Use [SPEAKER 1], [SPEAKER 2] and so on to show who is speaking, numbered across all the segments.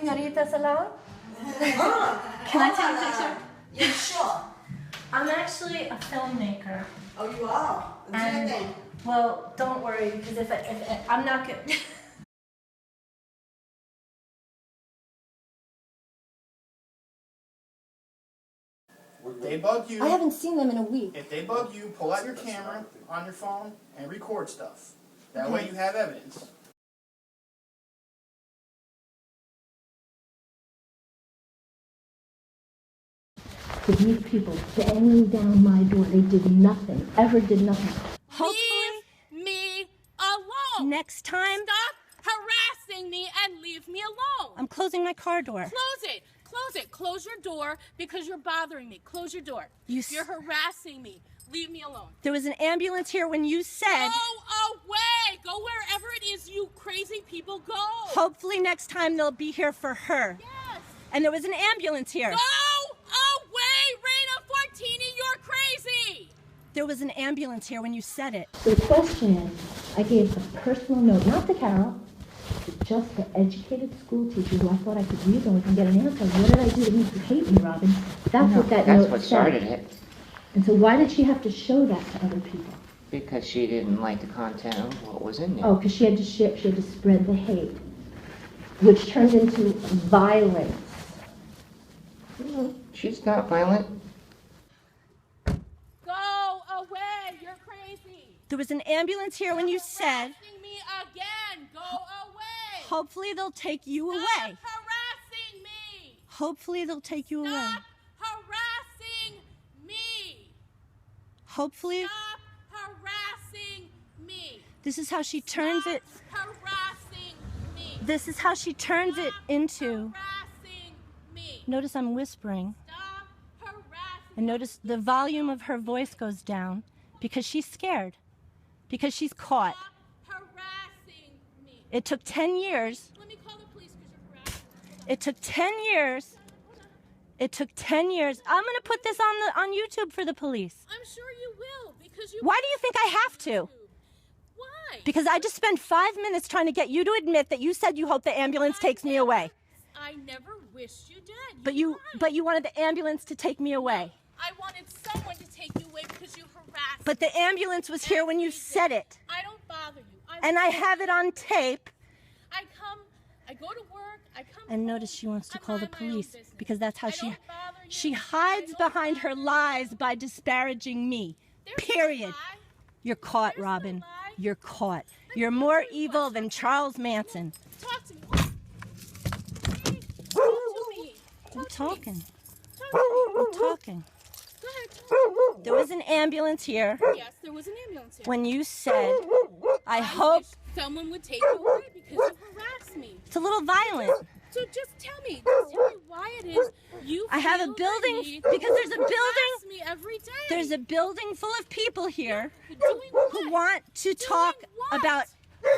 [SPEAKER 1] Señorita Salon? Can I take a picture?
[SPEAKER 2] Yeah, sure.
[SPEAKER 1] I'm actually a filmmaker.
[SPEAKER 2] Oh, you are?
[SPEAKER 1] And, well, don't worry, because if I'm not good.
[SPEAKER 3] If they bug you,
[SPEAKER 1] I haven't seen them in a week.
[SPEAKER 3] if they bug you, pull out your camera on your phone and record stuff. That way you have evidence.
[SPEAKER 4] To these people banging down my door, they did nothing, ever did nothing.
[SPEAKER 5] Leave me alone.
[SPEAKER 1] Next time,
[SPEAKER 5] Stop harassing me and leave me alone.
[SPEAKER 1] I'm closing my car door.
[SPEAKER 5] Close it. Close it. Close your door because you're bothering me. Close your door. You're harassing me. Leave me alone.
[SPEAKER 1] There was an ambulance here when you said...
[SPEAKER 5] Go away. Go wherever it is you crazy people go.
[SPEAKER 1] Hopefully next time they'll be here for her.
[SPEAKER 5] Yes.
[SPEAKER 1] And there was an ambulance here.
[SPEAKER 5] Go away, Raina Fortini. You're crazy.
[SPEAKER 1] There was an ambulance here when you said it.
[SPEAKER 4] So the question is, I gave a personal note, not to Carol, but just for educated school teachers who I thought I could use and we can get an answer. What did I do to make you hate me, Robin? That's what that note said.
[SPEAKER 6] That's what started it.
[SPEAKER 4] And so why did she have to show that to other people?
[SPEAKER 6] Because she didn't like the content of what was in there.
[SPEAKER 4] Oh, because she had to share, she had to spread the hate, which turned into violence.
[SPEAKER 6] She's not violent.
[SPEAKER 5] Go away. You're crazy.
[SPEAKER 1] There was an ambulance here when you said...
[SPEAKER 5] Harassing me again. Go away.
[SPEAKER 1] Hopefully they'll take you away.
[SPEAKER 5] Stop harassing me.
[SPEAKER 1] Hopefully they'll take you away.
[SPEAKER 5] Stop harassing me.
[SPEAKER 1] Hopefully...
[SPEAKER 5] Stop harassing me.
[SPEAKER 1] This is how she turns it...
[SPEAKER 5] Stop harassing me.
[SPEAKER 1] This is how she turns it into...
[SPEAKER 5] Harassing me.
[SPEAKER 1] Notice I'm whispering.
[SPEAKER 5] Stop harassing
[SPEAKER 1] And notice the volume of her voice goes down because she's scared. Because she's caught.
[SPEAKER 5] Stop harassing me.
[SPEAKER 1] It took 10 years.
[SPEAKER 5] Let me call the police because you're harassing me.
[SPEAKER 1] It took 10 years. It took 10 years. I'm going to put this on YouTube for the police.
[SPEAKER 5] I'm sure you will because you...
[SPEAKER 1] Why do you think I have to?
[SPEAKER 5] Why?
[SPEAKER 1] Because I just spent 5 minutes trying to get you to admit that you said you hope the ambulance takes me away.
[SPEAKER 5] I never wished you dead.
[SPEAKER 1] But
[SPEAKER 5] lied.
[SPEAKER 1] you wanted the ambulance to take me away.
[SPEAKER 5] I wanted someone to take you away because you harassed
[SPEAKER 1] But the ambulance was here when you said it.
[SPEAKER 5] I don't bother you.
[SPEAKER 1] And I have it on tape.
[SPEAKER 5] I go to work, I come
[SPEAKER 1] And
[SPEAKER 5] home,
[SPEAKER 1] notice she wants to
[SPEAKER 5] I
[SPEAKER 1] call the
[SPEAKER 5] mind my own
[SPEAKER 1] police
[SPEAKER 5] business.
[SPEAKER 1] because that's how
[SPEAKER 5] I don't bother you.
[SPEAKER 1] she hides
[SPEAKER 5] I don't
[SPEAKER 1] behind her
[SPEAKER 5] bother you.
[SPEAKER 1] lies by disparaging me.
[SPEAKER 5] There's no
[SPEAKER 1] Period.
[SPEAKER 5] lie.
[SPEAKER 1] You're caught,
[SPEAKER 5] There's no
[SPEAKER 1] Robin.
[SPEAKER 5] lie.
[SPEAKER 1] You're caught. You're more evil than Charles Manson.
[SPEAKER 5] Talk to me. Talk to me.
[SPEAKER 1] I'm talking.
[SPEAKER 5] Talk to me.
[SPEAKER 1] I'm talking.
[SPEAKER 5] Go ahead.
[SPEAKER 1] There was an ambulance here
[SPEAKER 5] Yes, there was an ambulance here.
[SPEAKER 1] when you said, I
[SPEAKER 5] I
[SPEAKER 1] hope
[SPEAKER 5] wish someone would take you away because you harassed me.
[SPEAKER 1] it's a little violent.
[SPEAKER 5] So just tell me why it is you
[SPEAKER 1] I have a
[SPEAKER 5] feel the
[SPEAKER 1] building
[SPEAKER 5] need
[SPEAKER 1] because there's a
[SPEAKER 5] to harass
[SPEAKER 1] building.
[SPEAKER 5] me every day.
[SPEAKER 1] There's a building full of people here
[SPEAKER 5] Doing what?
[SPEAKER 1] who want to talk
[SPEAKER 5] what?
[SPEAKER 1] about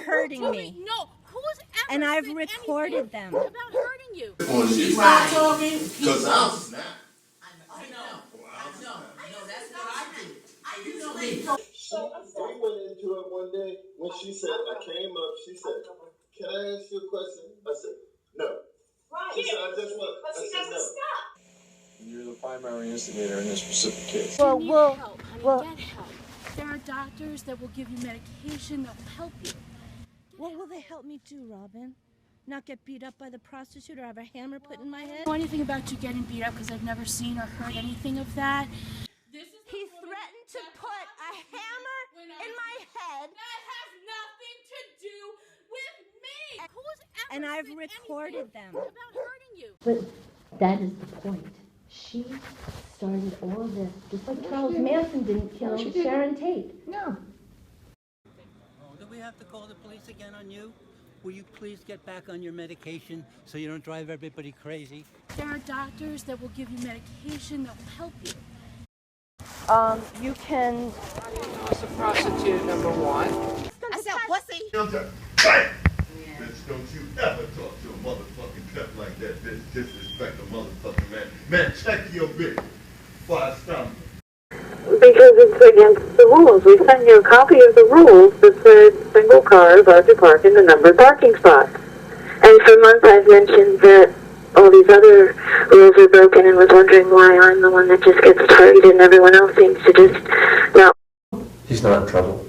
[SPEAKER 1] hurting
[SPEAKER 5] Doing-
[SPEAKER 1] me.
[SPEAKER 5] No, who's ever
[SPEAKER 1] And I've
[SPEAKER 5] said
[SPEAKER 1] recorded
[SPEAKER 5] anything
[SPEAKER 1] them.
[SPEAKER 5] about hurting you?
[SPEAKER 2] Stop talking.
[SPEAKER 7] Because I'll snap.
[SPEAKER 8] We went into it one day when she said, I came up, she said, can I ask you a question? I said, no. She said, I just want, I said, no.
[SPEAKER 9] You're the primary instigator in this specific case.
[SPEAKER 1] Well,
[SPEAKER 5] You need
[SPEAKER 1] well,
[SPEAKER 5] help, honey.
[SPEAKER 1] well,
[SPEAKER 5] Get help. There are doctors that will give you medication that will help you.
[SPEAKER 1] what will they help me do, Robin? Not get beat up by the prostitute or have a hammer put in my
[SPEAKER 5] I
[SPEAKER 1] head?
[SPEAKER 5] don't know anything about you getting beat up because I've never seen or heard anything of that.
[SPEAKER 1] He threatened to put a hammer in my head.
[SPEAKER 5] That has nothing to do with me. Who's ever
[SPEAKER 1] And I've
[SPEAKER 5] said
[SPEAKER 1] recorded
[SPEAKER 5] anything
[SPEAKER 1] them.
[SPEAKER 5] about hurting you?
[SPEAKER 4] But that is the point. She started all of this, just like Charles Manson didn't kill Sharon Tate.
[SPEAKER 6] No.
[SPEAKER 10] Do we have to call the police again on you? Will you please get back on your medication so you don't drive everybody crazy?
[SPEAKER 5] There are doctors that will give you medication that will help you.
[SPEAKER 1] You can...
[SPEAKER 6] It's a prostitute, number one.
[SPEAKER 2] I said, pussy.
[SPEAKER 7] Bitch, don't you ever talk to a motherfucking pimp like that, bitch. Disrespect a motherfucking man. Man, check your bitch before I stomp you.
[SPEAKER 11] Because it's against the rules. We sent you a copy of the rules that said single cars are to park in the numbered parking spots. And mean, for months I've mentioned that all these other rules are broken and was wondering why I'm the one that just gets targeted and everyone else seems to just not.
[SPEAKER 12] He's not in trouble.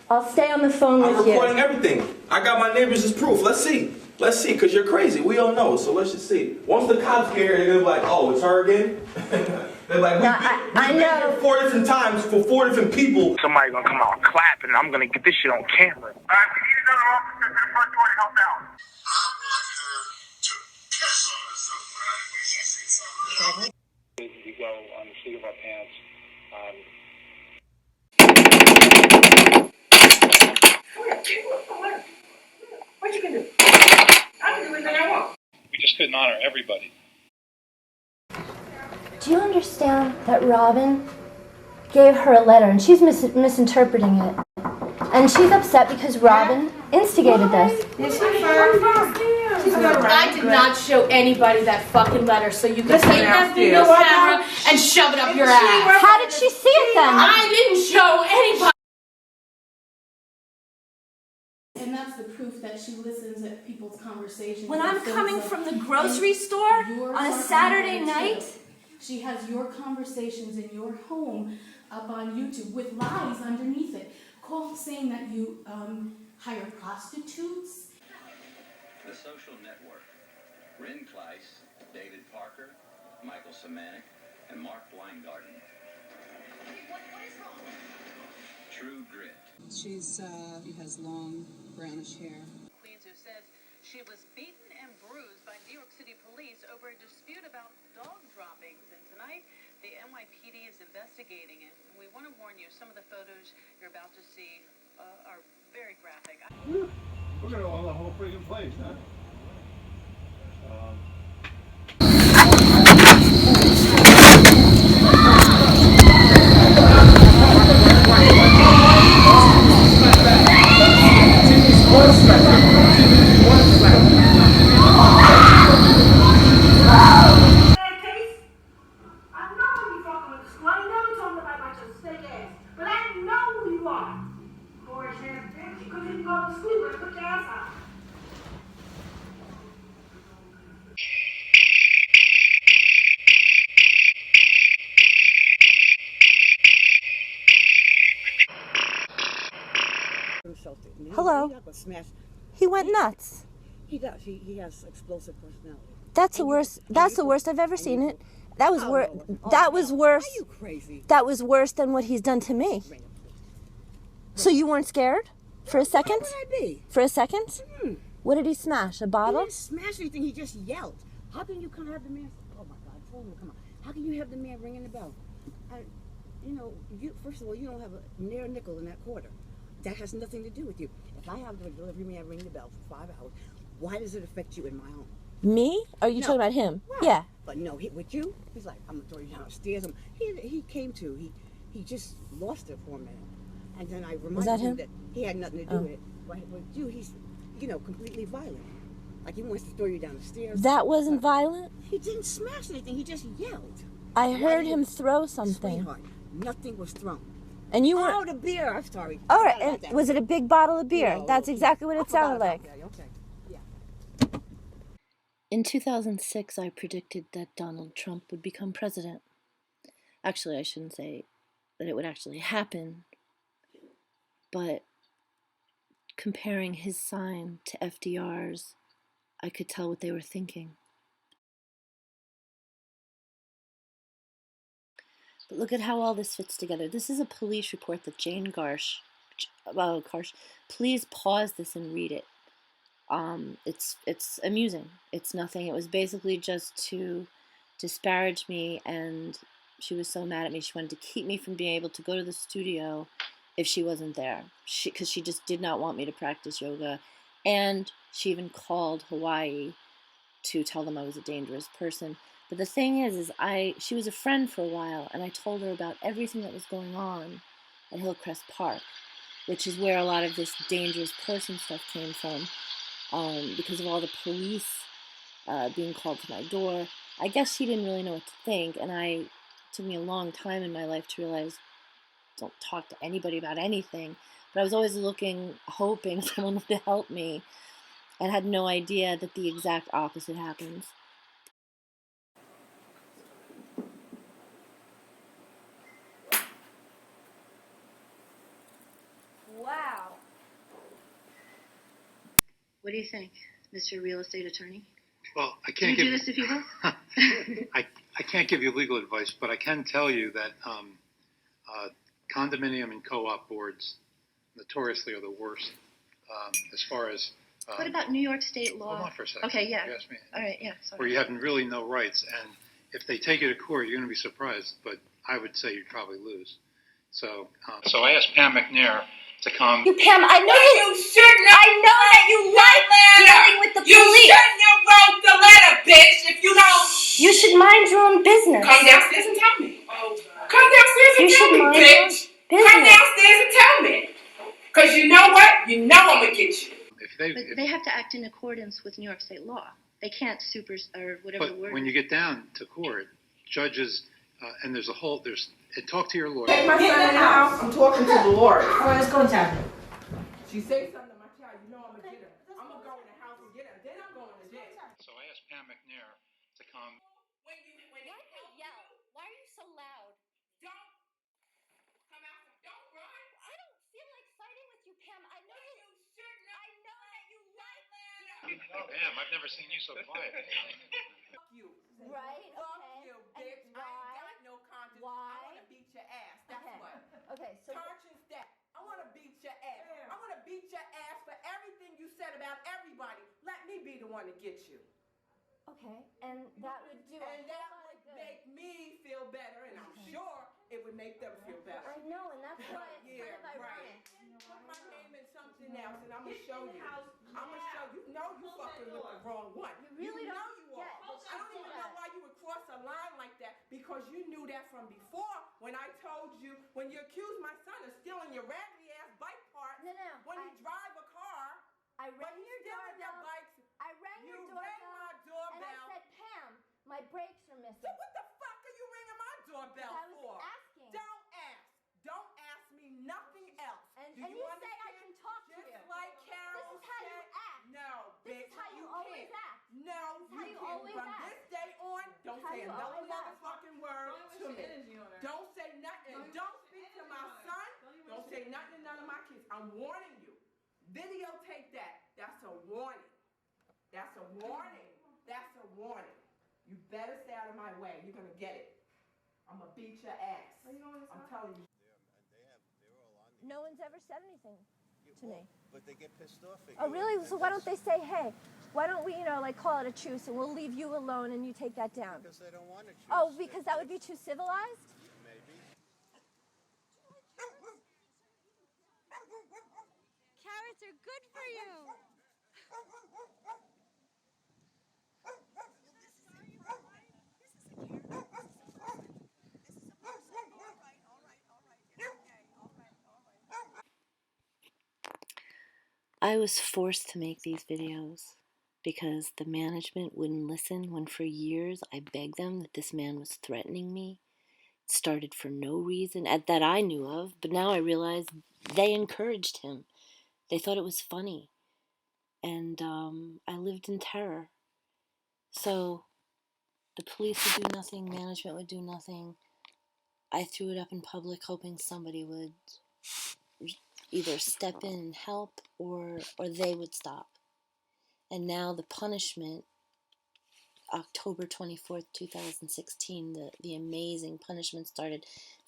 [SPEAKER 1] I'll stay on the phone with
[SPEAKER 13] I'm
[SPEAKER 1] you.
[SPEAKER 13] recording everything. I got my neighbors as proof. Let's see. Let's see, because you're crazy. We all know, so let's just see. Once the cops get here, they're going to be like, oh, it's her again? They're like, we've been here 4 different times for 4 different people.
[SPEAKER 14] Somebody's going to come out clapping, and I'm going to get this shit on camera. All right, we need another officer to the front door to help out. I want her to piss on herself when she sees something. We go on the seat of our pants.
[SPEAKER 2] What you can do? I can do anything I want.
[SPEAKER 14] We just couldn't honor everybody.
[SPEAKER 4] Do you understand that Robin gave her a letter and she's misinterpreting it? And she's upset because Robin instigated this.
[SPEAKER 5] I did not show anybody that fucking letter, so you can take that thing on camera and shove it up your ass.
[SPEAKER 4] How did she see it then?
[SPEAKER 5] I didn't show anybody. And that's the proof that she listens at people's conversations.
[SPEAKER 1] When I'm coming from the grocery store on a Saturday night,
[SPEAKER 5] she has your conversations in your home up on YouTube with lies underneath it. Call saying that you hire prostitutes.
[SPEAKER 15] The Social Network. Ren Kleiss, David Parker, Michael Samanek, and Mark Weingarten. What is wrong? True Grit.
[SPEAKER 16] She has long brownish hair.
[SPEAKER 17] Queens, who says she was beaten and bruised by New York City police over a dispute about dog droppings. And tonight, the NYPD is investigating it. And we want to warn you, some of the photos you're about to see are very graphic.
[SPEAKER 7] We're going to own the whole freaking place, huh?
[SPEAKER 1] Hello. He went nuts.
[SPEAKER 2] He does. He has explosive personality.
[SPEAKER 1] That's the worst. That's the worst I've ever seen it. That was worse. That was worse.
[SPEAKER 2] Are you crazy?
[SPEAKER 1] That was worse than what he's done to me. So you weren't scared for a second?
[SPEAKER 2] Why would I be?
[SPEAKER 1] For a second? What did he smash? A bottle?
[SPEAKER 2] He didn't smash anything. He just yelled. How can you come have the man? Oh my God! Come on. How can you have the man ringing the bell? First of all, you don't have a near nickel in that quarter. That has nothing to do with you. If I have the delivery man ring the bell for 5 hours, why does it affect you in my home?
[SPEAKER 1] Me? Are you talking about him?
[SPEAKER 2] Right.
[SPEAKER 1] Yeah.
[SPEAKER 2] But no, with you, he's like, I'm gonna throw you downstairs. He came to. He just lost it for a minute, and then I reminded him that he had nothing to do with it. But with you, he's completely violent. Like he wants to throw you down the stairs.
[SPEAKER 1] That wasn't violent?
[SPEAKER 2] He didn't smash anything. He just yelled.
[SPEAKER 1] I heard him throw something.
[SPEAKER 2] Sweetheart, nothing was thrown.
[SPEAKER 1] And you were...
[SPEAKER 2] Oh, the beer. I'm sorry.
[SPEAKER 1] All right. And was it a big bottle of beer?
[SPEAKER 2] No,
[SPEAKER 1] That's exactly what it sounded like.
[SPEAKER 2] Okay. Yeah.
[SPEAKER 4] In 2006, I predicted that Donald Trump would become president. Actually, I shouldn't say that it would actually happen, but comparing his sign to FDR's, I could tell what they were thinking. But look at how all this fits together. This is a police report that Jane Garsh, please pause this and read it. It's amusing. It's nothing. It was basically just to disparage me, and she was so mad at me. She wanted to keep me from being able to go to the studio if she wasn't there, because she just did not want me to practice yoga. And she even called Hawaii to tell them I was a dangerous person. But the thing is she was a friend for a while, and I told her about everything that was going on at Hillcrest Park, which is where a lot of this dangerous person stuff came from, because of all the police being called to my door. I guess she didn't really know what to think, and it took me a long time in my life to realize, don't talk to anybody about anything. But I was always hoping someone would help me. and had no idea that the exact opposite happens.
[SPEAKER 1] Wow.
[SPEAKER 4] What do you think, Mr. Real Estate Attorney?
[SPEAKER 18] Well, I
[SPEAKER 4] Do
[SPEAKER 18] can't
[SPEAKER 4] you
[SPEAKER 18] give
[SPEAKER 4] do this to people?
[SPEAKER 18] I can't give you legal advice, but I can tell you that condominium and co-op boards notoriously are the worst as far as.
[SPEAKER 4] What about New York State law?
[SPEAKER 18] Hold on for a second.
[SPEAKER 4] Okay, yeah.
[SPEAKER 18] You asked me.
[SPEAKER 4] All right, yeah. Sorry.
[SPEAKER 18] Where you have really no rights, and if they take you to court, you're going to be surprised. But I would say you'd probably lose. So I asked Pam McNair to come.
[SPEAKER 19] You, Pam, I know you shouldn't have. I know that you like dealing with the police. You shouldn't have wrote the letter, bitch. If you don't, you should mind your own business. Come downstairs and tell me. Come downstairs and tell me, bitch. Come downstairs and tell me. Because you know what? You know I'm gonna get you.
[SPEAKER 4] But they have to act in accordance with New York State law. They can't or whatever the word.
[SPEAKER 18] But when you get down to court, judges and there's and talk to your lawyer.
[SPEAKER 19] Take my son in the house. I'm talking to the lawyer.
[SPEAKER 2] All right, let's go inside.
[SPEAKER 19] She say something to my child, you know I'm gonna get her. I'm gonna go in the house and get her. Then I'm going to jail.
[SPEAKER 18] So I asked Pam McNair to come.
[SPEAKER 19] Why do you yell? Why are you so loud? Don't come out. Don't run. I don't feel like fighting with you, Pam. I know you shouldn't. I know that you like that.
[SPEAKER 18] Pam, I've never seen you so quiet.
[SPEAKER 19] Fuck you.
[SPEAKER 1] Right?
[SPEAKER 19] Fuck
[SPEAKER 1] Okay.
[SPEAKER 19] you, bitch.
[SPEAKER 1] And
[SPEAKER 19] I ain't
[SPEAKER 1] why?
[SPEAKER 19] got no conscience.
[SPEAKER 1] Why?
[SPEAKER 19] I wanna beat your ass. That's
[SPEAKER 1] Okay.
[SPEAKER 19] what.
[SPEAKER 1] Okay, so
[SPEAKER 19] Conscience that. I wanna beat your ass. I wanna beat your ass for everything you said about everybody. Let me be the one to get you.
[SPEAKER 1] okay, and that would do
[SPEAKER 19] And
[SPEAKER 1] a
[SPEAKER 19] that
[SPEAKER 1] whole lot
[SPEAKER 19] would
[SPEAKER 1] of good.
[SPEAKER 19] make me feel better, and I'm sure it would make them feel better.
[SPEAKER 1] I know, and that's why it's
[SPEAKER 19] Yeah,
[SPEAKER 1] kind of
[SPEAKER 19] right.
[SPEAKER 1] ironic.
[SPEAKER 19] Put my name in something else, and I'm gonna show you. I'm gonna show you. No, you fucking with the wrong one.
[SPEAKER 1] You really
[SPEAKER 19] know
[SPEAKER 1] don't
[SPEAKER 19] you
[SPEAKER 1] get
[SPEAKER 19] are.
[SPEAKER 1] that
[SPEAKER 19] I don't
[SPEAKER 1] you
[SPEAKER 19] even
[SPEAKER 1] do
[SPEAKER 19] know
[SPEAKER 1] that.
[SPEAKER 19] why you would cross a line like that, because you knew that from before when I told you, when you accused my son of stealing your raggedy ass bike parts.
[SPEAKER 1] No,
[SPEAKER 19] When he drive a car.
[SPEAKER 1] I
[SPEAKER 19] When
[SPEAKER 1] rang
[SPEAKER 19] he's
[SPEAKER 1] your
[SPEAKER 19] stealing your
[SPEAKER 1] doorbell.
[SPEAKER 19] bikes.
[SPEAKER 1] I rang
[SPEAKER 19] You
[SPEAKER 1] your
[SPEAKER 19] rang
[SPEAKER 1] doorbell.
[SPEAKER 19] my doorbell.
[SPEAKER 1] And I said, Pam, my brakes are missing.
[SPEAKER 19] So what the fuck are you ringing my doorbell
[SPEAKER 1] I was
[SPEAKER 19] for?
[SPEAKER 1] asking.
[SPEAKER 19] Don't ask. Don't ask me nothing else.
[SPEAKER 1] And
[SPEAKER 19] Do you
[SPEAKER 1] you say I
[SPEAKER 19] understand?
[SPEAKER 1] can talk to
[SPEAKER 19] Just
[SPEAKER 1] you.
[SPEAKER 19] like Carol
[SPEAKER 1] This is how you
[SPEAKER 19] said.
[SPEAKER 1] act.
[SPEAKER 19] No,
[SPEAKER 1] This
[SPEAKER 19] bitch.
[SPEAKER 1] is how you always
[SPEAKER 19] can't.
[SPEAKER 1] act.
[SPEAKER 19] No,
[SPEAKER 1] This is how you
[SPEAKER 19] can't.
[SPEAKER 1] always
[SPEAKER 19] From
[SPEAKER 1] act.
[SPEAKER 19] this day on, don't
[SPEAKER 1] How
[SPEAKER 19] say
[SPEAKER 1] you
[SPEAKER 19] another
[SPEAKER 1] always act.
[SPEAKER 19] motherfucking word to me. Don't say nothing. Don't speak to my son. Don't say nothing to none of my kids. I'm warning you. Videotape that. That's a warning. That's a warning. That's a warning. You better stay out of my way. You're gonna get it. I'm gonna beat your ass. I'm telling you.
[SPEAKER 1] No one's ever said anything to me.
[SPEAKER 20] But they get pissed off at you.
[SPEAKER 1] Oh, really? So why don't they say, hey, why don't we, like call it a truce and we'll leave you alone and you take that down?
[SPEAKER 20] Because they don't want to choose.
[SPEAKER 1] Oh, because that would be too civilized?
[SPEAKER 20] Maybe.
[SPEAKER 1] Carrots are good for you.
[SPEAKER 4] I was forced to make these videos because the management wouldn't listen when for years I begged them that this man was threatening me. It started for no reason that I knew of, but now I realize they encouraged him. They thought it was funny. And I lived in terror. So the police would do nothing, management would do nothing. I threw it up in public hoping somebody would either step in and help or they would stop. And now the punishment, October 24th, 2016, the amazing punishment started.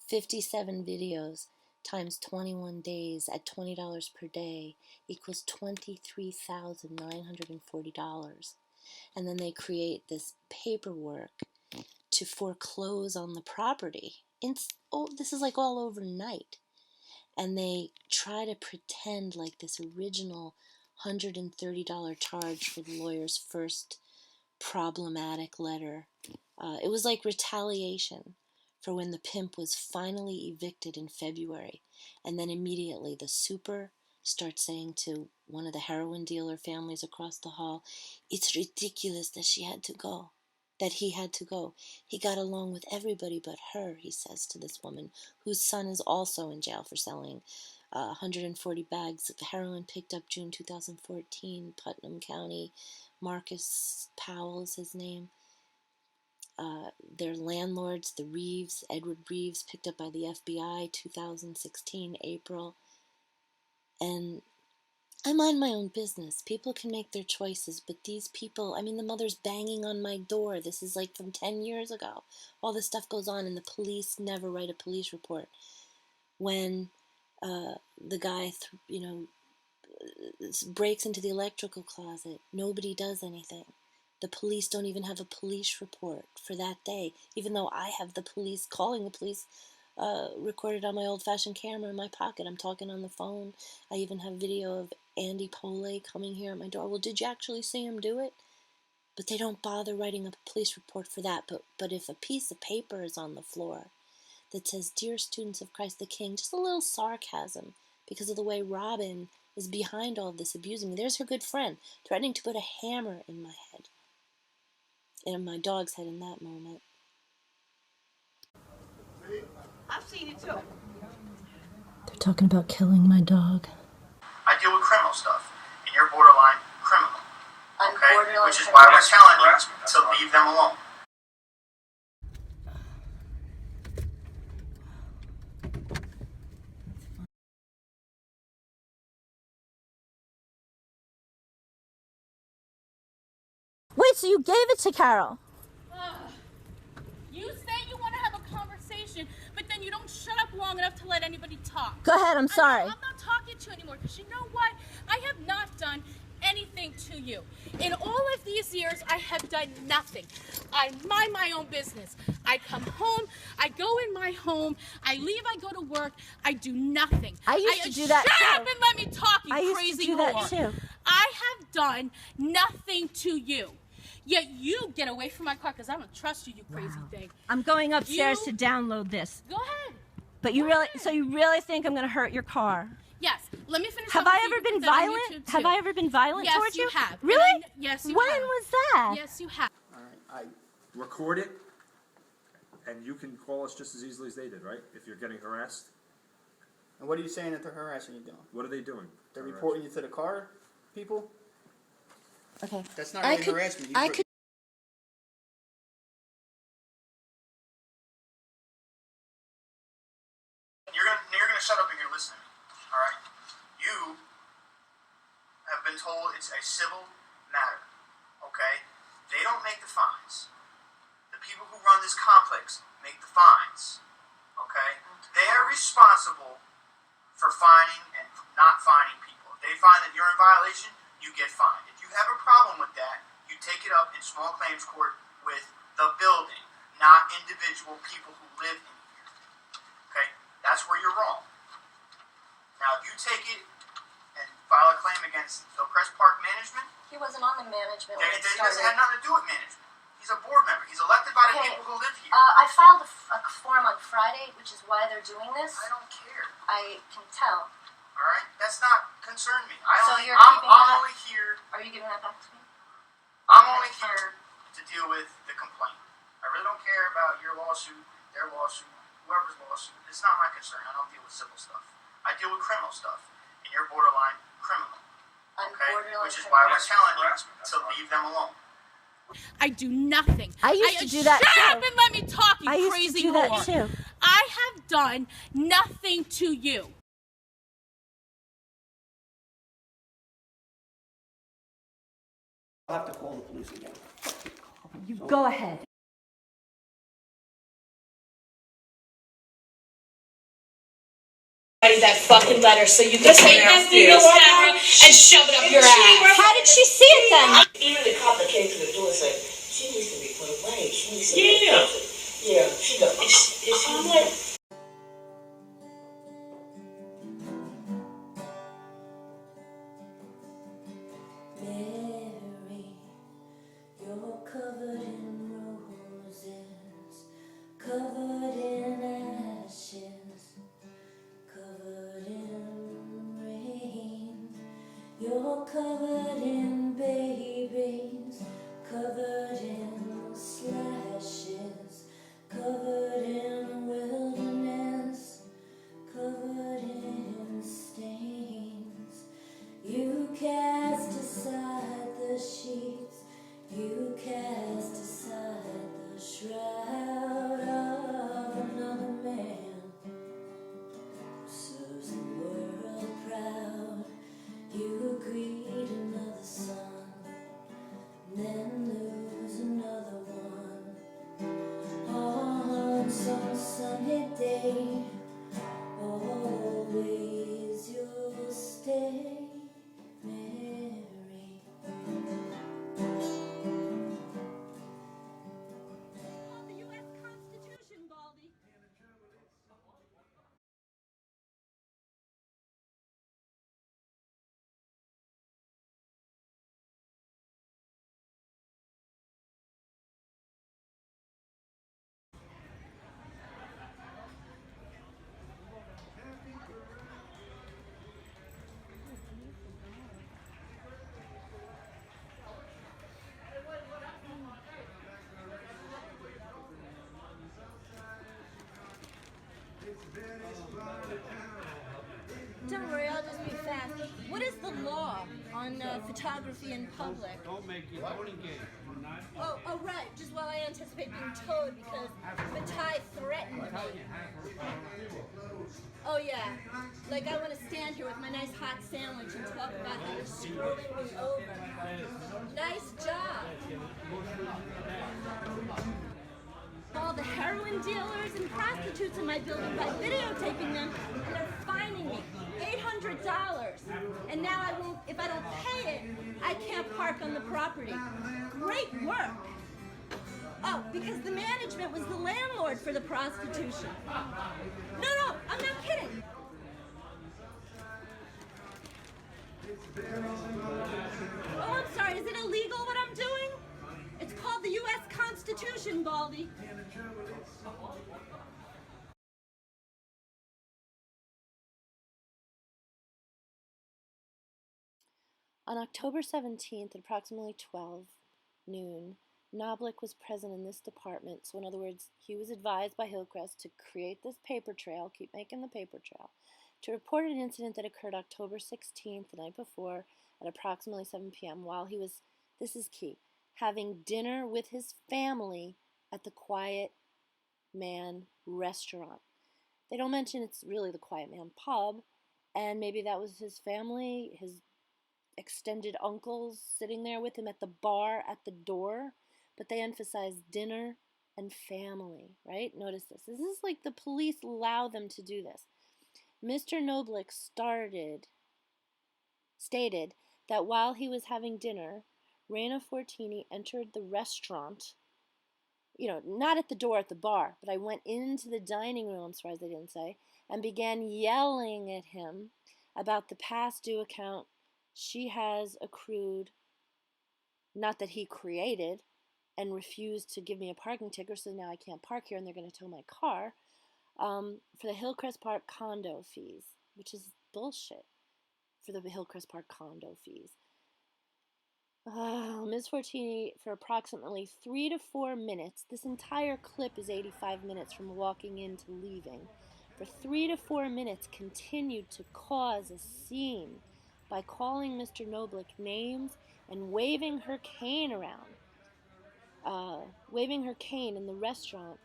[SPEAKER 4] 57 videos times 21 days at $20 per day equals $23,940. And then they create this paperwork to foreclose on the property. This is like all overnight. And they try to pretend like this original $130 charge for the lawyer's first problematic letter. It was like retaliation for when the pimp was finally evicted in February. And then immediately the super starts saying to one of the heroin dealer families across the hall, it's ridiculous that she had to go. That he had to go. He got along with everybody but her, he says to this woman, whose son is also in jail for selling 140 bags of heroin picked up June 2014, Putnam County. Marcus Powell is his name. Their landlords, the Reeves, Edward Reeves, picked up by the FBI, 2016, April. And I mind my own business. People can make their choices, but these people, I mean, the mother's banging on my door. This is like from 10 years ago. All this stuff goes on, and the police never write a police report. When the guy, breaks into the electrical closet, nobody does anything. The police don't even have a police report for that day, even though I have the police, calling the police, recorded on my old-fashioned camera in my pocket. I'm talking on the phone. I even have video of Andy Pole coming here at my door. Well, did you actually see him do it? But they don't bother writing up a police report for that. But if a piece of paper is on the floor that says, "Dear students of Christ the King," just a little sarcasm because of the way Robin is behind all of this, abusing me. There's her good friend, threatening to put a hammer in my head. In my dog's head in that moment.
[SPEAKER 2] I've seen it too.
[SPEAKER 1] They're talking about killing my dog.
[SPEAKER 3] I deal with criminal stuff, and you're borderline criminal.
[SPEAKER 4] I'm
[SPEAKER 3] Okay?
[SPEAKER 4] borderline
[SPEAKER 3] Which is why we're telling you to leave them alone.
[SPEAKER 1] Wait, so you gave it to Carol?
[SPEAKER 5] You say you want to have a conversation, but then you don't shut up long enough to let anybody talk.
[SPEAKER 1] Go ahead, I'm sorry.
[SPEAKER 5] I'm not talking to you anymore, because you know what? I have not done anything to you. In all of these years, I have done nothing. I mind my own business. I come home, I go in my home, I leave, I go to work, I do nothing.
[SPEAKER 1] I used to do that
[SPEAKER 5] Shut
[SPEAKER 1] too.
[SPEAKER 5] up and let me talk, you
[SPEAKER 1] I used
[SPEAKER 5] crazy
[SPEAKER 1] to do that
[SPEAKER 5] whore.
[SPEAKER 1] too.
[SPEAKER 5] I have done nothing to you. Yet you get away from my car because I don't trust you, you crazy thing.
[SPEAKER 1] I'm going upstairs to download this.
[SPEAKER 5] Go ahead.
[SPEAKER 1] But you really think I'm going to hurt your car?
[SPEAKER 5] Yes. Let me finish.
[SPEAKER 1] Have I ever been violent? Have I ever been violent towards you?
[SPEAKER 5] Yes, you have.
[SPEAKER 1] Really?
[SPEAKER 5] Yes, you
[SPEAKER 1] when
[SPEAKER 5] have.
[SPEAKER 1] When was that?
[SPEAKER 5] Yes, you have.
[SPEAKER 9] All right, I record it, and you can call us just as easily as they did, right? If you're getting harassed.
[SPEAKER 3] And what are you saying that they're harassing you doing?
[SPEAKER 9] What are they doing?
[SPEAKER 3] They're reporting you to the car people?
[SPEAKER 1] Okay.
[SPEAKER 3] That's not really harassment. You're gonna shut up and you're gonna listen to me. Alright? You have been told it's a civil matter. Okay? They don't make the fines. The people who run this complex make the fines. Okay? They are responsible for fining and not fining people. If they find that you're in violation, you get fined. If you have a problem with that, you take it up in small claims court with the building, not individual people who live in here. Okay? That's where you're wrong. Now, if you take it and file a claim against Hillcrest Park Management,
[SPEAKER 4] He wasn't on the management when it
[SPEAKER 3] it
[SPEAKER 4] started.
[SPEAKER 3] doesn't have nothing to do with management. He's a board member. He's elected by the people who live here.
[SPEAKER 4] I filed a form on Friday, which is why they're doing this.
[SPEAKER 3] I don't care.
[SPEAKER 4] I can tell.
[SPEAKER 3] All right? That's not concern me.
[SPEAKER 4] So you're keeping
[SPEAKER 3] I'm
[SPEAKER 4] that?
[SPEAKER 3] only here.
[SPEAKER 4] Are you giving that back to me?
[SPEAKER 3] I'm only here to deal with the complaint. I really don't care about your lawsuit, their lawsuit, whoever's lawsuit. It's not my concern. I don't deal with civil stuff. I deal with criminal stuff, and you're borderline criminal. Okay? Which is why we're telling you to leave them alone.
[SPEAKER 5] I do nothing.
[SPEAKER 1] I used to do that too.
[SPEAKER 5] Shut up and let me talk, you
[SPEAKER 1] I used
[SPEAKER 5] crazy
[SPEAKER 1] to do that
[SPEAKER 5] whore.
[SPEAKER 1] too.
[SPEAKER 5] I have done nothing to you.
[SPEAKER 2] I'll have to call the police again.
[SPEAKER 1] You go ahead.
[SPEAKER 21] That fucking letter so you can take that video camera and shove it up your ass.
[SPEAKER 1] How did she see it then?
[SPEAKER 21] Even the cop that came to the door said, she needs to be put away. She needs to be Yeah, she does. I'm like,
[SPEAKER 22] Mary, you're covered in roses, covered in ashes, covered in rain. You're covered in babies, covered in slashes, covered in wilderness, covered in
[SPEAKER 1] Don't worry, I'll just be fast. What is the law on photography in public?
[SPEAKER 8] Don't make it, don't engage.
[SPEAKER 1] Oh, right. Just while I anticipate being towed because Matai threatened me. Oh, yeah. Like, I want to stand here with my nice hot sandwich and talk about how you're screwing me over. Nice job. All the heroin dealers and prostitutes in my building by videotaping them, and they're fining me $800. And now I won't, if I don't pay it, I can't park on the property. Great work. Oh, because the management was the landlord for the prostitution. No, I'm not kidding. Oh, I'm sorry, is it illegal what I'm doing? It's called the U.S. Constitution, Baldy.
[SPEAKER 4] On October 17th at approximately 12 noon, Knoblich was present in this department, so in other words, he was advised by Hillcrest to create this paper trail, keep making the paper trail, to report an incident that occurred October 16th, the night before, at approximately 7 p.m. while he was, this is key, having dinner with his family at the Quiet Man restaurant. They don't mention it's really the Quiet Man pub, and maybe that was his family, his extended uncles sitting there with him at the bar at the door, but they emphasize dinner and family, right? Notice this. This is like the police allow them to do this. Mr. Knoblich stated that while he was having dinner, Raina Fortini entered the restaurant, not at the door at the bar, but I went into the dining room, as far as they didn't say, and began yelling at him about the past due account she has accrued, not that he created, and refused to give me a parking ticket, so now I can't park here and they're going to tow my car, for the Hillcrest Park condo fees, which is bullshit, for the Hillcrest Park condo fees. Ms. Fortini, for approximately 3 to 4 minutes, this entire clip is 85 minutes from walking in to leaving, for 3 to 4 minutes continued to cause a scene by calling Mr. Knoblich names and waving her cane around, waving her cane in the restaurant,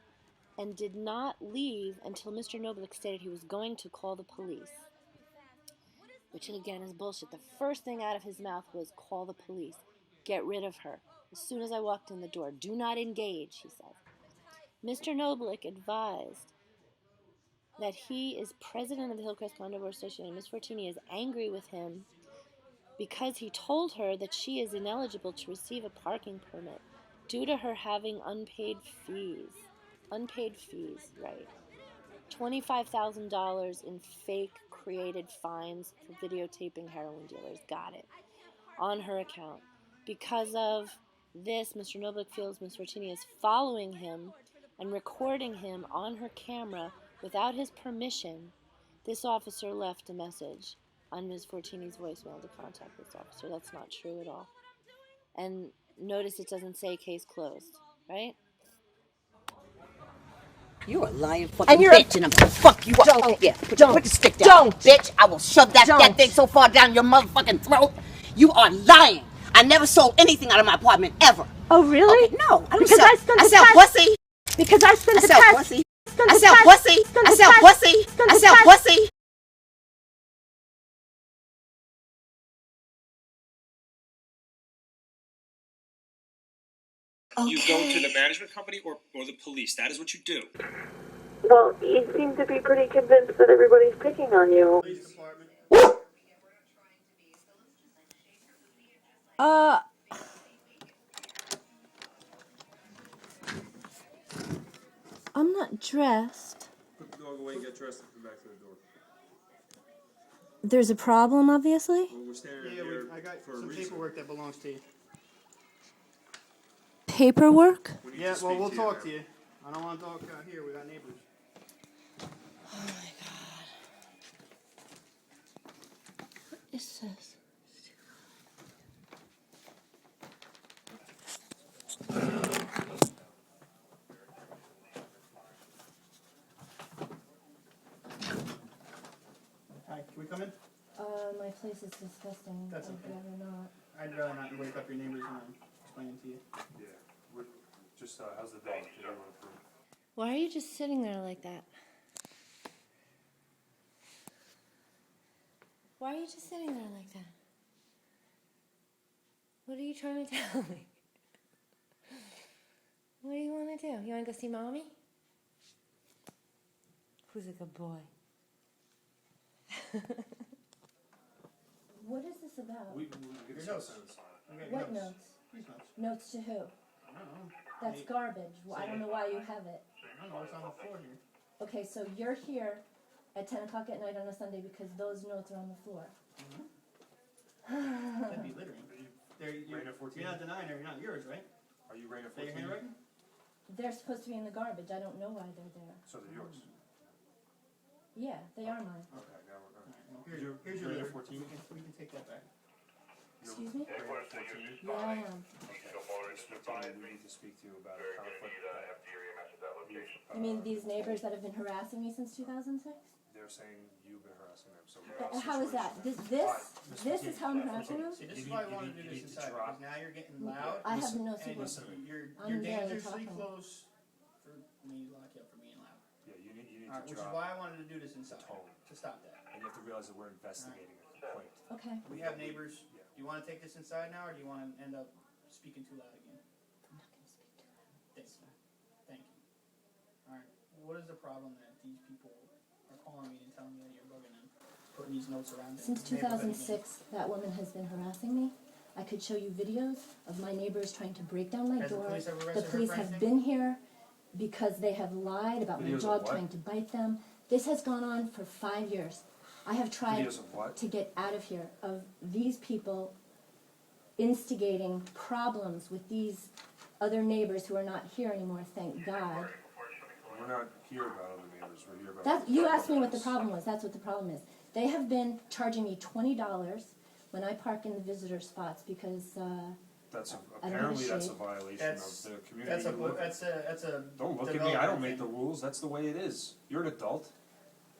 [SPEAKER 4] and did not leave until Mr. Knoblich stated he was going to call the police, which again is bullshit. The first thing out of his mouth was, call the police, get rid of her. As soon as I walked in the door, do not engage, he said. Mr. Knoblich advised that he is president of the Hillcrest Condo Bar Association, and Ms. Fortini is angry with him because he told her that she is ineligible to receive a parking permit due to her having unpaid fees. Unpaid fees, right. $25,000 in fake created fines for videotaping heroin dealers. Got it. On her account. Because of this, Mr. Knoblich feels Ms. Fortini is following him and recording him on her camera without his permission. This officer left a message on Ms. Fortini's voicemail to contact this officer. That's not true at all. And notice it doesn't say case closed, right?
[SPEAKER 2] You're a lying fucking bitch, and I'm gonna fuck you up. Put the stick down. Bitch, I will shove that thing so far down your motherfucking throat. You are lying. I never sold anything out of my apartment, ever.
[SPEAKER 1] Oh, really?
[SPEAKER 2] Okay, no, I don't
[SPEAKER 1] Because
[SPEAKER 2] sell. I sell pussy.
[SPEAKER 1] Because I spent
[SPEAKER 2] I sell pussy. I sell pussy. I sell pussy. I sell pussy.
[SPEAKER 9] You go to the management company or the police. That is what you do.
[SPEAKER 11] Well, you seem to be pretty convinced that everybody's picking on you.
[SPEAKER 1] I'm not dressed.
[SPEAKER 9] Put the dog away and get dressed and come back to the door.
[SPEAKER 1] There's a problem, obviously.
[SPEAKER 9] Well, we're standing here
[SPEAKER 3] I got
[SPEAKER 9] for a
[SPEAKER 3] some
[SPEAKER 9] reason.
[SPEAKER 3] paperwork that belongs to you.
[SPEAKER 1] Paperwork?
[SPEAKER 3] Yeah, well, we'll talk to you. I don't want to talk out here. We got neighbors.
[SPEAKER 1] Oh my god. What is this?
[SPEAKER 8] place is disgusting.
[SPEAKER 3] That's
[SPEAKER 8] I'd
[SPEAKER 3] okay.
[SPEAKER 8] rather not.
[SPEAKER 3] I'd rather not wake up your neighbors when I'm explaining to you.
[SPEAKER 9] Yeah. Just, how's the dog?
[SPEAKER 4] Why are you just sitting there like that? Why are you just sitting there like that? What are you trying to tell me? What do you want to do? You want to go see Mommy? Who's a good boy?
[SPEAKER 8] What is this about?
[SPEAKER 9] We get
[SPEAKER 3] Your notes.
[SPEAKER 8] What notes?
[SPEAKER 3] These notes.
[SPEAKER 8] Notes to who?
[SPEAKER 3] I don't know.
[SPEAKER 8] That's garbage. Well, I don't know why you have it.
[SPEAKER 3] I don't know. It's on the floor here.
[SPEAKER 8] Okay, so you're here at 10 o'clock at night on a Sunday because those notes are on the floor.
[SPEAKER 3] That'd be littering.
[SPEAKER 9] Raina 14?
[SPEAKER 3] You're not denying they're not yours, right?
[SPEAKER 9] Are you Raina
[SPEAKER 3] Is that your
[SPEAKER 9] 14?
[SPEAKER 3] handwriting?
[SPEAKER 8] They're supposed to be in the garbage. I don't know why they're there.
[SPEAKER 9] So they're yours.
[SPEAKER 8] Yeah, they are mine.
[SPEAKER 9] Okay, now we're
[SPEAKER 3] Well, here's your
[SPEAKER 9] Raina
[SPEAKER 3] litter.
[SPEAKER 9] 14?
[SPEAKER 3] We can take that back.
[SPEAKER 8] Excuse me?
[SPEAKER 9] Raina 14?
[SPEAKER 8] Yeah, I am.
[SPEAKER 9] We need to speak to you about a conflict that
[SPEAKER 8] You mean these neighbors that have been harassing me since 2006?
[SPEAKER 9] they're saying you've been harassing them. So
[SPEAKER 8] How is that? This is how I'm harassing them?
[SPEAKER 3] See, this is why I wanted to do this inside, because now you're getting loud.
[SPEAKER 8] I have no
[SPEAKER 3] and
[SPEAKER 8] supervision.
[SPEAKER 3] You're
[SPEAKER 8] I'm barely
[SPEAKER 3] dangerously
[SPEAKER 8] talking.
[SPEAKER 3] close for me to lock you up for being loud.
[SPEAKER 9] Yeah, you need
[SPEAKER 3] Alright,
[SPEAKER 9] to
[SPEAKER 3] which is
[SPEAKER 9] drop
[SPEAKER 3] why I wanted to do this inside, to stop that.
[SPEAKER 9] and you have to realize that we're investigating a complaint.
[SPEAKER 8] Okay.
[SPEAKER 3] We have neighbors. Do you want to take this inside now, or do you want to end up speaking too loud again?
[SPEAKER 8] I'm not going to speak to them.
[SPEAKER 3] Thank you. Thank you. Alright, what is the problem that these people are calling me and telling me that you're bugging them, putting these notes around them?
[SPEAKER 8] Since 2006, that woman has been harassing me. I could show you videos of my neighbors trying to break down my
[SPEAKER 3] Has the
[SPEAKER 8] door.
[SPEAKER 3] police ever
[SPEAKER 8] The
[SPEAKER 3] arrested her
[SPEAKER 8] police
[SPEAKER 3] for
[SPEAKER 8] have
[SPEAKER 3] anything?
[SPEAKER 8] been here because they have lied about my
[SPEAKER 9] Videos of
[SPEAKER 8] dog
[SPEAKER 9] what?
[SPEAKER 8] trying to bite them. This has gone on for 5 years. I have tried
[SPEAKER 9] Videos of what?
[SPEAKER 8] to get out of here, of these people instigating problems with these other neighbors who are not here anymore, thank God.
[SPEAKER 9] We're not here about other neighbors. We're here about.
[SPEAKER 8] That, you asked me what the problem was. That's what the problem is. They have been charging me $20 when I park in the visitor spots because
[SPEAKER 9] That's
[SPEAKER 8] I don't have a
[SPEAKER 9] apparently that's a
[SPEAKER 8] shade.
[SPEAKER 9] violation
[SPEAKER 3] That's-
[SPEAKER 9] of the community you live in.
[SPEAKER 3] That's a.
[SPEAKER 9] Don't look at me. I don't make the rules. That's the way it is. You're an adult.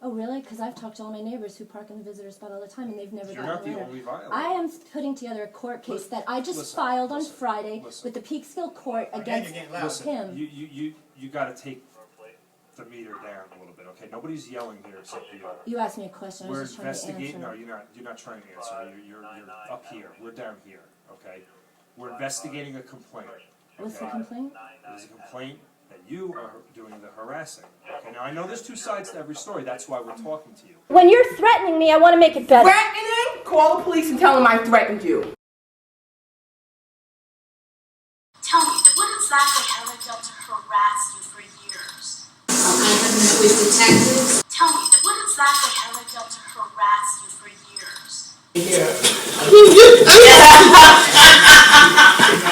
[SPEAKER 8] oh really? Because I've talked to all my neighbors who park in the visitor spot all the time and they've never
[SPEAKER 9] You're
[SPEAKER 8] gotten
[SPEAKER 9] not
[SPEAKER 8] a
[SPEAKER 9] the
[SPEAKER 8] letter.
[SPEAKER 9] only violator.
[SPEAKER 8] I am putting together a court case that I just
[SPEAKER 9] listen,
[SPEAKER 8] filed on
[SPEAKER 9] listen,
[SPEAKER 8] Friday
[SPEAKER 9] listen.
[SPEAKER 8] with the Peekskill Court against
[SPEAKER 9] Listen,
[SPEAKER 8] him.
[SPEAKER 9] you got to take the meter down a little bit, okay? Nobody's yelling here except you.
[SPEAKER 8] You asked me a question. I
[SPEAKER 9] We're
[SPEAKER 8] was just trying to
[SPEAKER 9] investigating.
[SPEAKER 8] answer.
[SPEAKER 9] No, you're not trying to answer. You're up here. We're down here, okay? We're investigating a complaint.
[SPEAKER 8] What's the
[SPEAKER 9] okay?
[SPEAKER 8] complaint?
[SPEAKER 9] There's a complaint that you are doing the harassing. Okay, now I know there's two sides to every story. That's why we're talking to you.
[SPEAKER 1] When you're threatening me, I want to make it better.
[SPEAKER 19] Threatening? Call the police and tell them I threatened you.
[SPEAKER 10] Tell me, what exactly have I done to harass you for years?
[SPEAKER 22] I have met with detectives.
[SPEAKER 10] Tell me, what exactly have I done to harass you for years?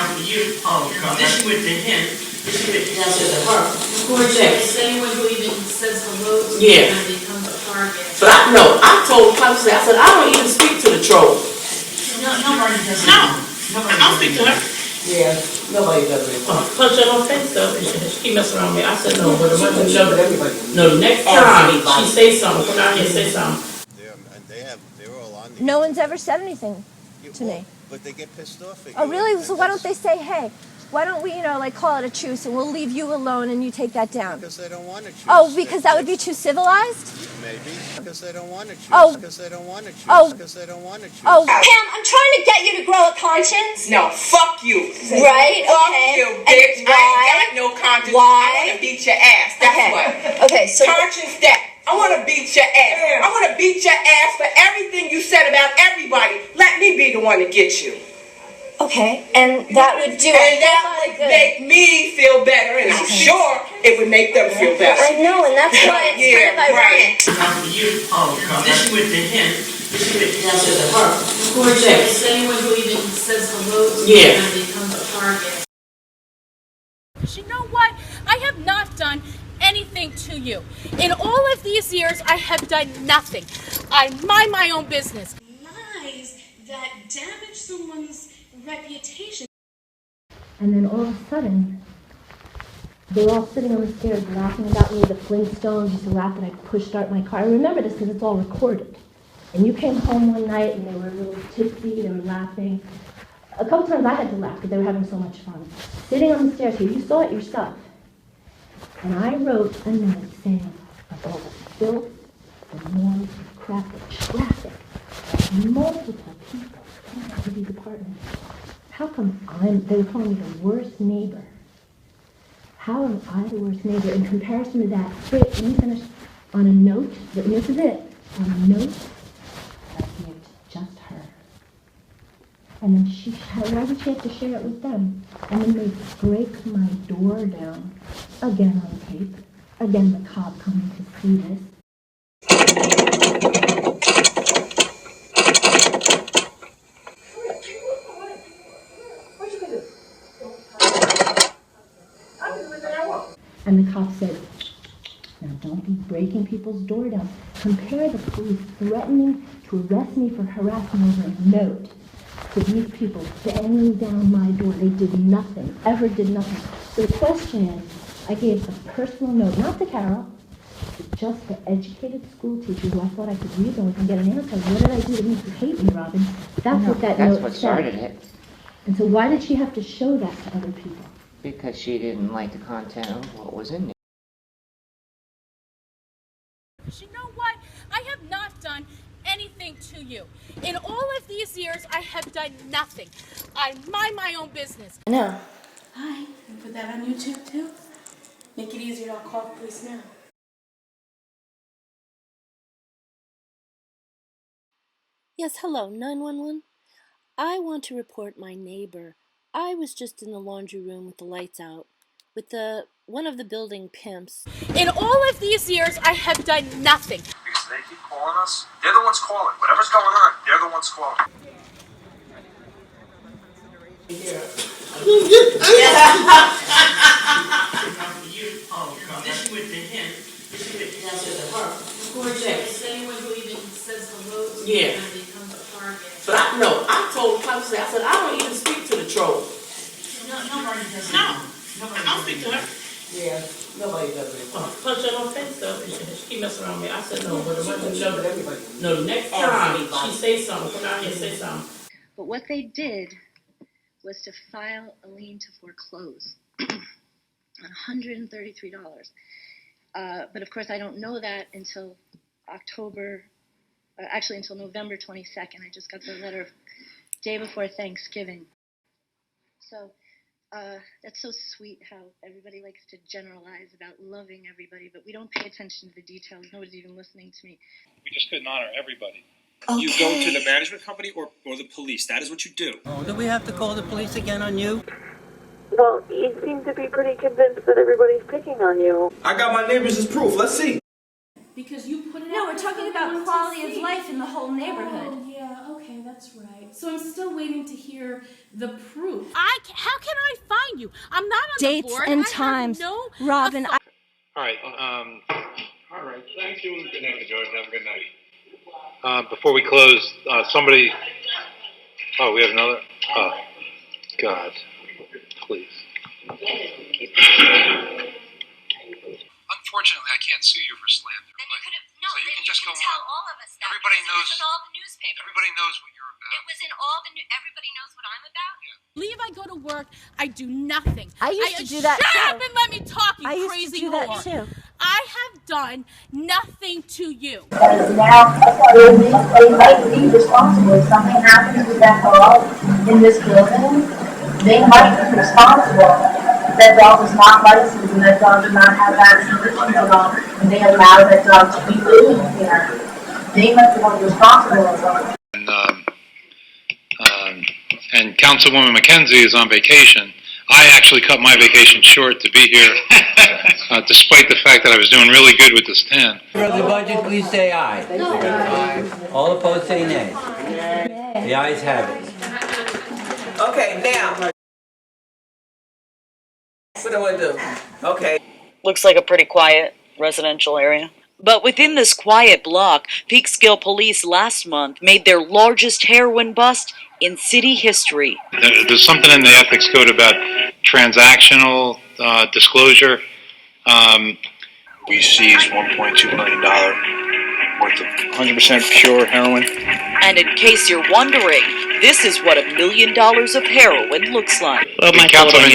[SPEAKER 21] This you went to him. This you went down to her.
[SPEAKER 22] Cortex. Anyone who even says hello to
[SPEAKER 21] Yeah.
[SPEAKER 22] them becomes a target.
[SPEAKER 21] But I told Constance, I said, I don't even speak to the troll.
[SPEAKER 22] Nobody does.
[SPEAKER 21] No, I don't speak to her. Yeah, nobody does it. Punch her on face though. She keep messing around me. I said no, but the next time she say something, come out here and say something.
[SPEAKER 20] They're all on the
[SPEAKER 1] No one's ever said anything to me.
[SPEAKER 20] But they get pissed off at you.
[SPEAKER 1] Oh, really?
[SPEAKER 20] and
[SPEAKER 1] So why don't
[SPEAKER 20] that's
[SPEAKER 1] they say, hey, why don't we, like call it a truce and we'll leave you alone and you take that down?
[SPEAKER 20] Because they don't want to choose.
[SPEAKER 1] Oh, because that would be too civilized?
[SPEAKER 20] Maybe. Because they don't want to choose.
[SPEAKER 1] Oh.
[SPEAKER 20] Because they don't want to choose.
[SPEAKER 1] Oh.
[SPEAKER 20] Because they don't want to choose.
[SPEAKER 1] Oh, Pam, I'm trying to get you to grow a conscience.
[SPEAKER 19] No, fuck you.
[SPEAKER 1] Right?
[SPEAKER 19] Fuck
[SPEAKER 1] Okay.
[SPEAKER 19] you,
[SPEAKER 1] And
[SPEAKER 19] bitch.
[SPEAKER 1] why?
[SPEAKER 19] I ain't got no conscience.
[SPEAKER 1] Why?
[SPEAKER 19] I want to beat your ass. That's
[SPEAKER 1] Okay.
[SPEAKER 19] what.
[SPEAKER 1] Okay, so-
[SPEAKER 19] Conscience that. I want to beat your ass. I want to beat your ass for everything you said about everybody. Let me be the one to get you.
[SPEAKER 1] Okay, and that would do
[SPEAKER 19] And
[SPEAKER 1] it.
[SPEAKER 19] that would make me feel better, and I'm sure it would make them feel better.
[SPEAKER 1] I know, and that's why it's
[SPEAKER 19] Yeah,
[SPEAKER 1] kind of ironic.
[SPEAKER 21] This you went to him. This you went down to her.
[SPEAKER 22] Cortex. Anyone who even says hello to
[SPEAKER 21] Yeah.
[SPEAKER 22] them becomes a target.
[SPEAKER 5] You know what? I have not done anything to you. In all of these years, I have done nothing. I mind my own business.
[SPEAKER 22] Lies that damage someone's reputation.
[SPEAKER 8] And then all of a sudden, they were all sitting on the stairs laughing about me. The Flintstones used to laugh that I push start my car. I remember this because it's all recorded. And you came home one night and they were a little tipsy, they were laughing. A couple times I had to laugh because they were having so much fun. Sitting on the stairs here, you saw it yourself. And I wrote a note saying of all the filth, the noise, the crap, the traffic, multiple people coming out of these apartments. How come they were calling me the worst neighbor. How am I the worst neighbor in comparison to that? Wait, let me finish. On a note, this is it. On a note, I gave it to just her. And then why did she have to share it with them? And then they break my door down, again on tape, again the cop coming to see this. And the cop said, now don't be breaking people's door down. Compare the police threatening to arrest me for harassment over a note to these people banging down my door. They did nothing, ever did nothing. So the question is, I gave a personal note, not to Carol, but just the educated school teacher who I thought I could read those and get an answer. What did I do to make you hate me, Robin? That's what that note said.
[SPEAKER 6] That's what started it.
[SPEAKER 8] And so why did she have to show that to other people?
[SPEAKER 6] Because she didn't like the content of what was in there.
[SPEAKER 5] You know what? I have not done anything to you. In all of these years, I have done nothing. I mind my own business.
[SPEAKER 21] I know. Hi. You put that on YouTube too? Make it easier, I'll call the police now.
[SPEAKER 4] Yes, hello, 911. I want to report my neighbor. I was just in the laundry room with the lights out, with one of the building pimps.
[SPEAKER 5] In all of these years, I have done nothing.
[SPEAKER 3] Because they keep calling us. They're the ones calling. Whatever's going on, they're the ones calling.
[SPEAKER 21] This went to him. This went to her. Gorgeous. Anyone who even says hello to me becomes a target. But I told Pops, I said, I don't even speak to the troll.
[SPEAKER 22] Nobody does.
[SPEAKER 21] No. I don't speak to her.
[SPEAKER 22] Yeah, nobody does it.
[SPEAKER 21] Punch her on face though. She keep messing around me. I said no, but the next time she say something, come out here and say something.
[SPEAKER 4] But what they did was to file a lien to foreclose on $133. But of course, I don't know that until until November 22nd. I just got the letter day before Thanksgiving. So that's so sweet how everybody likes to generalize about loving everybody, but we don't pay attention to the details. Nobody's even listening to me.
[SPEAKER 18] We just couldn't honor everybody.
[SPEAKER 12] Okay. You go to the management company or the police. That is what you do.
[SPEAKER 20] Oh, do we have to call the police again on you?
[SPEAKER 11] Well, you seem to be pretty convinced that everybody's picking on you.
[SPEAKER 13] I got my neighbors as proof. Let's see.
[SPEAKER 21] Because you put it
[SPEAKER 1] No,
[SPEAKER 21] out.
[SPEAKER 1] we're talking about quality of life in the whole neighborhood.
[SPEAKER 21] Oh, yeah, okay, that's right. So I'm still waiting to hear the proof.
[SPEAKER 5] How can I find you? I'm not on
[SPEAKER 8] Dates
[SPEAKER 5] the board.
[SPEAKER 8] and
[SPEAKER 5] I have
[SPEAKER 8] times.
[SPEAKER 5] no
[SPEAKER 8] Robin,
[SPEAKER 18] All right. All right. Thank you. Good night, George. Have a good night. Before we close, somebody. Oh, we have another. Oh, God. Please. Unfortunately, I can't sue you for slander.
[SPEAKER 10] Then you could have
[SPEAKER 18] So you can just go
[SPEAKER 10] tell
[SPEAKER 18] on.
[SPEAKER 10] all of us that.
[SPEAKER 18] Everybody
[SPEAKER 10] because
[SPEAKER 18] knows.
[SPEAKER 10] It was in all the newspapers.
[SPEAKER 18] Everybody knows what you're about.
[SPEAKER 10] It was in all the everybody knows what I'm about.
[SPEAKER 5] Leave, I go to work, I do nothing.
[SPEAKER 8] I used to do that
[SPEAKER 5] Shut
[SPEAKER 8] too.
[SPEAKER 5] up and let me talk, you
[SPEAKER 8] I used
[SPEAKER 5] crazy
[SPEAKER 8] to do that
[SPEAKER 5] whore.
[SPEAKER 8] too.
[SPEAKER 5] I have done nothing to you.
[SPEAKER 11] Now, they might be responsible if something happens with that dog in this building. They might be responsible. That dog is not licensed and that dog does not have vaccinations at all, and they allow that dog to be living here. They might be responsible.
[SPEAKER 18] And Councilwoman McKenzie is on vacation. I actually cut my vacation short to be here, despite the fact that I was doing really good with this tan.
[SPEAKER 20] For the budget, please say aye. Aye. All opposed, say nay. The ayes have it.
[SPEAKER 19] Okay, now. What do I do? Okay.
[SPEAKER 23] Looks like a pretty quiet residential area. But within this quiet block, Peekskill police last month made their largest heroin bust in city history.
[SPEAKER 18] There's something in the ethics code about transactional disclosure.
[SPEAKER 24] We seized $1.2 million
[SPEAKER 12] It's 100% pure heroin.
[SPEAKER 23] And in case you're wondering, this is what $1 million of heroin looks like.
[SPEAKER 18] Councilman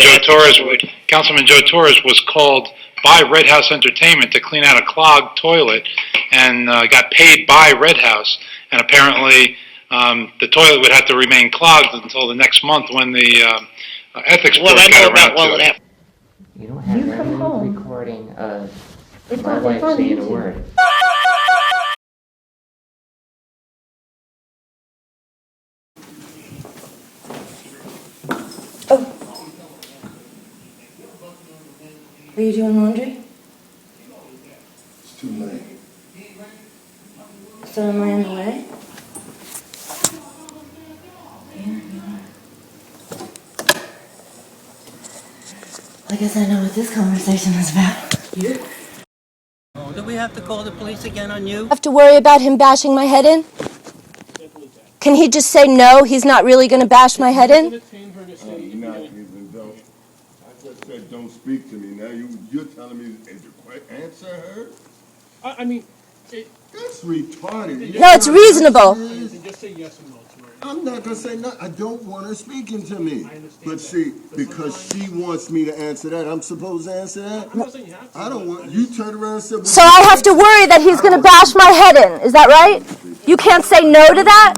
[SPEAKER 18] Joe Torres was called by Red House Entertainment to clean out a clogged toilet and got paid by Red House. And apparently the toilet would have to remain clogged until the next month when the ethics board got around to it.
[SPEAKER 6] You don't have any recording of
[SPEAKER 8] It's
[SPEAKER 6] my
[SPEAKER 8] on
[SPEAKER 6] wife saying a
[SPEAKER 8] YouTube.
[SPEAKER 6] word.
[SPEAKER 8] Are you doing laundry?
[SPEAKER 7] It's too late.
[SPEAKER 8] So am I in the way? I guess I know what this conversation is about. You?
[SPEAKER 20] Oh, do we have to call the police again on you?
[SPEAKER 14] Have to worry about him bashing my head in? Can he just say no, he's not really going to bash my head in?
[SPEAKER 7] Not even don't. I just said don't speak to me. Now you're telling me to answer her?
[SPEAKER 15] I mean,
[SPEAKER 7] that's retarded.
[SPEAKER 14] No, it's reasonable.
[SPEAKER 15] Just say yes or no to her.
[SPEAKER 7] I'm not gonna say no. I don't want her speaking to me. But see, because she wants me to answer that, I'm supposed to answer that. I don't want you turn around and say. Well,
[SPEAKER 14] So I have to worry that he's going to bash my head in. Is that right? You can't say no to that?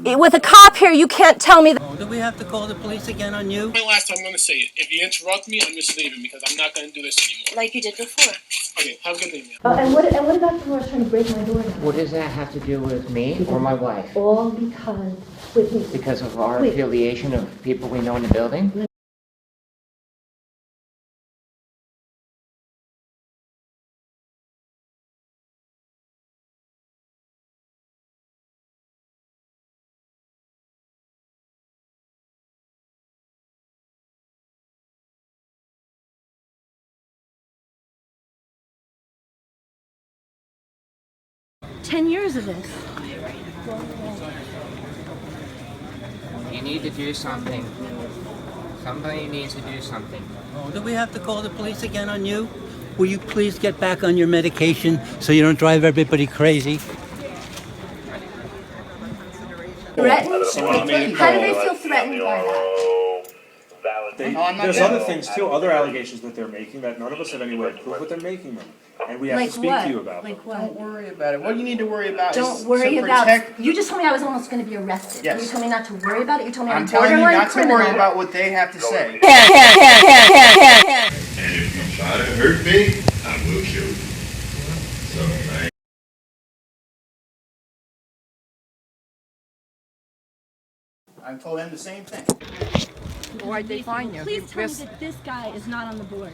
[SPEAKER 14] With a cop here, you can't tell me that.
[SPEAKER 20] Oh, do we have to call the police again on you?
[SPEAKER 15] My last time I'm going to say it. If you interrupt me, I'm just leaving because I'm not going to do this anymore.
[SPEAKER 14] Like you did before.
[SPEAKER 15] Okay, have a good day, man.
[SPEAKER 8] And what about Dolores trying to break my door down?
[SPEAKER 6] What does that have to do with me or my wife?
[SPEAKER 8] All because... Wait.
[SPEAKER 6] Because of our
[SPEAKER 8] Wait.
[SPEAKER 6] affiliation of people we know in the building?
[SPEAKER 14] $10 years of this.
[SPEAKER 6] You need to do something. Somebody needs to do something.
[SPEAKER 20] Oh, do we have to call the police again on you? Will you please get back on your medication so you don't drive everybody crazy?
[SPEAKER 14] Threatened? How do they feel threatened by that?
[SPEAKER 9] There's other things too, other allegations that they're making that none of us have any way to prove, but they're making them. And we have
[SPEAKER 14] Like
[SPEAKER 9] to speak
[SPEAKER 14] what?
[SPEAKER 9] to you about them.
[SPEAKER 14] Like what?
[SPEAKER 3] Don't worry about it. What do you need to worry about
[SPEAKER 14] Don't
[SPEAKER 3] is
[SPEAKER 14] worry
[SPEAKER 3] to
[SPEAKER 14] about.
[SPEAKER 3] protect...
[SPEAKER 14] You just told me I was almost going to be arrested.
[SPEAKER 3] Yes.
[SPEAKER 14] You told me not to worry about it. You told me
[SPEAKER 3] I'm
[SPEAKER 14] I'm
[SPEAKER 3] telling you
[SPEAKER 14] borderline
[SPEAKER 3] not to
[SPEAKER 14] criminal.
[SPEAKER 3] worry about what they have to say.
[SPEAKER 7] And if you try to hurt me, I will kill you. So, man.
[SPEAKER 3] I told them the same thing.
[SPEAKER 1] Why'd they find you? Please tell me that this guy is not on the board.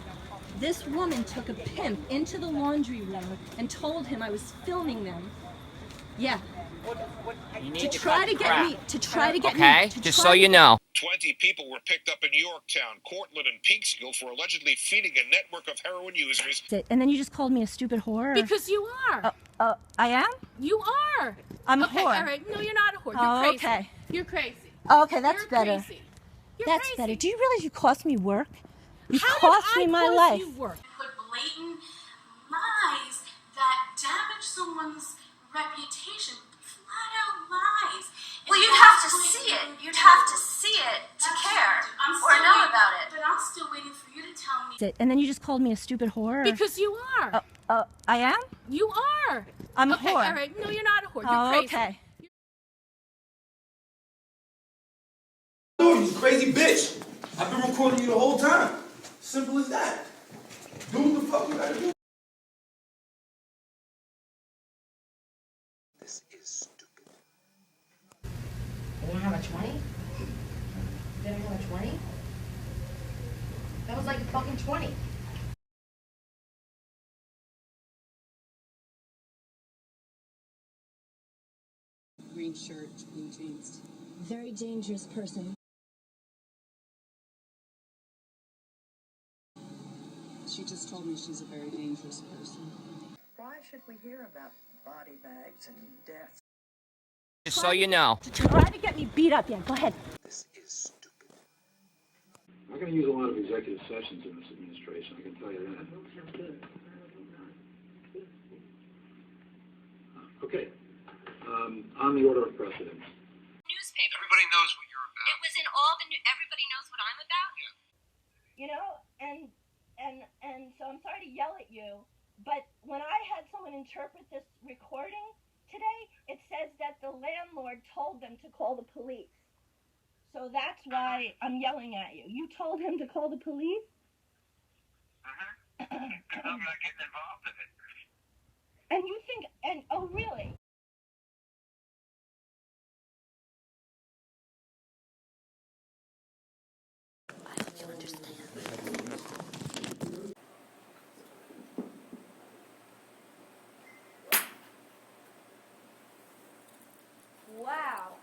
[SPEAKER 1] This woman took a pimp into the laundry room and told him I was filming them. Yeah. To try to get me.
[SPEAKER 16] Okay, just so you know.
[SPEAKER 18] 20 people were picked up in Yorktown, Cortland, and Peekskill for allegedly feeding a network of heroin users.
[SPEAKER 14] And then you just called me a stupid whore?
[SPEAKER 5] Because you are.
[SPEAKER 14] I am?
[SPEAKER 5] You are.
[SPEAKER 14] I'm a
[SPEAKER 5] okay,
[SPEAKER 14] whore.
[SPEAKER 5] All right, no, you're not a whore. You're
[SPEAKER 14] Oh,
[SPEAKER 5] crazy.
[SPEAKER 14] okay.
[SPEAKER 5] You're crazy.
[SPEAKER 14] Okay, that's
[SPEAKER 5] You're
[SPEAKER 14] better.
[SPEAKER 5] Crazy. You're
[SPEAKER 14] That's
[SPEAKER 5] crazy.
[SPEAKER 14] better. Do you realize you cost me work? You
[SPEAKER 5] How
[SPEAKER 14] cost
[SPEAKER 5] did
[SPEAKER 14] me
[SPEAKER 5] I
[SPEAKER 14] my
[SPEAKER 5] cause
[SPEAKER 14] life.
[SPEAKER 5] You work?
[SPEAKER 10] Put blatant lies that damage someone's reputation. Flat out lies.
[SPEAKER 1] Well, you'd have to see it. You'd have to see it to care or know about it.
[SPEAKER 10] But I'm still waiting for you to tell me.
[SPEAKER 14] And then you just called me a stupid whore?
[SPEAKER 5] Because you are.
[SPEAKER 14] I am?
[SPEAKER 5] You are.
[SPEAKER 14] I'm a
[SPEAKER 5] okay,
[SPEAKER 14] whore.
[SPEAKER 5] All right, no, you're not a whore. You're
[SPEAKER 14] Oh,
[SPEAKER 5] crazy.
[SPEAKER 14] okay.
[SPEAKER 13] You crazy bitch. I've been recording you the whole time. Simple as that. Do what the fuck you gotta do. This is stupid.
[SPEAKER 8] You don't have a 20? You don't have a 20? That was like a fucking 20.
[SPEAKER 2] Green shirt, blue jeans.
[SPEAKER 14] Very dangerous person.
[SPEAKER 2] She just told me she's a very dangerous person.
[SPEAKER 24] Why should we hear about body bags and death?
[SPEAKER 16] Just so you know.
[SPEAKER 14] Try to get me beat up, yeah, go ahead.
[SPEAKER 13] This is stupid.
[SPEAKER 18] I'm going to use a lot of executive sessions in this administration, I can tell you that.
[SPEAKER 4] Okay. On the order of precedence.
[SPEAKER 1] Newspaper.
[SPEAKER 18] Everybody knows what you're about.
[SPEAKER 1] It was in all the everybody knows what I'm about.
[SPEAKER 18] Yeah.
[SPEAKER 1] You know, and so I'm sorry to yell at you, but when I had someone interpret this recording today, it says that the landlord told them to call the police. So that's why I'm yelling at you. You told him to call the police?
[SPEAKER 18] Because I'm not getting involved in it.
[SPEAKER 1] And you think, and oh really? Wow.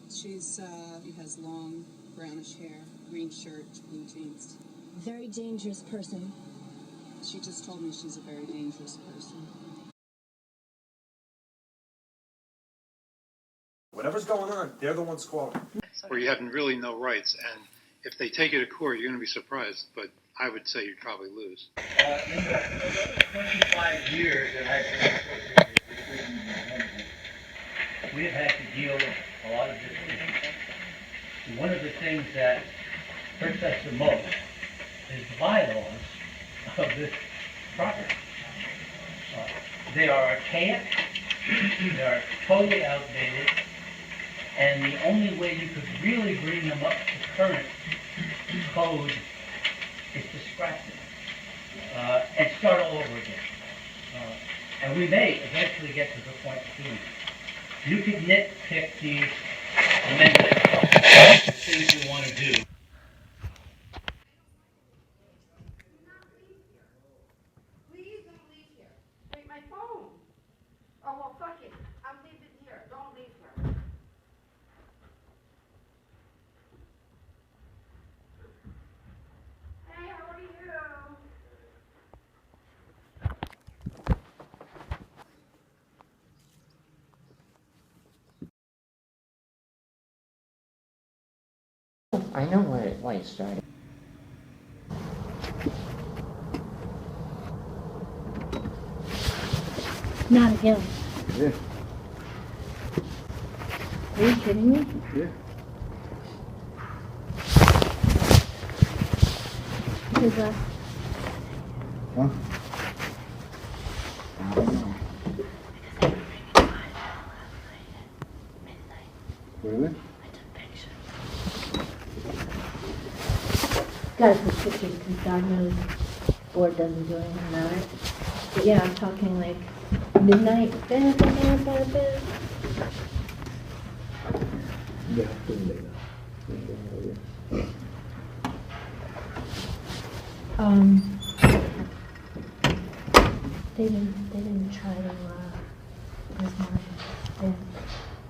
[SPEAKER 17] She has long brownish hair, green shirt, blue jeans.
[SPEAKER 8] Very dangerous person.
[SPEAKER 17] She just told me she's a very dangerous person.
[SPEAKER 9] Whatever's going on, they're the ones calling.
[SPEAKER 18] Where you have really no rights, and if they take you to court, you're going to be surprised, but I would say you'd probably lose.
[SPEAKER 21] In the 25 years that I've been associated with we've had to deal with a lot of decisions. And one of the things that hurts us the most is the bylaws of this property. They are archaic, they are totally outdated, and the only way you could really bring them up to current code is to scrap them and start all over again. And we may eventually get to the point of doing it. You could nitpick these amendments, things you want to do.
[SPEAKER 19] Please don't leave here. Wait, my phone. Oh, well, fuck it. I'm leaving here. Don't leave here. Hey, how are you?
[SPEAKER 6] I know why it started.
[SPEAKER 8] Not again.
[SPEAKER 7] Yeah.
[SPEAKER 8] Are you kidding me?
[SPEAKER 7] Yeah.
[SPEAKER 8] Because,
[SPEAKER 7] Huh? I don't know. Really?
[SPEAKER 8] gotta put pictures because God knows board doesn't do anything about it. But yeah, I'm talking like midnight.
[SPEAKER 7] Yeah, later.
[SPEAKER 8] They didn't try to, where's mine?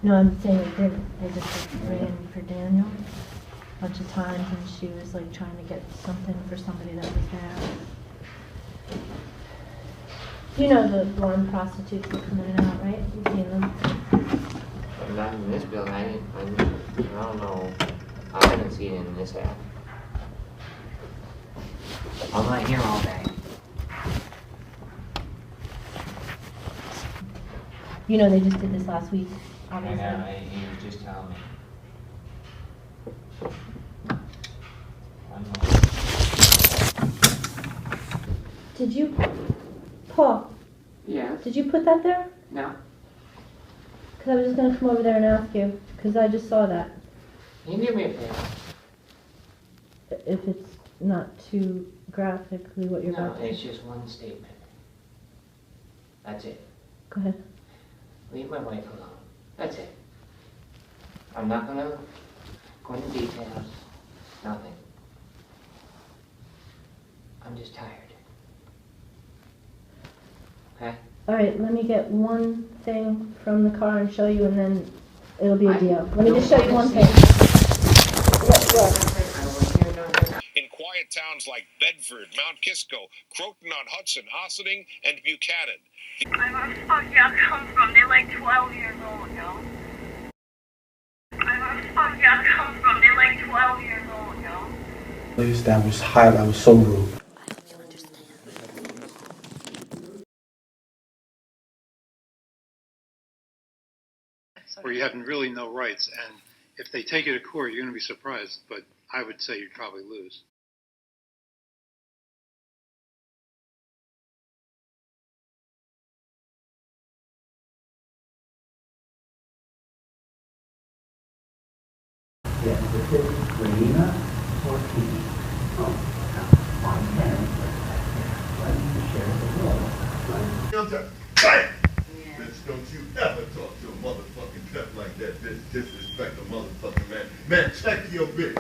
[SPEAKER 8] No, I'm saying they didn't. They just like, ran for Daniel a bunch of times and she was like trying to get something for somebody that was there. You know the blonde prostitutes that come in and out, right? You've seen them.
[SPEAKER 6] Not in this building. I don't know. I haven't seen it in this house. I'm not here all day.
[SPEAKER 8] You know they just did this last week,
[SPEAKER 6] I
[SPEAKER 8] obviously.
[SPEAKER 6] know, he was just telling me.
[SPEAKER 8] Did you, Paul?
[SPEAKER 6] Yeah.
[SPEAKER 8] Did you put that there?
[SPEAKER 6] No.
[SPEAKER 8] Because I was just going to come over there and ask you, because I just saw that.
[SPEAKER 6] Can you do me a favor?
[SPEAKER 8] If it's not too graphically what you're
[SPEAKER 6] No,
[SPEAKER 8] about to
[SPEAKER 6] it's just one statement. That's it.
[SPEAKER 8] Go ahead.
[SPEAKER 6] Leave my wife alone. That's it. I'm not gonna go into details. Nothing. I'm just tired. Okay?
[SPEAKER 8] Alright, let me get one thing from the car and show you, and then it'll be a deal. Let me just show you one thing.
[SPEAKER 22] In quiet towns like Bedford, Mount Kisco, Croton-on-Hudson, Ossining, and Buchanan.
[SPEAKER 10] I where the fuck y'all come from? They're like 12 years old, yo. I where the fuck y'all come from? They're like 12 years old, yo.
[SPEAKER 25] That was so rude.
[SPEAKER 18] you have really no rights. And if they take you to court, you're going to be surprised. But I would say you'd probably lose.
[SPEAKER 21] Yes, this is Regina Ortiz. Oh, my parents let me share the world.
[SPEAKER 7] Bam! Bitch, don't you ever talk to a motherfucking pep like that. Bitch, disrespect a motherfucking man. Man, check your bitch.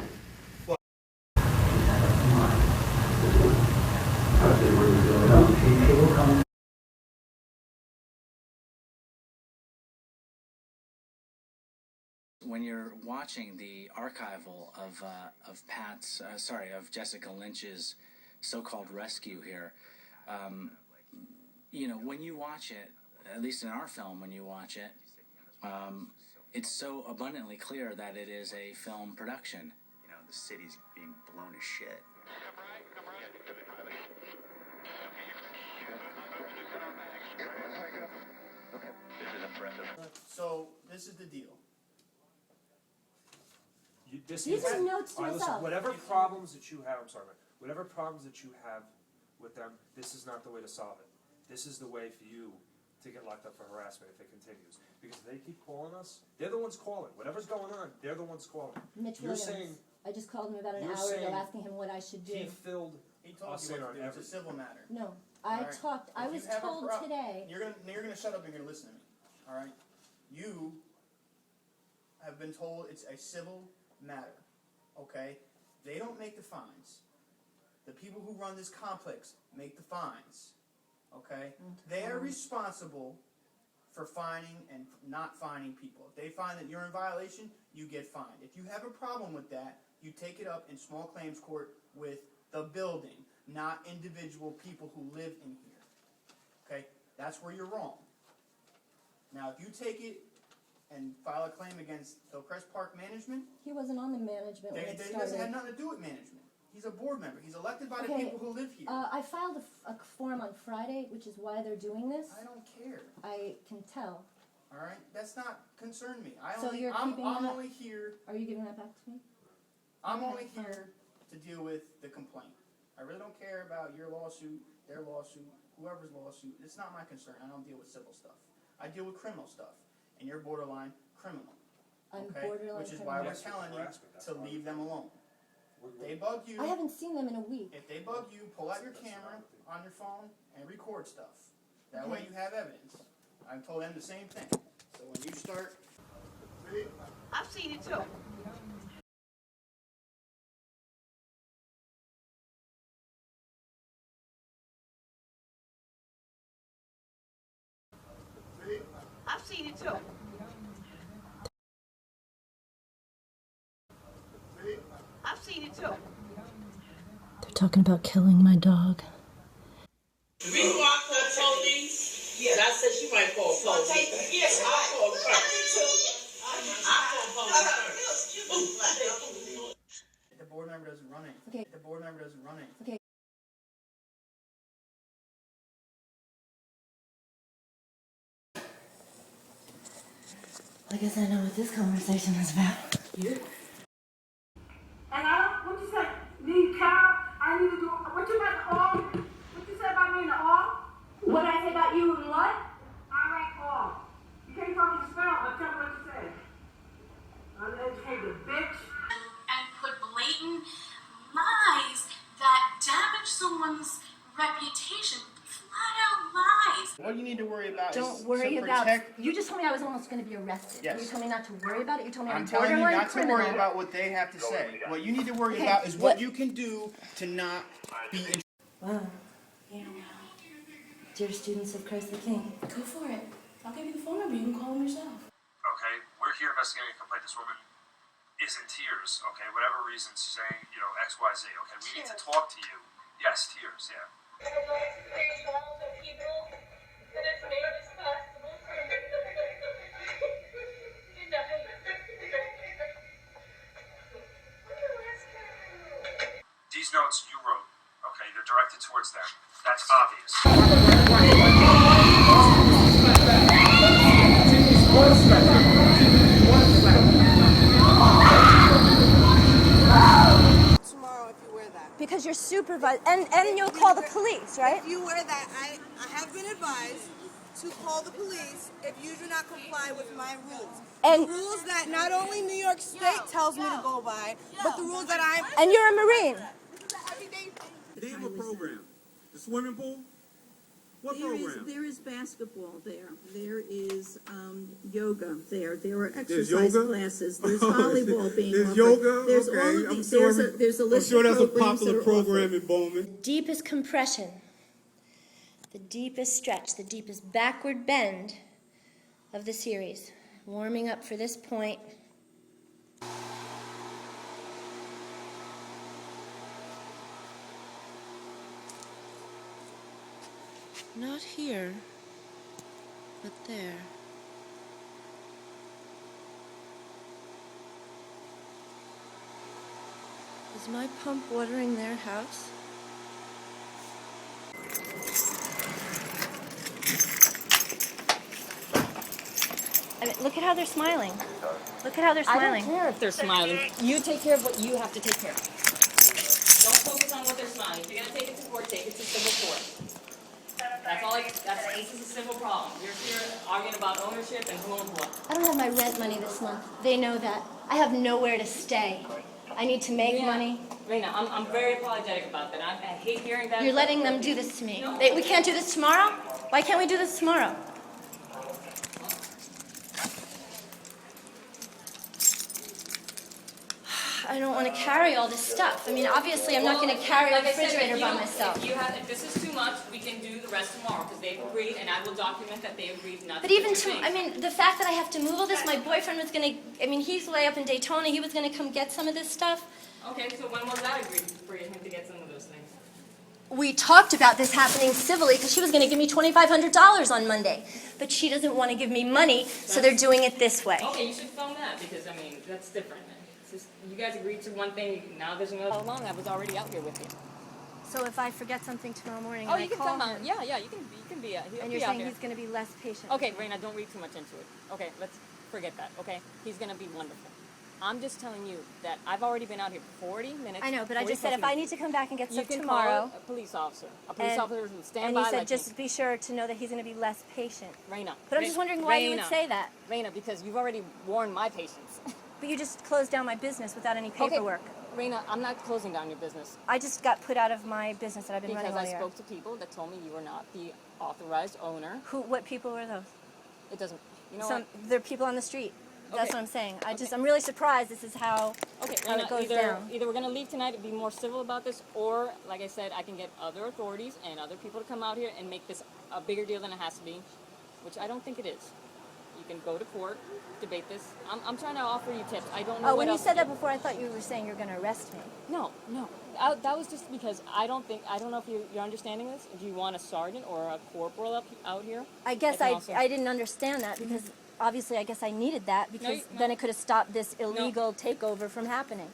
[SPEAKER 21] She will come.
[SPEAKER 11] When you're watching the archival of Jessica Lynch's so-called rescue here, you know, when you watch it, at least in our film, when you watch it, it's so abundantly clear that it is a film production.
[SPEAKER 12] You know, the city's being blown to shit.
[SPEAKER 3] So this is the deal.
[SPEAKER 1] These are notes to
[SPEAKER 9] listen,
[SPEAKER 1] myself.
[SPEAKER 9] whatever problems that you have, I'm sorry, whatever problems that you have with them, this is not the way to solve it. This is the way for you to get locked up for harassment if it continues. Because if they keep calling us, they're the ones calling. Whatever's going on, they're the ones calling.
[SPEAKER 1] Mitch
[SPEAKER 9] You're
[SPEAKER 1] Williams.
[SPEAKER 9] saying
[SPEAKER 1] I just called him about an
[SPEAKER 9] you're
[SPEAKER 1] hour ago
[SPEAKER 9] saying
[SPEAKER 1] asking him what I should do.
[SPEAKER 9] he filled
[SPEAKER 3] He told
[SPEAKER 9] us
[SPEAKER 3] you
[SPEAKER 9] in
[SPEAKER 3] what
[SPEAKER 9] on
[SPEAKER 3] to do. It's a
[SPEAKER 9] everything.
[SPEAKER 3] civil matter.
[SPEAKER 1] No, I
[SPEAKER 3] All right?
[SPEAKER 1] talked. I
[SPEAKER 3] If
[SPEAKER 1] was
[SPEAKER 3] you have a
[SPEAKER 1] told today.
[SPEAKER 3] You're gonna shut up and you're gonna listen to me. All right. You have been told it's a civil matter. Okay. They don't make the fines. The people who run this complex make the fines. Okay. They are responsible for fining and not fining people. If they find that you're in violation, you get fined. If you have a problem with that, you take it up in small claims court with the building, not individual people who live in here. Okay? That's where you're wrong. Now, if you take it and file a claim against Hillcrest Park Management,
[SPEAKER 1] He wasn't on the management when it
[SPEAKER 3] he
[SPEAKER 1] started.
[SPEAKER 3] doesn't have nothing to do with management. He's a board member. He's elected by the
[SPEAKER 1] Okay,
[SPEAKER 3] people who live here.
[SPEAKER 1] I filed a form on Friday, which is why they're doing this.
[SPEAKER 3] I don't care.
[SPEAKER 1] I can tell.
[SPEAKER 3] All right? That's not concern me.
[SPEAKER 1] So you're keeping
[SPEAKER 3] I'm
[SPEAKER 1] that-
[SPEAKER 3] only here.
[SPEAKER 1] Are you giving that back to me?
[SPEAKER 3] I'm
[SPEAKER 1] Okay,
[SPEAKER 3] only
[SPEAKER 1] fine.
[SPEAKER 3] here to deal with the complaint. I really don't care about your lawsuit, their lawsuit, whoever's lawsuit. It's not my concern. I don't deal with civil stuff. I deal with criminal stuff, and you're borderline criminal.
[SPEAKER 1] I'm
[SPEAKER 3] Okay?
[SPEAKER 1] borderline
[SPEAKER 3] Which is why
[SPEAKER 1] criminal.
[SPEAKER 3] we're telling you to leave them alone. If they bug you,
[SPEAKER 1] I haven't seen them in a week.
[SPEAKER 3] if they bug you, pull out your camera on your phone and record stuff. That way
[SPEAKER 1] Okay.
[SPEAKER 3] you have evidence. I've told them the same thing. So when you start,
[SPEAKER 19] I've seen it too. I've seen it too. I've seen it too.
[SPEAKER 14] They're talking about killing my dog.
[SPEAKER 15] The reason why I called police, yes, I said she might call police. Yes, I called first. I called police first.
[SPEAKER 3] the board member doesn't run anything.
[SPEAKER 1] Okay.
[SPEAKER 3] The board member doesn't run anything.
[SPEAKER 1] Okay. I guess I know what this conversation is about.
[SPEAKER 19] And what you say? Need cow? I need to do. What you about the all? What you say about me in the all?
[SPEAKER 1] What I say about you and what?
[SPEAKER 19] I like all. You can't talk in spell, but tell me what you said. Uneducated bitch.
[SPEAKER 10] And put blatant lies that damage someone's reputation. Flat out lies.
[SPEAKER 3] What you need to worry about
[SPEAKER 1] Don't
[SPEAKER 3] is
[SPEAKER 1] worry
[SPEAKER 3] to
[SPEAKER 1] about.
[SPEAKER 3] protect.
[SPEAKER 1] You just told me I was almost going to be arrested.
[SPEAKER 3] Yes.
[SPEAKER 1] You told me not to worry about it. You told me I'm
[SPEAKER 3] I'm telling you
[SPEAKER 1] borderline
[SPEAKER 3] not to
[SPEAKER 1] criminal.
[SPEAKER 3] worry about what they have to say. What you need to worry
[SPEAKER 1] Okay,
[SPEAKER 3] about is what you can do to not be in.
[SPEAKER 1] Wow. Yeah. Dear students of Christ the King.
[SPEAKER 5] Go for it. I'll give you the phone number. You can call him yourself.
[SPEAKER 9] Okay, we're here investigating a complaint. This woman is in tears, okay, whatever reason, saying, you know, X, Y, Z, okay, we need to talk to you. Yes, tears, yeah. These notes you wrote, okay, they're directed towards them. That's obvious.
[SPEAKER 14] as your supervisor, and you'll call the police, right?
[SPEAKER 2] If you wear that, I have been advised to call the police if you do not comply with my rules.
[SPEAKER 14] And
[SPEAKER 2] the rules that not only New York State tells me to go by, but the rules that I'm...
[SPEAKER 14] And you're a Marine.
[SPEAKER 20] Name a program. The swimming pool? What program?
[SPEAKER 23] There is basketball there. There is yoga there. There are
[SPEAKER 20] There's
[SPEAKER 23] exercise
[SPEAKER 20] yoga?
[SPEAKER 23] classes. There's volleyball being
[SPEAKER 20] There's
[SPEAKER 23] offered.
[SPEAKER 20] yoga?
[SPEAKER 23] There's
[SPEAKER 20] Okay.
[SPEAKER 23] all of
[SPEAKER 20] I'm
[SPEAKER 23] these.
[SPEAKER 20] sure,
[SPEAKER 23] There's a
[SPEAKER 20] I'm
[SPEAKER 23] list
[SPEAKER 20] sure
[SPEAKER 23] of
[SPEAKER 20] that's a
[SPEAKER 23] programs
[SPEAKER 20] popular
[SPEAKER 23] that are
[SPEAKER 20] program
[SPEAKER 23] offered.
[SPEAKER 20] in Bowman.
[SPEAKER 14] Deepest compression, the deepest stretch, the deepest backward bend of the series. Warming up for this point. Not here, but there. Is my pump watering their house? I mean, look at how they're smiling. Look at how they're smiling.
[SPEAKER 24] I don't care if they're smiling. You take care of what you have to take care of. Don't focus on what they're smiling. If you're gonna take it to court, take it to civil court. That's all. This is a civil problem. You're here arguing about ownership and who owns what.
[SPEAKER 14] I don't have my rent money this month. They know that. I have nowhere to stay. I need to make money.
[SPEAKER 24] Raina, I'm very apologetic about that. I hate hearing that.
[SPEAKER 14] You're letting them do this to me. We can't do this tomorrow? Why can't we do this tomorrow? I don't want to carry all this stuff. I mean, obviously, I'm not going to carry a refrigerator by myself.
[SPEAKER 24] If this is too much, we can do the rest tomorrow because they've agreed, and I will document that they agreed not to.
[SPEAKER 14] But even I mean, the fact that I have to move all this, my boyfriend was going to, I mean, he's way up in Daytona. He was going to come get some of this stuff.
[SPEAKER 24] Okay, so when was that agreed for him to get some of those things?
[SPEAKER 14] We talked about this happening civilly because she was going to give me $2,500 on Monday. But she doesn't want to give me money, so they're doing it this way.
[SPEAKER 24] Okay, you should film that because, I mean, that's different. It's just, you guys agreed to one thing, now there's another. How long? I was already out here with you.
[SPEAKER 14] So if I forget something tomorrow morning,
[SPEAKER 24] Oh,
[SPEAKER 14] and
[SPEAKER 24] you
[SPEAKER 14] I
[SPEAKER 24] can
[SPEAKER 14] call
[SPEAKER 24] film
[SPEAKER 14] him,
[SPEAKER 24] him. Yeah, you can be.
[SPEAKER 14] and you're saying he's going to be less patient.
[SPEAKER 24] Okay, Raina, don't read too much into it. Okay, let's forget that. Okay, he's going to be wonderful. I'm just telling you that I've already been out here for 40 minutes.
[SPEAKER 14] I know, but I
[SPEAKER 24] 40
[SPEAKER 14] just said
[SPEAKER 24] plus
[SPEAKER 14] if I
[SPEAKER 24] minutes.
[SPEAKER 14] need to come back and get
[SPEAKER 24] You
[SPEAKER 14] stuff
[SPEAKER 24] can
[SPEAKER 14] tomorrow.
[SPEAKER 24] call a police officer. A police officer who will stand
[SPEAKER 14] and
[SPEAKER 24] by.
[SPEAKER 14] you said
[SPEAKER 24] like
[SPEAKER 14] just be sure to know that he's going to be less patient.
[SPEAKER 24] Raina.
[SPEAKER 14] But I'm just wondering why you would say that.
[SPEAKER 24] Raina, because you've already warned my patients.
[SPEAKER 14] But you just closed down my business without any paperwork.
[SPEAKER 24] Okay. Raina, I'm not closing down your business.
[SPEAKER 14] I just got put out of my business that I've been
[SPEAKER 24] Because
[SPEAKER 14] running all
[SPEAKER 24] I
[SPEAKER 14] year.
[SPEAKER 24] spoke to people that told me you were not the authorized owner.
[SPEAKER 14] What people were those?
[SPEAKER 24] It doesn't. You know what?
[SPEAKER 14] They're people on the street. That's
[SPEAKER 24] Okay.
[SPEAKER 14] what I'm saying. I'm really surprised this is how
[SPEAKER 24] Raina,
[SPEAKER 14] it goes down.
[SPEAKER 24] Either we're going to leave tonight and be more civil about this, or, like I said, I can get other authorities and other people to come out here and make this a bigger deal than it has to be, which I don't think it is. You can go to court, debate this. I'm trying to offer you tips. I don't know
[SPEAKER 14] Oh,
[SPEAKER 24] what
[SPEAKER 14] when you
[SPEAKER 24] else
[SPEAKER 14] said
[SPEAKER 24] to
[SPEAKER 14] that
[SPEAKER 24] do.
[SPEAKER 14] before, I thought you were saying you're going to arrest me.
[SPEAKER 24] No. That was just because I don't know if you're understanding this. Do you want a sergeant or a corporal out here?
[SPEAKER 14] I guess
[SPEAKER 24] that can also-
[SPEAKER 14] I didn't understand that because obviously I guess I needed that because then it could have stopped this illegal takeover from happening.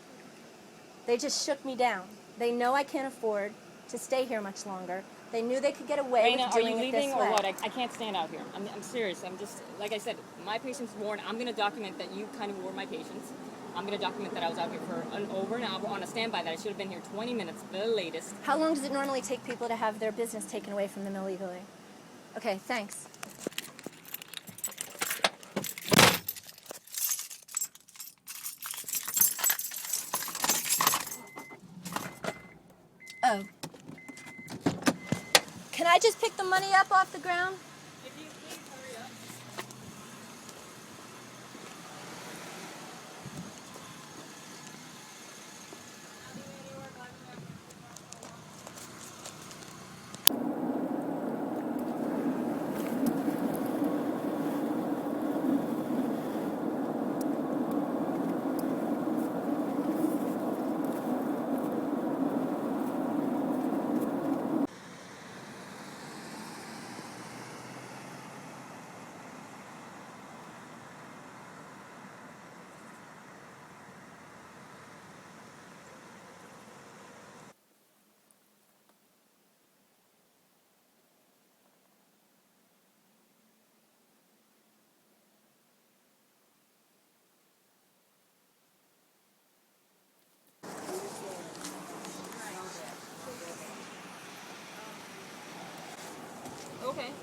[SPEAKER 14] They just shook me down. They know I can't afford to stay here much longer. They knew they could get away
[SPEAKER 24] Raina,
[SPEAKER 14] with
[SPEAKER 24] are
[SPEAKER 14] doing
[SPEAKER 24] you
[SPEAKER 14] it this
[SPEAKER 24] leaving or
[SPEAKER 14] way.
[SPEAKER 24] what? I can't stand out here. I'm serious. I'm just, like I said, my patients warned. I'm going to document that you kind of wore my patients. I'm going to document that I was out here for over an hour on a standby, that I should have been here 20 minutes, the latest.
[SPEAKER 14] How long does it normally take people to have their business taken away from them illegally? Okay, thanks. Oh. Can I just pick the money up off the ground?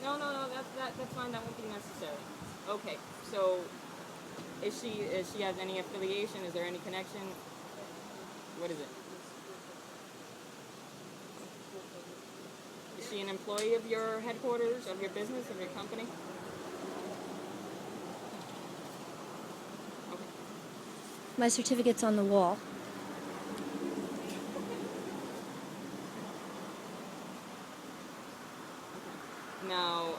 [SPEAKER 24] No, that's fine. That won't be necessary. Okay, so is she has any affiliation? Is there any connection? What is it? Is she an employee of your headquarters, of your business, of your company? Okay.
[SPEAKER 14] My certificate's on the wall.
[SPEAKER 24] Now,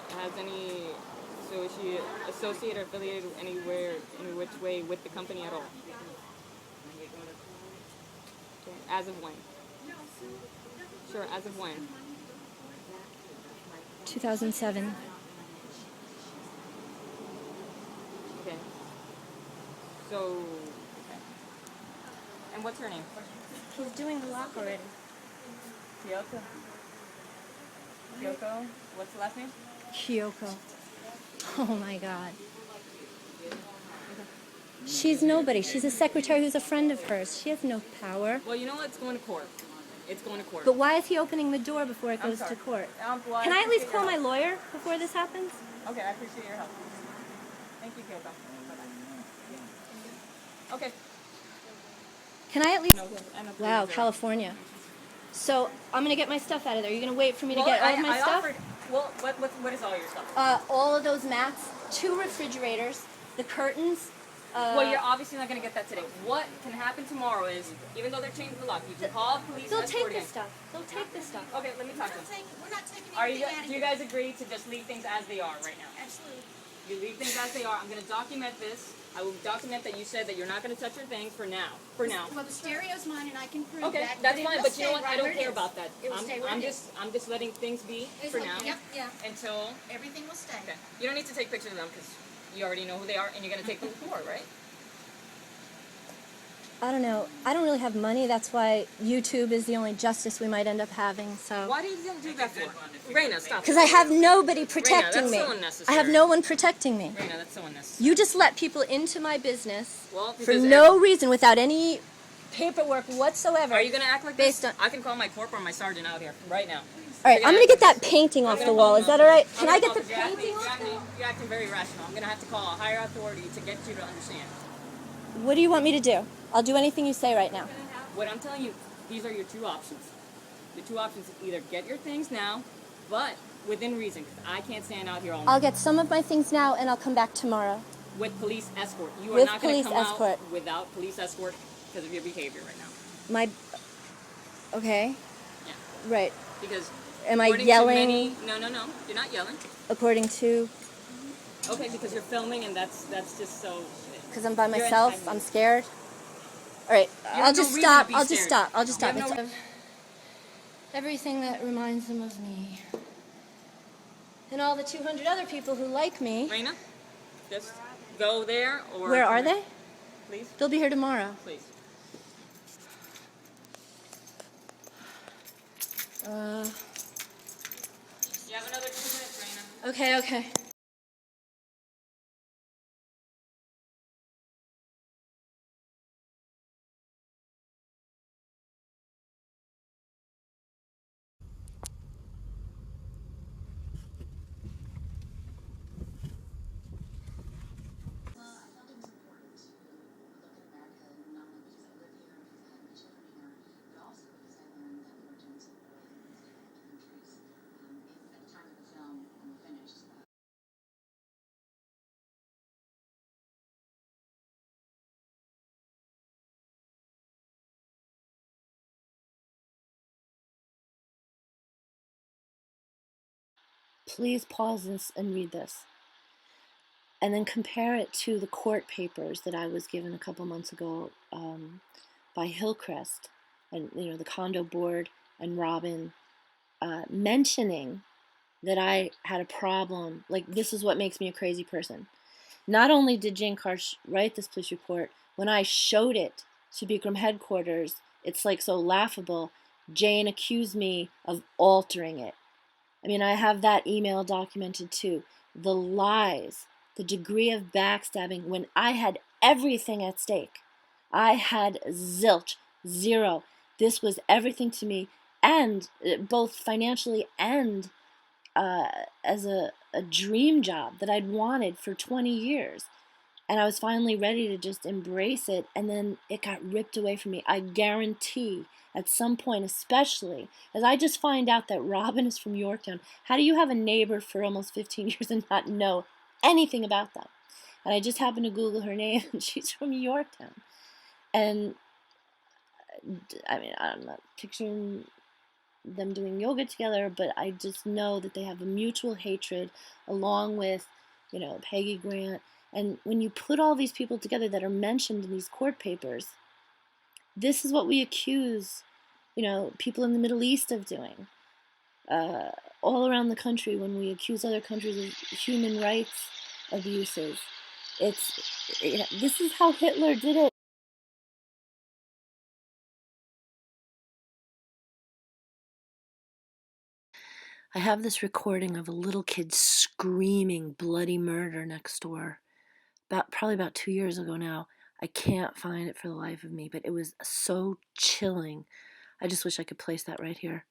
[SPEAKER 24] so is she associated or affiliated anywhere, any which way with the company at all? Okay. As of when? Sure, as of when?
[SPEAKER 14] 2007.
[SPEAKER 24] Okay. So, okay. And what's her name?
[SPEAKER 14] He's doing the lock already.
[SPEAKER 24] Kyoko. Kyoko? What's the last name?
[SPEAKER 14] Kyoko. Oh my God. She's nobody. She's a secretary who's a friend of hers. She has no power.
[SPEAKER 24] Well, you know what? It's going to court. It's going to court.
[SPEAKER 14] But why is he opening the door before it goes to court?
[SPEAKER 24] Well,
[SPEAKER 14] Can I at least call my lawyer before this happens?
[SPEAKER 24] Okay, I appreciate your help. Thank you, Kyoko. Bye-bye. Okay.
[SPEAKER 14] Can I at least...
[SPEAKER 24] No,
[SPEAKER 14] Wow, California. So, I'm going to get my stuff out of there. You're going to wait for me to get all of my stuff?
[SPEAKER 24] What is all your stuff?
[SPEAKER 14] All of those mats, 2 refrigerators, the curtains.
[SPEAKER 24] Well, you're obviously not going to get that today. What can happen tomorrow is, even though they're changing the lock, you can call police.
[SPEAKER 14] They'll take this stuff. They'll take this stuff.
[SPEAKER 24] Okay, let me talk to them.
[SPEAKER 10] We're not taking
[SPEAKER 24] Do
[SPEAKER 10] anything
[SPEAKER 24] you guys agree to just leave things as they are right now?
[SPEAKER 10] Absolutely.
[SPEAKER 24] You leave things as they are. I'm going to document this. I will document that you said that you're not going to touch your things for now. For now.
[SPEAKER 10] Well, the stereo's mine, and I can prove
[SPEAKER 24] Okay,
[SPEAKER 10] that.
[SPEAKER 24] that's
[SPEAKER 10] it
[SPEAKER 24] fine.
[SPEAKER 10] will
[SPEAKER 24] But you know
[SPEAKER 10] stay
[SPEAKER 24] what? I
[SPEAKER 10] right
[SPEAKER 24] don't
[SPEAKER 10] where it
[SPEAKER 24] care
[SPEAKER 10] is.
[SPEAKER 24] about that.
[SPEAKER 10] It will stay where it is.
[SPEAKER 24] I'm just letting things be for now.
[SPEAKER 10] Yep, yeah.
[SPEAKER 24] Until
[SPEAKER 10] Everything will stay.
[SPEAKER 24] okay. You don't need to take pictures of them because you already know who they are, and you're going to take them to court, right?
[SPEAKER 14] I don't know. I don't really have money. That's why YouTube is the only justice we might end up having. So.
[SPEAKER 24] Why do you do that for? Raina, stop.
[SPEAKER 14] Because I have nobody protecting
[SPEAKER 24] Raina,
[SPEAKER 14] me.
[SPEAKER 24] that's so unnecessary.
[SPEAKER 14] I have no one protecting me.
[SPEAKER 24] Raina, that's so unnecessary.
[SPEAKER 14] You just let people into my business
[SPEAKER 24] Well,
[SPEAKER 14] for
[SPEAKER 24] because
[SPEAKER 14] no reason, without any paperwork whatsoever.
[SPEAKER 24] Are you going to act like
[SPEAKER 14] based
[SPEAKER 24] this?
[SPEAKER 14] on?
[SPEAKER 24] I can call my corporal or my sergeant out here right now.
[SPEAKER 14] All right, I'm gonna get that painting off the wall. Is that all right? Can I get the painting off the wall?
[SPEAKER 24] You're acting very irrational. I'm going to have to call a higher authority to get you to understand.
[SPEAKER 14] What do you want me to do? I'll do anything you say right now.
[SPEAKER 24] What I'm telling you, these are your 2 options. The 2 options: either get your things now, but within reason, because I can't stand out here all night.
[SPEAKER 14] I'll get some of my things now, and I'll come back tomorrow.
[SPEAKER 24] With police escort. You are
[SPEAKER 14] With
[SPEAKER 24] not going to
[SPEAKER 14] police
[SPEAKER 24] come
[SPEAKER 14] escort.
[SPEAKER 24] out without police escort because of your behavior right now.
[SPEAKER 14] My. Okay.
[SPEAKER 24] Yeah.
[SPEAKER 14] Right.
[SPEAKER 24] Because.
[SPEAKER 14] Am I
[SPEAKER 24] according to
[SPEAKER 14] yelling?
[SPEAKER 24] many, no. You're not yelling.
[SPEAKER 14] According to.
[SPEAKER 24] Okay, because you're filming, and that's just so.
[SPEAKER 14] Because I'm by
[SPEAKER 24] You're
[SPEAKER 14] myself.
[SPEAKER 24] entertaining.
[SPEAKER 14] I'm scared. All right.
[SPEAKER 24] You
[SPEAKER 14] I'll
[SPEAKER 24] have no
[SPEAKER 14] just
[SPEAKER 24] reason
[SPEAKER 14] stop.
[SPEAKER 24] to be
[SPEAKER 14] I'll just
[SPEAKER 24] scared.
[SPEAKER 14] stop. I'll just
[SPEAKER 24] You
[SPEAKER 14] stop.
[SPEAKER 24] have no
[SPEAKER 14] It's everything that reminds them of me. And all the 200 other people who like me.
[SPEAKER 24] Raina, just go there or.
[SPEAKER 14] Where are they?
[SPEAKER 24] Please.
[SPEAKER 14] They'll be here tomorrow.
[SPEAKER 24] Please. You have another 2 minutes, Raina.
[SPEAKER 14] Okay. Please pause this and read this. And then compare it to the court papers that I was given a couple months ago by Hillcrest and the condo board and Robin mentioning that I had a problem. Like, this is what makes me a crazy person. Not only did Jane Karsh write this police report, when I showed it to Bikram headquarters, it's like so laughable. Jane accused me of altering it. I mean, I have that email documented too. The lies, the degree of backstabbing when I had everything at stake. I had zilch, zero. This was everything to me, and both financially and
[SPEAKER 8] as a dream job that I'd wanted for 20 years. And I was finally ready to just embrace it, and then it got ripped away from me. I guarantee at some point, especially, as I just find out that Robin is from Yorktown. How do you have a neighbor for almost 15 years and not know anything about them? And I just happened to Google her name, and she's from Yorktown. And, I mean, I'm not picturing them doing yoga together, but I just know that they have a mutual hatred, along with, you know, Peggy Grant. And when you put all these people together that are mentioned in these court papers, this is what we accuse, you know, people in the Middle East of doing. All around the country, when we accuse other countries of human rights abuses, this is how Hitler did it. I have this recording of a little kid screaming bloody murder next door. Probably about 2 years ago now. I can't find it for the life of me, but it was so chilling. I just wish I could place that right here.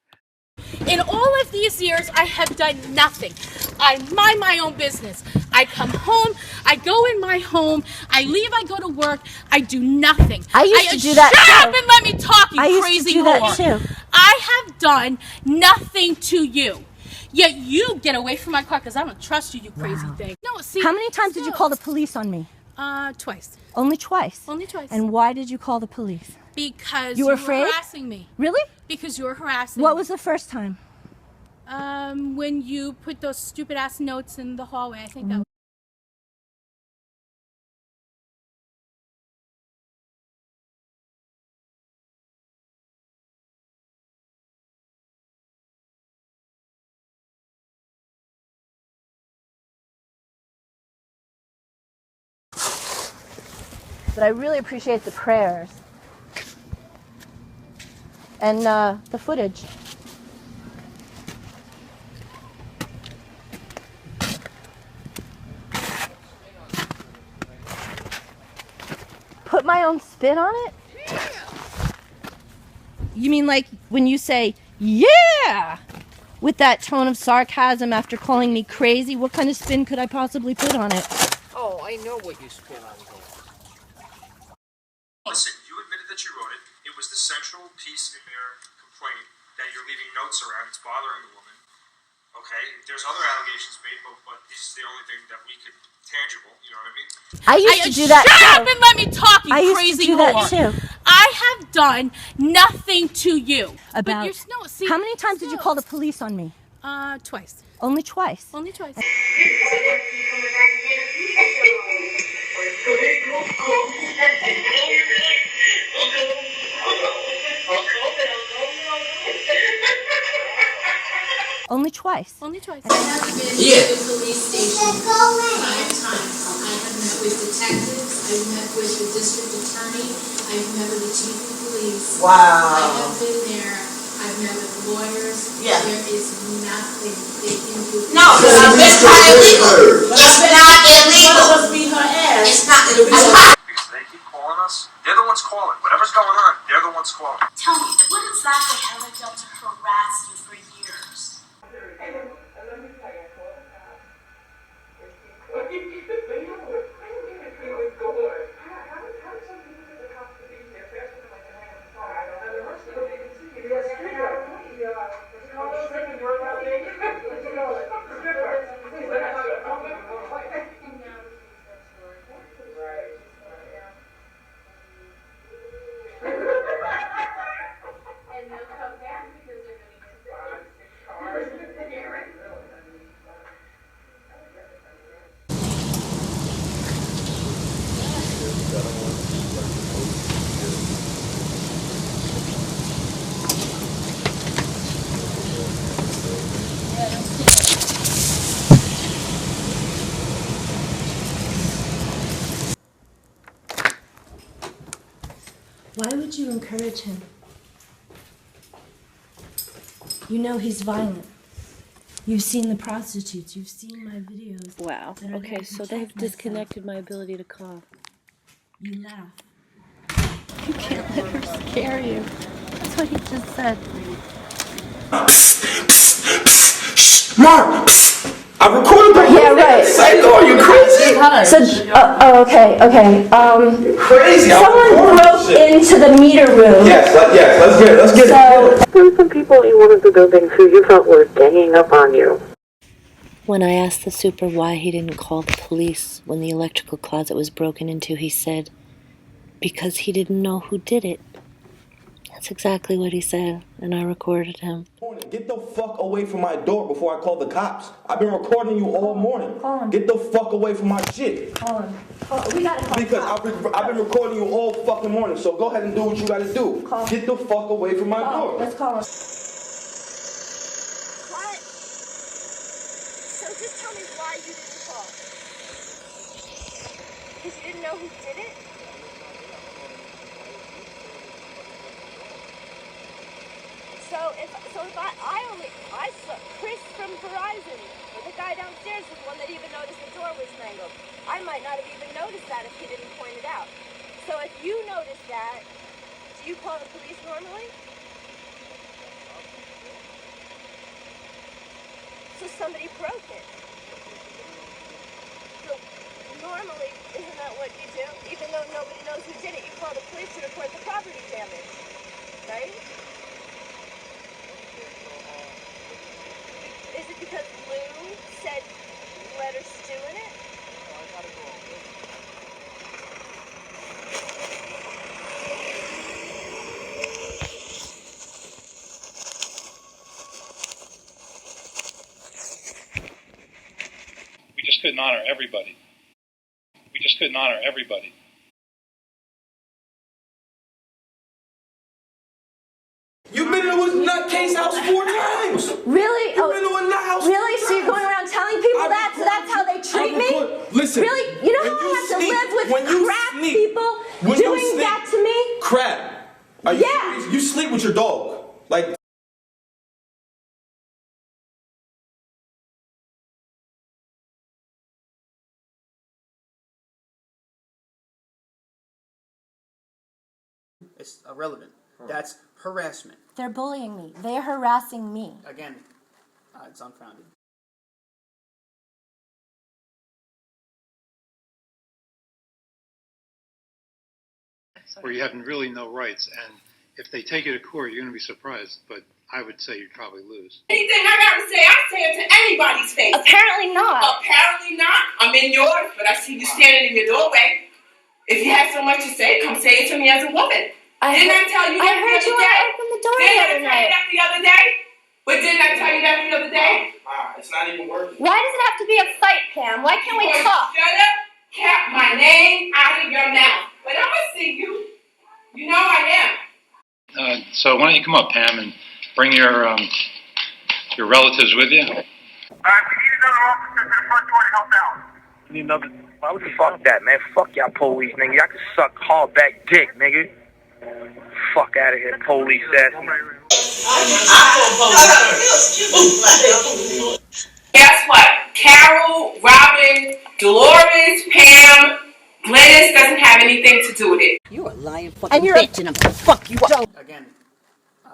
[SPEAKER 5] In all of these years, I have done nothing. I mind my own business. I come home, I go in my home, I leave, I go to work, I do nothing.
[SPEAKER 8] I used to do that too.
[SPEAKER 5] Shut up and let me talk, you crazy
[SPEAKER 8] whore.
[SPEAKER 5] I used to do that too. I have done nothing to you. Yet you get away from my car because I don't trust you, you crazy thing. No, see.
[SPEAKER 14] How many times did you call the police on me?
[SPEAKER 5] Twice.
[SPEAKER 14] Only twice?
[SPEAKER 5] Only twice.
[SPEAKER 14] And why did you call the police?
[SPEAKER 5] Because
[SPEAKER 14] you were afraid?
[SPEAKER 5] Harassing me.
[SPEAKER 14] Really?
[SPEAKER 5] Because you were harassing me.
[SPEAKER 14] What was the first time?
[SPEAKER 5] When you put those stupid ass notes in the hallway. I think that was.
[SPEAKER 14] But I really appreciate the prayers and the footage. Put my own spin on it? You mean like when you say, yeah, with that tone of sarcasm after calling me crazy? What kind of spin could I possibly put on it?
[SPEAKER 6] Oh, I know what you spin on here.
[SPEAKER 9] Listen, you admitted that you wrote it. It was the central piece in your complaint that you're leaving notes around. It's bothering the woman. Okay? There's other allegations made, but this is the only thing that we could tangible. You know what I mean?
[SPEAKER 14] I used to do that too.
[SPEAKER 5] Shut up and let me talk, you crazy
[SPEAKER 14] whore. I used to do that too.
[SPEAKER 5] I have done nothing to you.
[SPEAKER 14] About. How many times did you call the police on me?
[SPEAKER 5] Twice.
[SPEAKER 14] Only twice?
[SPEAKER 5] Only twice.
[SPEAKER 14] Only twice.
[SPEAKER 5] Only twice.
[SPEAKER 10] I have been to the police station 5 times. I have met with detectives. I've met with the district attorney. I've met with the chief of police.
[SPEAKER 15] Wow.
[SPEAKER 10] I have been there. I've met with lawyers.
[SPEAKER 15] Yeah.
[SPEAKER 10] There is nothing they can do.
[SPEAKER 15] No, it's not illegal. It's not illegal.
[SPEAKER 10] Just beat her ass.
[SPEAKER 15] It's not illegal.
[SPEAKER 9] Because they keep calling us. They're the ones calling. Whatever's going on, they're the ones calling.
[SPEAKER 10] Tell me, what exactly have I done to harass you for years?
[SPEAKER 8] Why would you encourage him? You know he's violent. You've seen the prostitutes. You've seen my videos.
[SPEAKER 14] Wow.
[SPEAKER 8] Okay, so they've disconnected my ability to cough. You laugh.
[SPEAKER 14] You can't let her scare you. That's what he just said.
[SPEAKER 4] Mark, I recorded the
[SPEAKER 8] Yeah, right.
[SPEAKER 4] Psycho, are you crazy?
[SPEAKER 8] So, okay.
[SPEAKER 4] You're crazy.
[SPEAKER 8] Someone broke into the meter room.
[SPEAKER 4] Yes, let's get it.
[SPEAKER 13] There were some people in one of the buildings who you felt were ganging up on you.
[SPEAKER 16] When I asked the super why he didn't call the police when the electrical closet was broken into, he said, because he didn't know who did it. That's exactly what he said, and I recorded him.
[SPEAKER 4] Get the fuck away from my door before I call the cops. I've been recording you all morning. Get the fuck away from my shit.
[SPEAKER 8] We gotta call.
[SPEAKER 4] Because I've been recording you all fucking morning, so go ahead and do what you gotta do. Get the fuck away from my door.
[SPEAKER 8] Let's call him.
[SPEAKER 1] What? So just tell me why you didn't call. Because you didn't know who did it? So if I saw Chris from Verizon, the guy downstairs was the one that even noticed the door was mangled. I might not have even noticed that if he didn't point it out. So if you noticed that, do you call the police normally? So somebody broke it. So normally, isn't that what you do? Even though nobody knows who did it, you call the police to report the property damage, right? Is it because Lou said let her stew in it?
[SPEAKER 18] We just couldn't honor everybody.
[SPEAKER 4] You've been in a nutcase house 4 times.
[SPEAKER 8] Really?
[SPEAKER 4] You've been to a nut house.
[SPEAKER 8] Really? So you're going around telling people that? So that's how they treat me?
[SPEAKER 4] Listen.
[SPEAKER 8] Really? You know how I have to live with crap people doing that to me?
[SPEAKER 4] Crap. Are you serious? You sleep with your dog. Like.
[SPEAKER 3] It's irrelevant. That's harassment.
[SPEAKER 8] They're bullying me. They're harassing me.
[SPEAKER 3] Again, it's unfounded.
[SPEAKER 18] Where you have really no rights, and if they take you to court, you're going to be surprised, but I would say you'd probably lose.
[SPEAKER 19] Anything I gotta say, I say it to anybody's face.
[SPEAKER 1] Apparently not.
[SPEAKER 19] Apparently not. I'm in yours, but I see you standing in your doorway. If you have so much to say, come say it to me as a woman. Didn't I tell you that the other day?
[SPEAKER 1] Open the door
[SPEAKER 19] Didn't I
[SPEAKER 1] the other
[SPEAKER 19] tell you
[SPEAKER 1] night.
[SPEAKER 19] that the other day? But didn't I tell you that the other day?
[SPEAKER 4] It's not even working.
[SPEAKER 1] Why does it have to be a fight, Pam? Why can't we talk?
[SPEAKER 19] Shut up. Kept my name out of your mouth. But I'm gonna see you. You know I am.
[SPEAKER 18] So why don't you come up, Pam, and bring your relatives with you?
[SPEAKER 17] We need another officer to the front door to help out.
[SPEAKER 4] Need another.
[SPEAKER 17] Why would you fuck that, man? Fuck y'all police, nigga. Y'all can suck hardback dick, nigga. Fuck out of here, police ass.
[SPEAKER 19] Guess what? Carol, Robin, Dolores, Pam, Glennis doesn't have anything to do with it.
[SPEAKER 15] You're a lying fucking bitch, and I'm gonna fuck you up.
[SPEAKER 3] Again,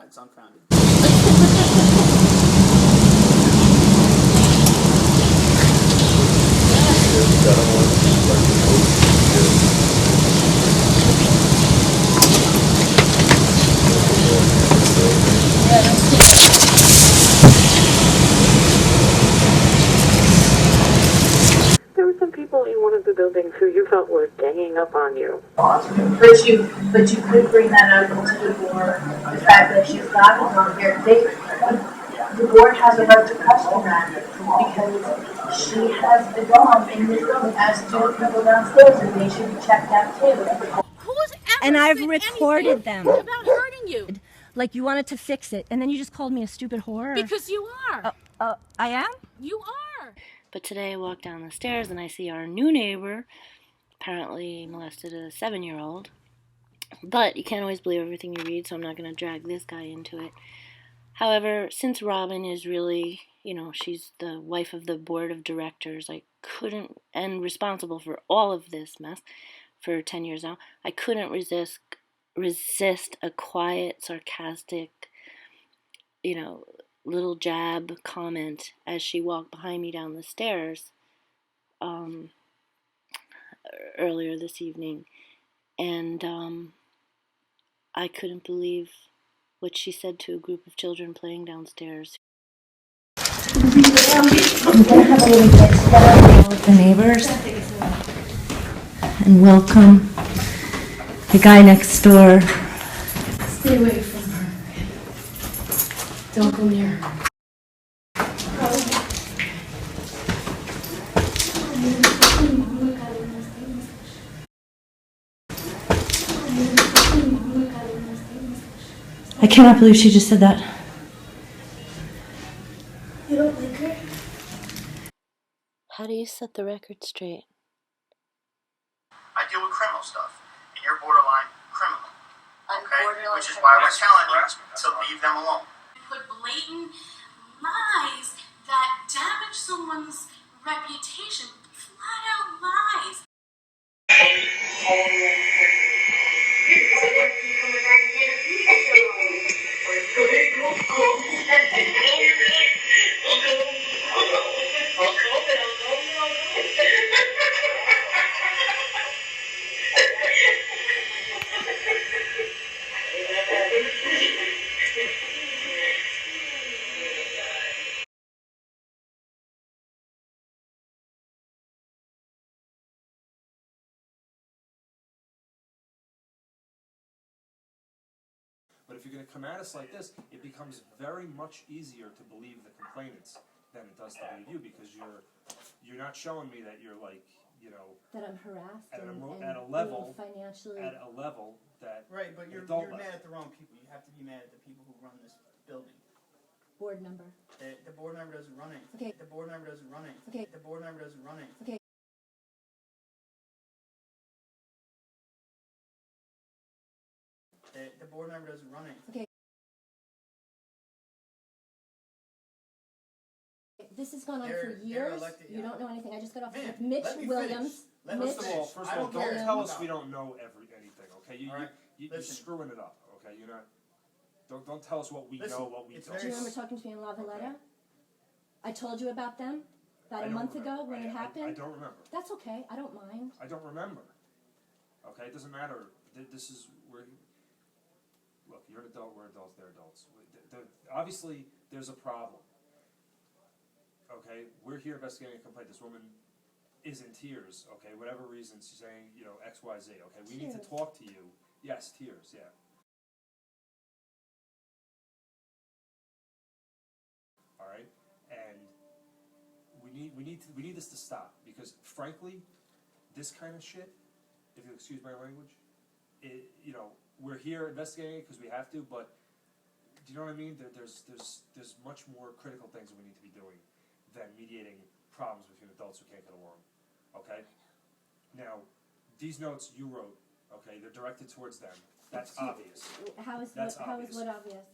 [SPEAKER 3] it's unfounded.
[SPEAKER 13] There were some people in one of the buildings who you felt were ganging up on you.
[SPEAKER 10] But you could bring that up to the board, the fact that she's got it on here. The board has a right to question that because she has the dog in this room, as do people downstairs, and they should be checked out too.
[SPEAKER 8] And I've recorded them.
[SPEAKER 5] About hurting you.
[SPEAKER 8] Like you wanted to fix it, and then you just called me a stupid whore.
[SPEAKER 5] Because you are.
[SPEAKER 8] I am?
[SPEAKER 5] You are.
[SPEAKER 16] But today I walk down the stairs and I see our new neighbor apparently molested a 7-year-old. But you can't always believe everything you read, so I'm not going to drag this guy into it. However, since Robin is really, she's the wife of the board of directors, I couldn't, and responsible for all of this mess for 10 years now, I couldn't resist a quiet, sarcastic, little jab comment as she walked behind me down the stairs earlier this evening, and I couldn't believe what she said to a group of children playing downstairs.
[SPEAKER 8] I'm gonna have a little get together with the neighbors and welcome the guy next door. Stay away from her. Don't go near her. I cannot believe she just said that. You don't like her?
[SPEAKER 16] How do you set the record straight?
[SPEAKER 3] I deal with criminal stuff, and you're borderline criminal. Okay? Which is why we're telling you to leave them alone.
[SPEAKER 5] Put blatant lies that damage someone's reputation. Flat out lies.
[SPEAKER 9] But if you're going to come at us like this, it becomes very much easier to believe the complainants than it does to believe you, because you're not showing me that you're like, you know,
[SPEAKER 8] That I'm harassed
[SPEAKER 9] at a
[SPEAKER 8] and
[SPEAKER 9] level
[SPEAKER 8] financially.
[SPEAKER 9] at a level that
[SPEAKER 7] Right, but you're mad at the wrong people. You have to be mad at the people who run this building.
[SPEAKER 8] Board member.
[SPEAKER 7] The board member doesn't run it.
[SPEAKER 8] Okay.
[SPEAKER 7] The board member doesn't run it.
[SPEAKER 8] Okay.
[SPEAKER 7] The board member doesn't run it.
[SPEAKER 8] Okay.
[SPEAKER 7] The board member doesn't run it.
[SPEAKER 8] Okay. This has gone on for years. You don't know anything. I just got off with Mitch Williams.
[SPEAKER 9] First of all, don't tell us we don't know anything. Okay, you're screwing it up. Okay, you're not. Don't tell us what we know, what we don't.
[SPEAKER 8] Do you remember talking to me in La Valletta? I told you about them about a month ago when it happened.
[SPEAKER 9] I don't remember.
[SPEAKER 8] That's okay. I don't mind.
[SPEAKER 9] I don't remember. Okay, it doesn't matter. This is where. Look, you're an adult. We're adults. They're adults. Obviously, there's a problem. Okay, we're here investigating a complaint. This woman is in tears. Okay, whatever reason she's saying, you know, X, Y, Z. Okay, we need to talk to you. Yes, tears. Yeah. All right, and we need this to stop, because frankly, this kind of shit, if you excuse my language, you know, we're here investigating it because we have to, but do you know what I mean? There's much more critical things we need to be doing than mediating problems between adults who can't get along. Okay? Now, these notes you wrote, okay, they're directed towards them. That's obvious.
[SPEAKER 8] How is what obvious?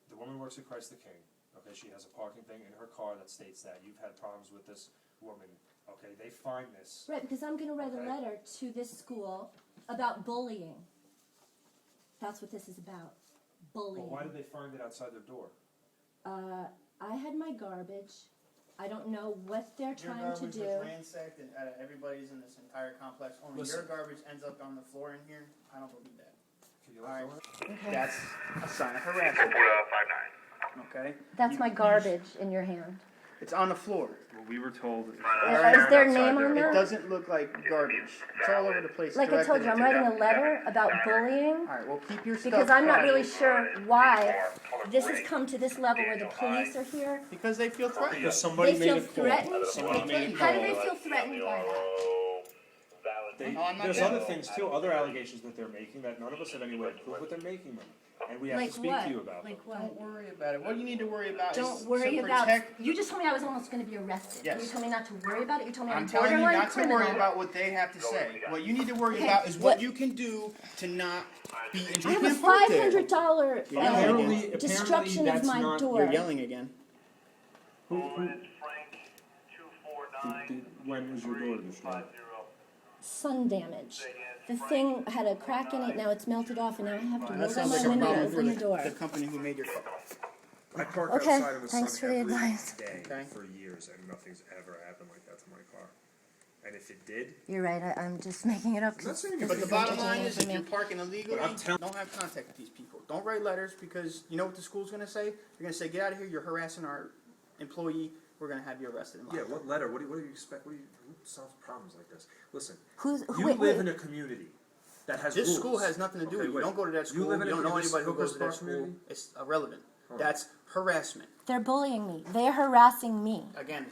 [SPEAKER 9] The woman works at Christ the King. Okay, she has a parking thing in her car that states that you've had problems with this woman. Okay, they find this.
[SPEAKER 8] Right, because I'm going to write a letter to this school about bullying. That's what this is about. Bullying.
[SPEAKER 9] Well, why did they find it outside their door?
[SPEAKER 8] I had my garbage. I don't know what they're trying to do.
[SPEAKER 7] Your garbage was ransacked and everybody's in this entire complex. Only your garbage ends up on the floor in here. I don't believe that.
[SPEAKER 9] All right.
[SPEAKER 8] Okay.
[SPEAKER 7] That's a sign of harassment.
[SPEAKER 12] 59.
[SPEAKER 7] Okay.
[SPEAKER 8] That's my garbage in your hand.
[SPEAKER 7] It's on the floor.
[SPEAKER 12] Well, we were told.
[SPEAKER 8] Is their name on there?
[SPEAKER 7] It doesn't look like garbage. It's all over the place.
[SPEAKER 8] Like I told you, I'm writing a letter about bullying.
[SPEAKER 7] All right, well, keep your stuff
[SPEAKER 8] because I'm not
[SPEAKER 7] quiet.
[SPEAKER 8] really sure why this has come to this level where the police are here.
[SPEAKER 7] Because they feel threatened.
[SPEAKER 9] Because somebody
[SPEAKER 8] They feel
[SPEAKER 9] made a call.
[SPEAKER 8] threatened.
[SPEAKER 9] Somebody made a
[SPEAKER 8] How do
[SPEAKER 9] call.
[SPEAKER 8] they feel threatened by that?
[SPEAKER 9] There's other things too, other allegations that they're making that none of us have any way to prove, but they're making them, and we have
[SPEAKER 8] Like
[SPEAKER 9] to speak
[SPEAKER 8] what?
[SPEAKER 9] to you about them.
[SPEAKER 8] Like what?
[SPEAKER 7] Don't worry about it. What you need to worry about
[SPEAKER 8] Don't
[SPEAKER 7] is
[SPEAKER 8] worry
[SPEAKER 7] to
[SPEAKER 8] about.
[SPEAKER 7] protect.
[SPEAKER 8] You just told me I was almost going to be arrested.
[SPEAKER 7] Yes.
[SPEAKER 8] You told me not to worry about it. You told me I'm
[SPEAKER 7] I'm telling you
[SPEAKER 8] borderline
[SPEAKER 7] not to
[SPEAKER 8] criminal.
[SPEAKER 7] worry about what they have to say. What you need to worry
[SPEAKER 8] Okay,
[SPEAKER 7] about is
[SPEAKER 8] what-
[SPEAKER 7] what you can do to not be
[SPEAKER 8] I have a
[SPEAKER 7] injured.
[SPEAKER 8] $500
[SPEAKER 7] Apparently,
[SPEAKER 8] destruction of
[SPEAKER 7] that's
[SPEAKER 8] my
[SPEAKER 7] not,
[SPEAKER 8] door.
[SPEAKER 7] You're yelling again.
[SPEAKER 9] When was your door destroyed?
[SPEAKER 8] Sun damage. The thing had a crack in it. Now it's melted off, and now I have to
[SPEAKER 7] That
[SPEAKER 8] roll down
[SPEAKER 7] sounds
[SPEAKER 8] my
[SPEAKER 7] like a
[SPEAKER 8] window
[SPEAKER 7] problem
[SPEAKER 8] and
[SPEAKER 7] for
[SPEAKER 8] open the door.
[SPEAKER 7] the company who made your car.
[SPEAKER 9] I park
[SPEAKER 14] Okay,
[SPEAKER 9] outside in the
[SPEAKER 14] thanks
[SPEAKER 9] sun
[SPEAKER 14] for the
[SPEAKER 9] every
[SPEAKER 14] advice.
[SPEAKER 9] day
[SPEAKER 7] Okay.
[SPEAKER 9] for years, and nothing's ever happened like that to my car. And if it did,
[SPEAKER 14] You're right. I'm just making it up.
[SPEAKER 9] I'm not saying
[SPEAKER 14] this
[SPEAKER 7] But the
[SPEAKER 14] is
[SPEAKER 7] bottom line
[SPEAKER 14] entertaining
[SPEAKER 7] is,
[SPEAKER 14] for
[SPEAKER 7] if
[SPEAKER 14] me.
[SPEAKER 7] you're parking illegally,
[SPEAKER 9] But I'm telling-
[SPEAKER 7] don't have contact with these people. Don't write letters, because you know what the school's going to say? They're going to say, get out of here, you're harassing our employee, we're going to have you arrested.
[SPEAKER 9] yeah, what letter? What do you expect? Who solves problems like this? Listen,
[SPEAKER 14] Who's,
[SPEAKER 9] you
[SPEAKER 14] wait,
[SPEAKER 9] live
[SPEAKER 14] wait.
[SPEAKER 9] in a community that has
[SPEAKER 7] This
[SPEAKER 9] rules.
[SPEAKER 7] school has nothing to do with it. You
[SPEAKER 9] wait.
[SPEAKER 7] don't go to that school.
[SPEAKER 9] You live in
[SPEAKER 7] You
[SPEAKER 9] a
[SPEAKER 7] don't know
[SPEAKER 9] community-
[SPEAKER 7] anybody who goes to that
[SPEAKER 9] Hooper
[SPEAKER 7] school.
[SPEAKER 9] community?
[SPEAKER 7] It's irrelevant.
[SPEAKER 9] Hold on.
[SPEAKER 7] That's harassment.
[SPEAKER 14] They're bullying me. They're harassing me.
[SPEAKER 7] Again,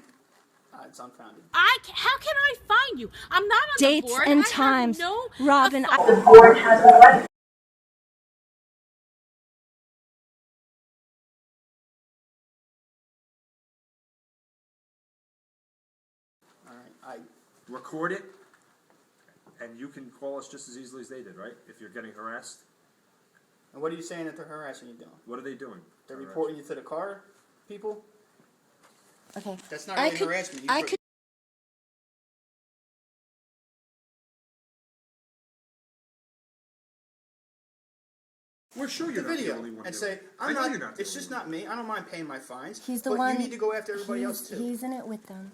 [SPEAKER 7] it's unfounded.
[SPEAKER 5] How can I find you? I'm not on
[SPEAKER 14] Dates
[SPEAKER 5] the board.
[SPEAKER 14] and
[SPEAKER 5] I have
[SPEAKER 14] times.
[SPEAKER 5] no
[SPEAKER 14] Robin,
[SPEAKER 10] The board has a right.
[SPEAKER 7] All right,
[SPEAKER 9] Record it, and you can call us just as easily as they did, right? If you're getting harassed.
[SPEAKER 7] And what are you saying that they're harassing you doing?
[SPEAKER 9] What are they doing?
[SPEAKER 7] They're reporting you to the car people?
[SPEAKER 14] Okay.
[SPEAKER 7] That's not
[SPEAKER 14] I
[SPEAKER 7] really
[SPEAKER 14] could-
[SPEAKER 7] harassment.
[SPEAKER 14] I could.
[SPEAKER 9] We're sure
[SPEAKER 7] the
[SPEAKER 9] you're not the
[SPEAKER 7] video
[SPEAKER 9] only one
[SPEAKER 7] and
[SPEAKER 9] doing
[SPEAKER 7] say,
[SPEAKER 9] it.
[SPEAKER 7] I'm
[SPEAKER 9] I know
[SPEAKER 7] not,
[SPEAKER 9] you're not the
[SPEAKER 7] it's just not me. I don't mind paying my fines.
[SPEAKER 14] He's the
[SPEAKER 7] but
[SPEAKER 14] one.
[SPEAKER 7] you need to go after everybody else too.
[SPEAKER 14] He's in it with them.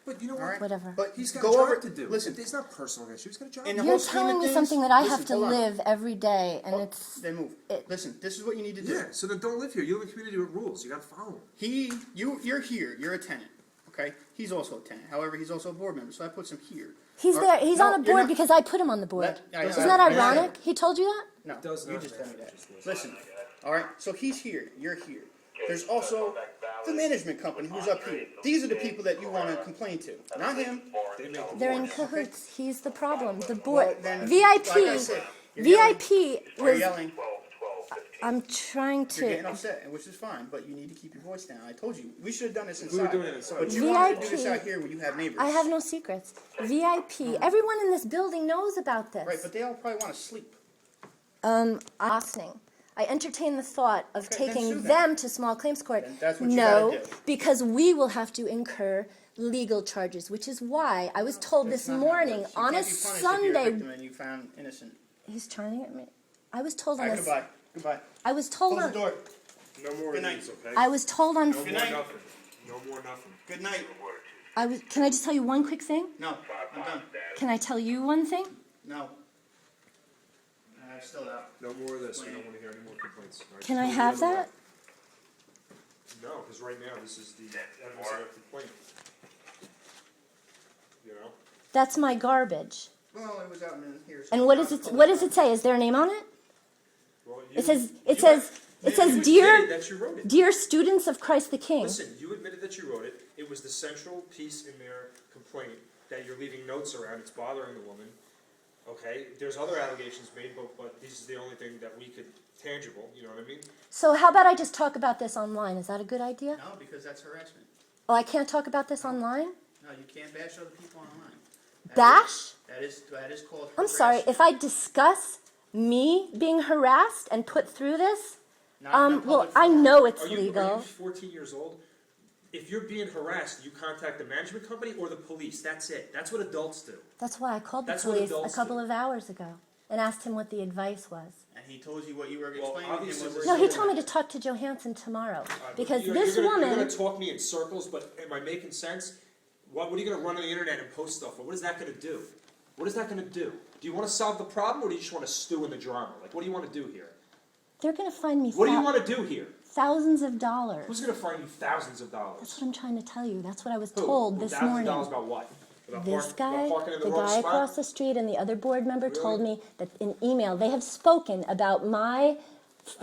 [SPEAKER 9] But you know what?
[SPEAKER 7] All right?
[SPEAKER 14] Whatever.
[SPEAKER 7] But
[SPEAKER 9] He's got
[SPEAKER 7] go
[SPEAKER 9] a job
[SPEAKER 7] over
[SPEAKER 9] to do.
[SPEAKER 7] Listen,
[SPEAKER 9] It's not personal issue. He's got a job.
[SPEAKER 7] in the
[SPEAKER 14] You're
[SPEAKER 7] whole scheme of
[SPEAKER 14] telling me
[SPEAKER 7] things-
[SPEAKER 14] something that I have
[SPEAKER 7] listen,
[SPEAKER 14] to
[SPEAKER 7] hold on.
[SPEAKER 14] live every day, and it's.
[SPEAKER 7] Then move. Listen, this is what you need to do.
[SPEAKER 9] Yeah, so then don't live here. You live in a community with rules. You got to follow them.
[SPEAKER 7] You're here. You're a tenant. Okay. He's also a tenant. However, he's also a board member. So I puts him here.
[SPEAKER 14] He's
[SPEAKER 7] Or-
[SPEAKER 14] there. He's
[SPEAKER 7] no,
[SPEAKER 14] on a
[SPEAKER 7] you're
[SPEAKER 14] board
[SPEAKER 7] not-
[SPEAKER 14] because I put him on the board. Isn't that ironic? He told you that?
[SPEAKER 7] No,
[SPEAKER 9] Does
[SPEAKER 7] you
[SPEAKER 9] not
[SPEAKER 7] just
[SPEAKER 9] make
[SPEAKER 7] tell me that.
[SPEAKER 9] sense.
[SPEAKER 7] Listen. All right. So he's here. You're here. There's also the management company who's up here. These are the people that you want to complain to, not him.
[SPEAKER 14] They're in cahoots. He's the problem. The board.
[SPEAKER 7] Well, then,
[SPEAKER 14] VIP.
[SPEAKER 7] like I said, you're
[SPEAKER 14] VIP
[SPEAKER 7] You're
[SPEAKER 14] was.
[SPEAKER 7] yelling.
[SPEAKER 14] I'm trying
[SPEAKER 7] You're getting
[SPEAKER 14] to.
[SPEAKER 7] upset, which is fine, but you need to keep your voice down. I told you we should have done this
[SPEAKER 9] We
[SPEAKER 7] inside.
[SPEAKER 9] were doing it inside.
[SPEAKER 7] But you wanted to do this
[SPEAKER 14] VIP.
[SPEAKER 7] out here where you have neighbors.
[SPEAKER 14] I have no secrets. VIP. Everyone in this building knows about this.
[SPEAKER 7] Right, but they all probably want to sleep.
[SPEAKER 14] Listening. I entertain the thought of
[SPEAKER 7] Okay, then sue
[SPEAKER 14] taking
[SPEAKER 7] them.
[SPEAKER 14] them to small claims court.
[SPEAKER 7] Then that's what you
[SPEAKER 14] No,
[SPEAKER 7] gotta do.
[SPEAKER 14] because we will have to incur legal charges, which is why I was told
[SPEAKER 7] That's
[SPEAKER 14] this
[SPEAKER 7] not how it
[SPEAKER 14] morning
[SPEAKER 7] works. You
[SPEAKER 14] on a
[SPEAKER 7] can't be punished if you're a
[SPEAKER 14] Sunday.
[SPEAKER 7] victim and you found innocent.
[SPEAKER 14] He's trying to get me. I was told
[SPEAKER 7] All
[SPEAKER 14] on
[SPEAKER 7] right,
[SPEAKER 14] a.
[SPEAKER 7] goodbye. Goodbye.
[SPEAKER 14] I was told
[SPEAKER 7] Close
[SPEAKER 14] on.
[SPEAKER 7] the door.
[SPEAKER 9] No more
[SPEAKER 7] Good
[SPEAKER 9] of
[SPEAKER 7] night.
[SPEAKER 9] these, okay?
[SPEAKER 14] I was told on.
[SPEAKER 9] No more
[SPEAKER 7] Good night.
[SPEAKER 9] nothing. No more nothing.
[SPEAKER 7] Good night.
[SPEAKER 14] Can I just tell you one quick thing?
[SPEAKER 7] No, I'm done.
[SPEAKER 14] Can I tell you one thing?
[SPEAKER 7] No. I'm still out.
[SPEAKER 9] No more of this. We don't want to hear any more complaints. All right,
[SPEAKER 14] Can
[SPEAKER 9] just
[SPEAKER 14] I
[SPEAKER 9] move the
[SPEAKER 14] have
[SPEAKER 9] other way.
[SPEAKER 14] that?
[SPEAKER 9] No, because right now this is the evidence of a complaint. You know?
[SPEAKER 14] That's my garbage.
[SPEAKER 7] Well, it was out in here.
[SPEAKER 14] And what does it? What does it say? Is there a name on it?
[SPEAKER 9] Well,
[SPEAKER 14] It says. It says. It says,
[SPEAKER 9] you
[SPEAKER 14] "Dear,
[SPEAKER 9] admitted that you wrote it.
[SPEAKER 14] dear students of Christ the King."
[SPEAKER 9] Listen, you admitted that you wrote it. It was the central piece in their complaint that you're leaving notes around. It's bothering the woman. Okay? There's other allegations made, but this is the only thing that we could tangible. You know what I mean?
[SPEAKER 14] So how about I just talk about this online? Is that a good idea?
[SPEAKER 7] No, because that's harassment.
[SPEAKER 14] Oh, I can't talk about this online?
[SPEAKER 7] No, you can't bash other people online.
[SPEAKER 14] Bash?
[SPEAKER 7] That is called.
[SPEAKER 14] I'm sorry. If I discuss me being harassed and put through this, well, I know it's
[SPEAKER 9] Are you
[SPEAKER 14] legal.
[SPEAKER 9] 14 years old? If you're being harassed, you contact the management company or the police. That's it. That's what adults do.
[SPEAKER 14] That's why I called the
[SPEAKER 9] That's what
[SPEAKER 14] police a
[SPEAKER 9] adults
[SPEAKER 14] couple of hours ago and asked him what the advice was.
[SPEAKER 7] And he told you what you were explaining to him was.
[SPEAKER 14] No, he told me to talk to Johansson tomorrow because this
[SPEAKER 9] You're
[SPEAKER 14] woman.
[SPEAKER 9] going to talk me in circles, but am I making sense? What are you going to run on the internet and post stuff for? What is that going to do? What is that going to do? Do you want to solve the problem, or do you just want to stew in the drama? Like, what do you want to do here?
[SPEAKER 14] They're going to find me
[SPEAKER 9] What do you want to do here?
[SPEAKER 14] thousands of dollars.
[SPEAKER 9] Who's going to find you thousands of dollars?
[SPEAKER 14] That's what I'm trying to tell you. That's what I was
[SPEAKER 9] Who?
[SPEAKER 14] told this
[SPEAKER 9] Thousands
[SPEAKER 14] morning.
[SPEAKER 9] of dollars about what? About
[SPEAKER 14] This guy,
[SPEAKER 9] about parking in
[SPEAKER 14] the
[SPEAKER 9] wrong
[SPEAKER 14] guy
[SPEAKER 9] spot?
[SPEAKER 14] across the street, and the other board member told me that in email they have spoken about my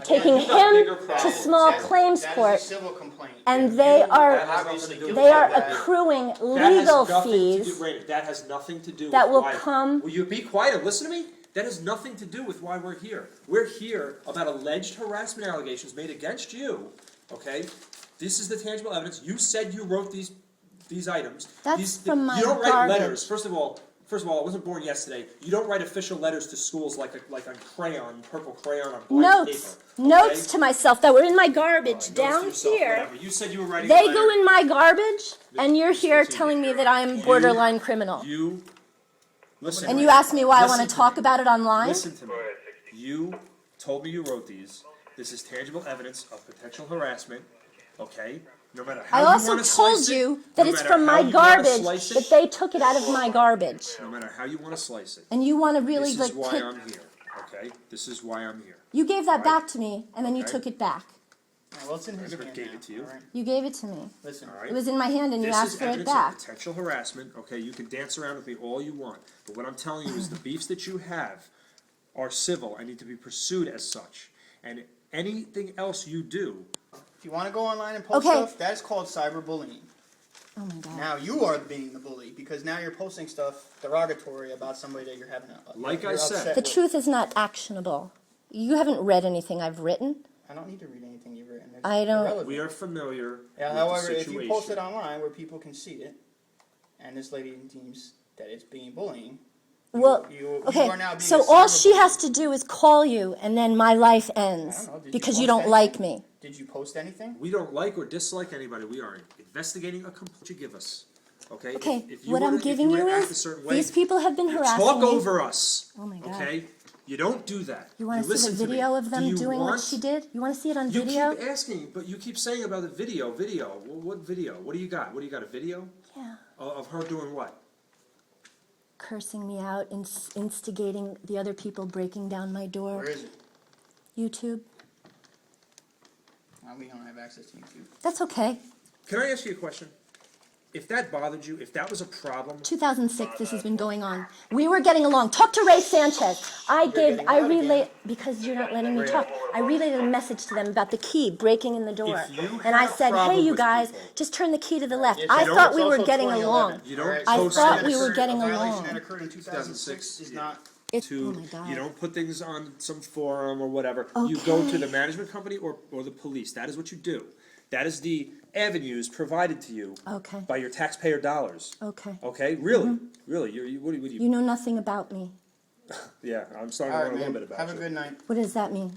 [SPEAKER 14] taking
[SPEAKER 9] you got
[SPEAKER 14] him
[SPEAKER 9] bigger
[SPEAKER 14] to
[SPEAKER 9] problems.
[SPEAKER 14] small claims
[SPEAKER 7] That is
[SPEAKER 14] court,
[SPEAKER 7] a civil complaint.
[SPEAKER 14] and they are
[SPEAKER 7] obviously guilty
[SPEAKER 14] they are
[SPEAKER 7] of that.
[SPEAKER 14] accruing
[SPEAKER 9] That
[SPEAKER 14] legal
[SPEAKER 9] has nothing to
[SPEAKER 14] fees
[SPEAKER 9] do, Raina, that has nothing to do
[SPEAKER 14] that
[SPEAKER 9] with
[SPEAKER 14] will
[SPEAKER 9] why,
[SPEAKER 14] come.
[SPEAKER 9] Will you be quiet and listen to me? That has nothing to do with why we're here. We're here about alleged harassment allegations made against you. Okay? This is the tangible evidence. You said you wrote these items.
[SPEAKER 14] That's from my
[SPEAKER 9] You don't write
[SPEAKER 14] garbage.
[SPEAKER 9] letters. First of all, I wasn't born yesterday. You don't write official letters to schools like on crayon, purple crayon on blank
[SPEAKER 14] Notes,
[SPEAKER 9] paper.
[SPEAKER 14] notes
[SPEAKER 9] okay?
[SPEAKER 14] to myself that were in my garbage
[SPEAKER 9] Notes to
[SPEAKER 14] down
[SPEAKER 9] yourself,
[SPEAKER 14] here.
[SPEAKER 9] whatever. You said you were writing.
[SPEAKER 14] They
[SPEAKER 9] a
[SPEAKER 14] go
[SPEAKER 9] letter.
[SPEAKER 14] in my garbage, and you're here telling me that I'm borderline criminal.
[SPEAKER 9] You listen.
[SPEAKER 14] And you ask me why I want
[SPEAKER 9] Listen
[SPEAKER 14] to
[SPEAKER 9] to
[SPEAKER 14] talk
[SPEAKER 9] me.
[SPEAKER 14] about it online?
[SPEAKER 9] Listen to me. You told me you wrote these. This is tangible evidence of potential harassment, okay? No matter
[SPEAKER 8] I
[SPEAKER 9] how you
[SPEAKER 8] also
[SPEAKER 9] want to
[SPEAKER 8] told
[SPEAKER 9] slice it,
[SPEAKER 8] you that
[SPEAKER 9] no
[SPEAKER 8] it's
[SPEAKER 9] matter
[SPEAKER 8] from
[SPEAKER 9] how
[SPEAKER 8] my
[SPEAKER 9] you wanna
[SPEAKER 8] garbage,
[SPEAKER 9] slice it,
[SPEAKER 8] that they took it out of my garbage.
[SPEAKER 9] no matter how you want to slice it.
[SPEAKER 8] And you want to really
[SPEAKER 9] This is
[SPEAKER 8] like
[SPEAKER 9] why
[SPEAKER 8] take.
[SPEAKER 9] I'm here, okay? This is why I'm here.
[SPEAKER 8] You gave that
[SPEAKER 9] Alright?
[SPEAKER 8] back to me, and then you
[SPEAKER 9] Okay.
[SPEAKER 8] took it back.
[SPEAKER 7] Well, it's in
[SPEAKER 9] I
[SPEAKER 7] his
[SPEAKER 9] never
[SPEAKER 7] hand
[SPEAKER 9] gave
[SPEAKER 7] now,
[SPEAKER 9] it to you.
[SPEAKER 7] all right?
[SPEAKER 8] You gave it to me.
[SPEAKER 7] Listen,
[SPEAKER 9] All right?
[SPEAKER 8] It was in my hand, and you
[SPEAKER 9] This
[SPEAKER 8] asked
[SPEAKER 9] is
[SPEAKER 8] for it
[SPEAKER 9] evidence
[SPEAKER 8] back.
[SPEAKER 9] of potential harassment, okay? You can dance around with me all you want, but what I'm telling you is the beefs that you have are civil and need to be pursued as such. And anything else you do,
[SPEAKER 7] if you want to go online and post
[SPEAKER 8] Okay.
[SPEAKER 7] stuff, that's called cyberbullying.
[SPEAKER 8] Oh my God.
[SPEAKER 7] Now you are being the bully because now you're posting stuff derogatory about somebody that you're having a
[SPEAKER 9] Like I
[SPEAKER 7] you're
[SPEAKER 9] said.
[SPEAKER 7] upset
[SPEAKER 8] The
[SPEAKER 7] with.
[SPEAKER 8] truth is not actionable. You haven't read anything I've written.
[SPEAKER 7] I don't need to read anything you've written. It's
[SPEAKER 8] I don't-
[SPEAKER 7] irrelevant.
[SPEAKER 9] we are familiar
[SPEAKER 7] Yeah,
[SPEAKER 9] with
[SPEAKER 7] however,
[SPEAKER 9] the
[SPEAKER 7] if you
[SPEAKER 9] situation.
[SPEAKER 7] post it online where people can see it, and this lady deems that it's being bullying,
[SPEAKER 8] Well,
[SPEAKER 7] you
[SPEAKER 8] okay,
[SPEAKER 7] are now being
[SPEAKER 8] so
[SPEAKER 7] a
[SPEAKER 8] all
[SPEAKER 7] cyber
[SPEAKER 8] she
[SPEAKER 7] bully.
[SPEAKER 8] has to do is call you, and then my life ends
[SPEAKER 7] Did
[SPEAKER 8] because
[SPEAKER 7] post
[SPEAKER 8] you don't
[SPEAKER 7] anything?
[SPEAKER 8] like me.
[SPEAKER 7] Did you post anything?
[SPEAKER 9] We don't like or dislike anybody. We are investigating a complaint you give us. Okay?
[SPEAKER 8] Okay,
[SPEAKER 9] If you
[SPEAKER 8] what
[SPEAKER 9] were
[SPEAKER 8] I'm
[SPEAKER 9] to-
[SPEAKER 8] giving
[SPEAKER 9] if
[SPEAKER 8] you
[SPEAKER 9] were to act a
[SPEAKER 8] is
[SPEAKER 9] certain way,
[SPEAKER 8] these people have been
[SPEAKER 9] you
[SPEAKER 8] harassing
[SPEAKER 9] talk
[SPEAKER 8] me.
[SPEAKER 9] over us.
[SPEAKER 8] Oh my God.
[SPEAKER 9] Okay? You don't do that.
[SPEAKER 8] You want to see
[SPEAKER 9] listen
[SPEAKER 8] the
[SPEAKER 9] to me.
[SPEAKER 8] video of them
[SPEAKER 9] Do you
[SPEAKER 8] doing what
[SPEAKER 9] want-
[SPEAKER 8] she did? You want to see it on
[SPEAKER 9] You
[SPEAKER 8] video?
[SPEAKER 9] keep asking, but you keep saying about the video. Well, what video? What do you got? What do you got? A video?
[SPEAKER 8] Yeah.
[SPEAKER 9] Of her doing what?
[SPEAKER 8] Cursing me out, instigating the other people breaking down my door.
[SPEAKER 7] Where is it?
[SPEAKER 8] YouTube.
[SPEAKER 7] We don't have access to YouTube.
[SPEAKER 8] That's okay.
[SPEAKER 9] Can I ask you a question? If that bothered you, if that was a problem,
[SPEAKER 8] 2006, this has been going on. We were getting along. Talk to Ray Sanchez. I relayed, because you're not letting me talk, I relayed a message to them about the key breaking in the door.
[SPEAKER 9] If you
[SPEAKER 8] And I
[SPEAKER 9] have a
[SPEAKER 8] said, hey,
[SPEAKER 9] problem
[SPEAKER 8] you
[SPEAKER 9] with
[SPEAKER 8] guys,
[SPEAKER 9] people-
[SPEAKER 8] just turn the key to the left.
[SPEAKER 7] Yes,
[SPEAKER 8] I
[SPEAKER 7] you
[SPEAKER 8] thought
[SPEAKER 7] don't.
[SPEAKER 8] we
[SPEAKER 7] It's
[SPEAKER 8] were
[SPEAKER 7] also
[SPEAKER 8] getting
[SPEAKER 7] 2011.
[SPEAKER 8] along.
[SPEAKER 9] You don't
[SPEAKER 8] I
[SPEAKER 9] post
[SPEAKER 8] thought
[SPEAKER 9] that
[SPEAKER 8] we were
[SPEAKER 9] occurred-
[SPEAKER 8] getting
[SPEAKER 7] a violation
[SPEAKER 8] along.
[SPEAKER 7] that occurred in 2006 is not.
[SPEAKER 8] Oh my God.
[SPEAKER 9] You don't put things on some forum or whatever. You go to
[SPEAKER 8] Okay.
[SPEAKER 9] the management company or the police. That is what you do. That is the avenues provided to you
[SPEAKER 8] Okay.
[SPEAKER 9] by your taxpayer dollars.
[SPEAKER 8] Okay.
[SPEAKER 9] Okay, really, really. What do you?
[SPEAKER 8] You know nothing about me.
[SPEAKER 9] Yeah, I'm starting
[SPEAKER 7] All
[SPEAKER 9] to
[SPEAKER 7] right,
[SPEAKER 9] learn a little
[SPEAKER 7] man.
[SPEAKER 9] bit about
[SPEAKER 7] Have
[SPEAKER 9] you.
[SPEAKER 7] a good night.
[SPEAKER 8] What does that mean?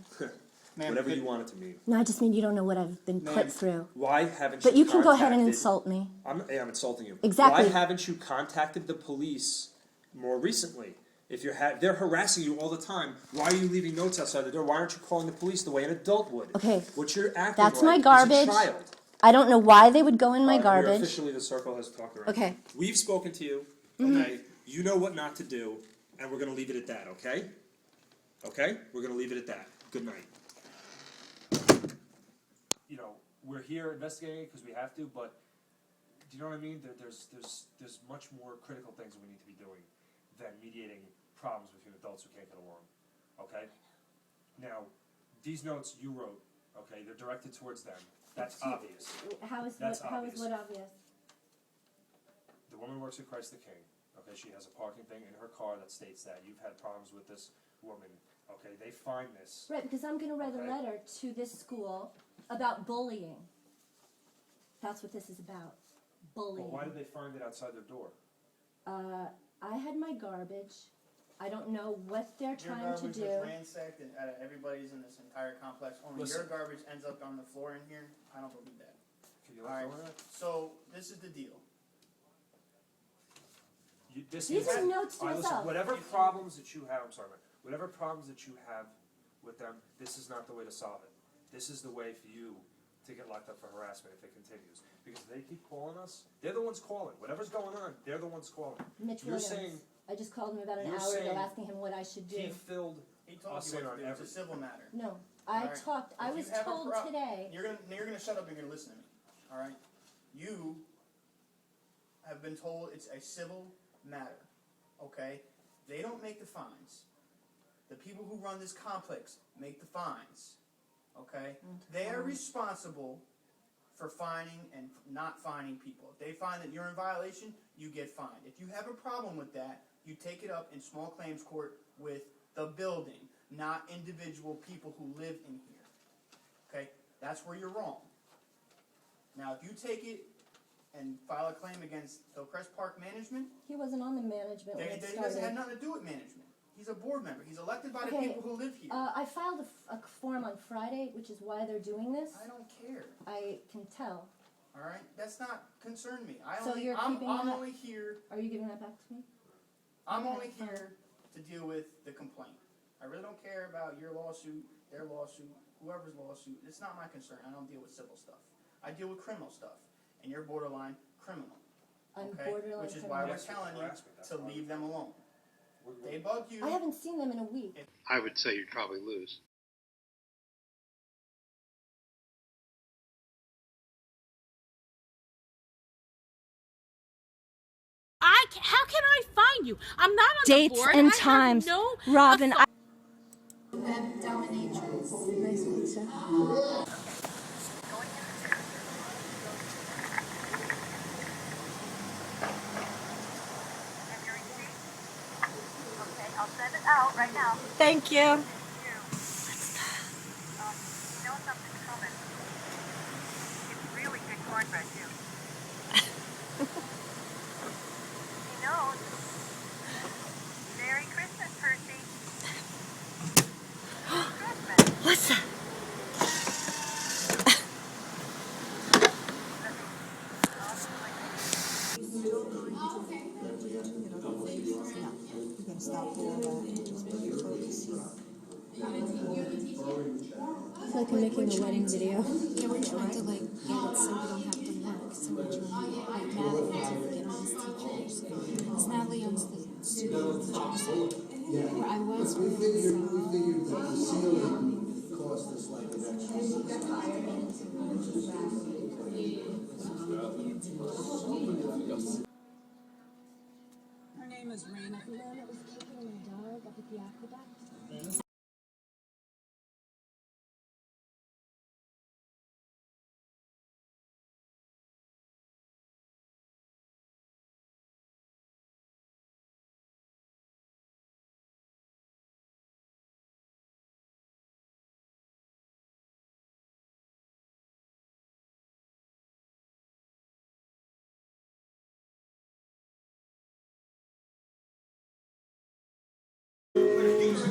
[SPEAKER 7] Ma'am,
[SPEAKER 9] Whatever
[SPEAKER 7] good-
[SPEAKER 9] you want it to mean.
[SPEAKER 8] No, I just mean you don't know what I've been
[SPEAKER 7] Ma'am.
[SPEAKER 8] put through.
[SPEAKER 9] Why haven't
[SPEAKER 8] But
[SPEAKER 9] you
[SPEAKER 8] you can go ahead and
[SPEAKER 9] contacted-
[SPEAKER 8] insult me.
[SPEAKER 9] I'm insulting you.
[SPEAKER 8] Exactly.
[SPEAKER 9] Why haven't you contacted the police more recently? If they're harassing you all the time, why are you leaving notes outside the door? Why aren't you calling the police the way an adult would?
[SPEAKER 8] Okay.
[SPEAKER 9] What you're acting
[SPEAKER 8] That's
[SPEAKER 9] like
[SPEAKER 8] my
[SPEAKER 9] is a
[SPEAKER 8] garbage.
[SPEAKER 9] child.
[SPEAKER 8] I don't know why they would go in my
[SPEAKER 9] We're
[SPEAKER 8] garbage.
[SPEAKER 9] officially, the circle has talked around.
[SPEAKER 8] Okay.
[SPEAKER 9] We've spoken to you.
[SPEAKER 8] Mhm.
[SPEAKER 9] Okay. You know what not to do, and we're going to leave it at that. Okay. Okay. We're going to leave it at that. Good night. You know, we're here investigating it because we have to, but do you know what I mean? There's much more critical things we need to be doing than mediating problems between adults who can't get along. Okay. Now, these notes you wrote, okay, they're directed towards them. That's obvious.
[SPEAKER 8] How is
[SPEAKER 9] That's
[SPEAKER 8] what
[SPEAKER 9] obvious.
[SPEAKER 8] obvious?
[SPEAKER 9] The woman works at Christ the King. Okay, she has a parking thing in her car that states that you've had problems with this woman. Okay, they find this.
[SPEAKER 8] Right, because I'm going to write
[SPEAKER 9] Okay.
[SPEAKER 8] a letter to this school about bullying. That's what this is about. Bullying.
[SPEAKER 9] Well, why did they find it outside their door?
[SPEAKER 8] I had my garbage. I don't know what they're
[SPEAKER 7] Your
[SPEAKER 8] trying to
[SPEAKER 7] garbage
[SPEAKER 8] do.
[SPEAKER 7] was ransacked and everybody's in this entire complex. Only
[SPEAKER 9] Listen.
[SPEAKER 7] your garbage ends up on the floor in here. I don't believe that.
[SPEAKER 9] Can you
[SPEAKER 7] All
[SPEAKER 9] let
[SPEAKER 7] right.
[SPEAKER 9] go of that?
[SPEAKER 7] So this is the deal.
[SPEAKER 9] This
[SPEAKER 8] These
[SPEAKER 9] is-
[SPEAKER 8] are notes to
[SPEAKER 9] All right, listen,
[SPEAKER 8] yourself.
[SPEAKER 9] whatever problems that you have, I'm sorry, man. Whatever problems that you have with them, this is not the way to solve it. This is the way for you to get locked up for harassment if it continues. Because they keep calling us. They're the ones calling. Whatever's going on, they're the ones calling.
[SPEAKER 8] Mitch
[SPEAKER 9] You're
[SPEAKER 8] Williams.
[SPEAKER 9] saying
[SPEAKER 8] I just called him about an
[SPEAKER 9] you're
[SPEAKER 8] hour ago
[SPEAKER 9] saying
[SPEAKER 8] asking him what I should do.
[SPEAKER 9] he filled
[SPEAKER 7] He told
[SPEAKER 9] us
[SPEAKER 7] you
[SPEAKER 9] in
[SPEAKER 7] what
[SPEAKER 9] on
[SPEAKER 7] to do. It's a
[SPEAKER 9] everything.
[SPEAKER 7] civil matter.
[SPEAKER 8] No,
[SPEAKER 7] All
[SPEAKER 8] I
[SPEAKER 7] right?
[SPEAKER 8] talked. I
[SPEAKER 7] If you
[SPEAKER 8] was
[SPEAKER 7] have a
[SPEAKER 8] told today.
[SPEAKER 7] You're gonna shut up and you're gonna listen to me. All right. You have been told it's a civil matter. Okay. They don't make the fines. The people who run this complex make the fines. Okay. They are responsible for fining and not fining people. If they find that you're in violation, you get fined. If you have a problem with that, you take it up in small claims court with the building, not individual people who live in here. Okay? That's where you're wrong. Now, if you take it and file a claim against Hillcrest Park Management,
[SPEAKER 8] He wasn't on the management when it
[SPEAKER 7] he
[SPEAKER 8] started.
[SPEAKER 7] doesn't have nothing to do with management. He's a board member. He's elected by the
[SPEAKER 8] Okay,
[SPEAKER 7] people who live here.
[SPEAKER 8] I filed a form on Friday, which is why they're doing this.
[SPEAKER 7] I don't care.
[SPEAKER 8] I can tell.
[SPEAKER 7] All right? That's not concern me.
[SPEAKER 8] So you're keeping
[SPEAKER 7] I'm
[SPEAKER 8] that?
[SPEAKER 7] only here.
[SPEAKER 8] Are you giving that back to me?
[SPEAKER 7] I'm
[SPEAKER 8] Okay,
[SPEAKER 7] only
[SPEAKER 8] fine.
[SPEAKER 7] here to deal with the complaint. I really don't care about your lawsuit, their lawsuit, whoever's lawsuit. It's not my concern. I don't deal with civil stuff. I deal with criminal stuff, and you're borderline criminal. Okay? Which is why we're telling you to leave them alone. They bug you.
[SPEAKER 14] I haven't seen them in a week.
[SPEAKER 18] I would say you'd probably lose.
[SPEAKER 5] How can I find you? I'm not on
[SPEAKER 14] Dates
[SPEAKER 5] the board.
[SPEAKER 14] and
[SPEAKER 5] I have
[SPEAKER 14] times.
[SPEAKER 5] no
[SPEAKER 14] Robin, I...
[SPEAKER 10] Web dominatrix.
[SPEAKER 14] Nice pizza.
[SPEAKER 10] I'll send it out right now.
[SPEAKER 14] Thank you.
[SPEAKER 10] You know something's coming. It's really good cornbread, too. He knows. Merry Christmas, Percy. Christmas.
[SPEAKER 14] What's that? I feel like I'm making a wedding video.
[SPEAKER 2] Yeah, we're trying to get it so we don't have to work. So we're trying to Natalie to get all these teachers. Because Natalie owns the student teachers. Where I was
[SPEAKER 11] We figured that the ceiling cost us like an extra.
[SPEAKER 2] Her name is Raina.
[SPEAKER 14] The man that was kicking my dog up at the aqueduct.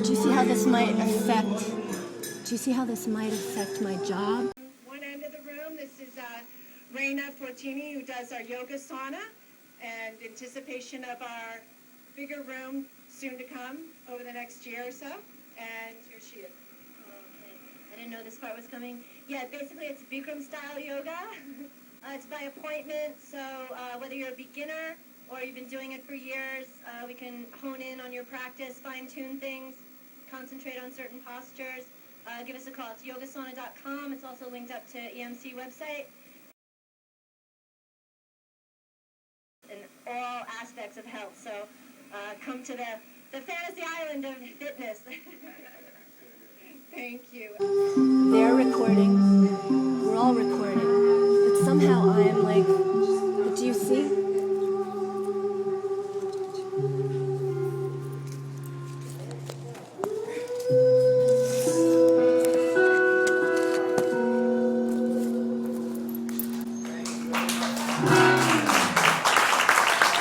[SPEAKER 14] Do you see how this might affect? Do you see how this might affect my job?
[SPEAKER 21] One end of the room, this is Raina Fortini, who does our yoga sauna, and anticipation of our bigger room soon to come over the next year or so. And here she is.
[SPEAKER 14] Okay. I didn't know this part was coming. Yeah, basically it's Bikram style yoga. It's by appointment, so whether you're a beginner or you've been doing it for years, we can hone in on your practice, fine-tune things, concentrate on certain postures. Give us a call. It's yogasauna.com. It's also linked up to EMC website. In all aspects of health. So come to the fantasy island of fitness. Thank you. They're recording. We're all recording. But somehow I am like, but do you see?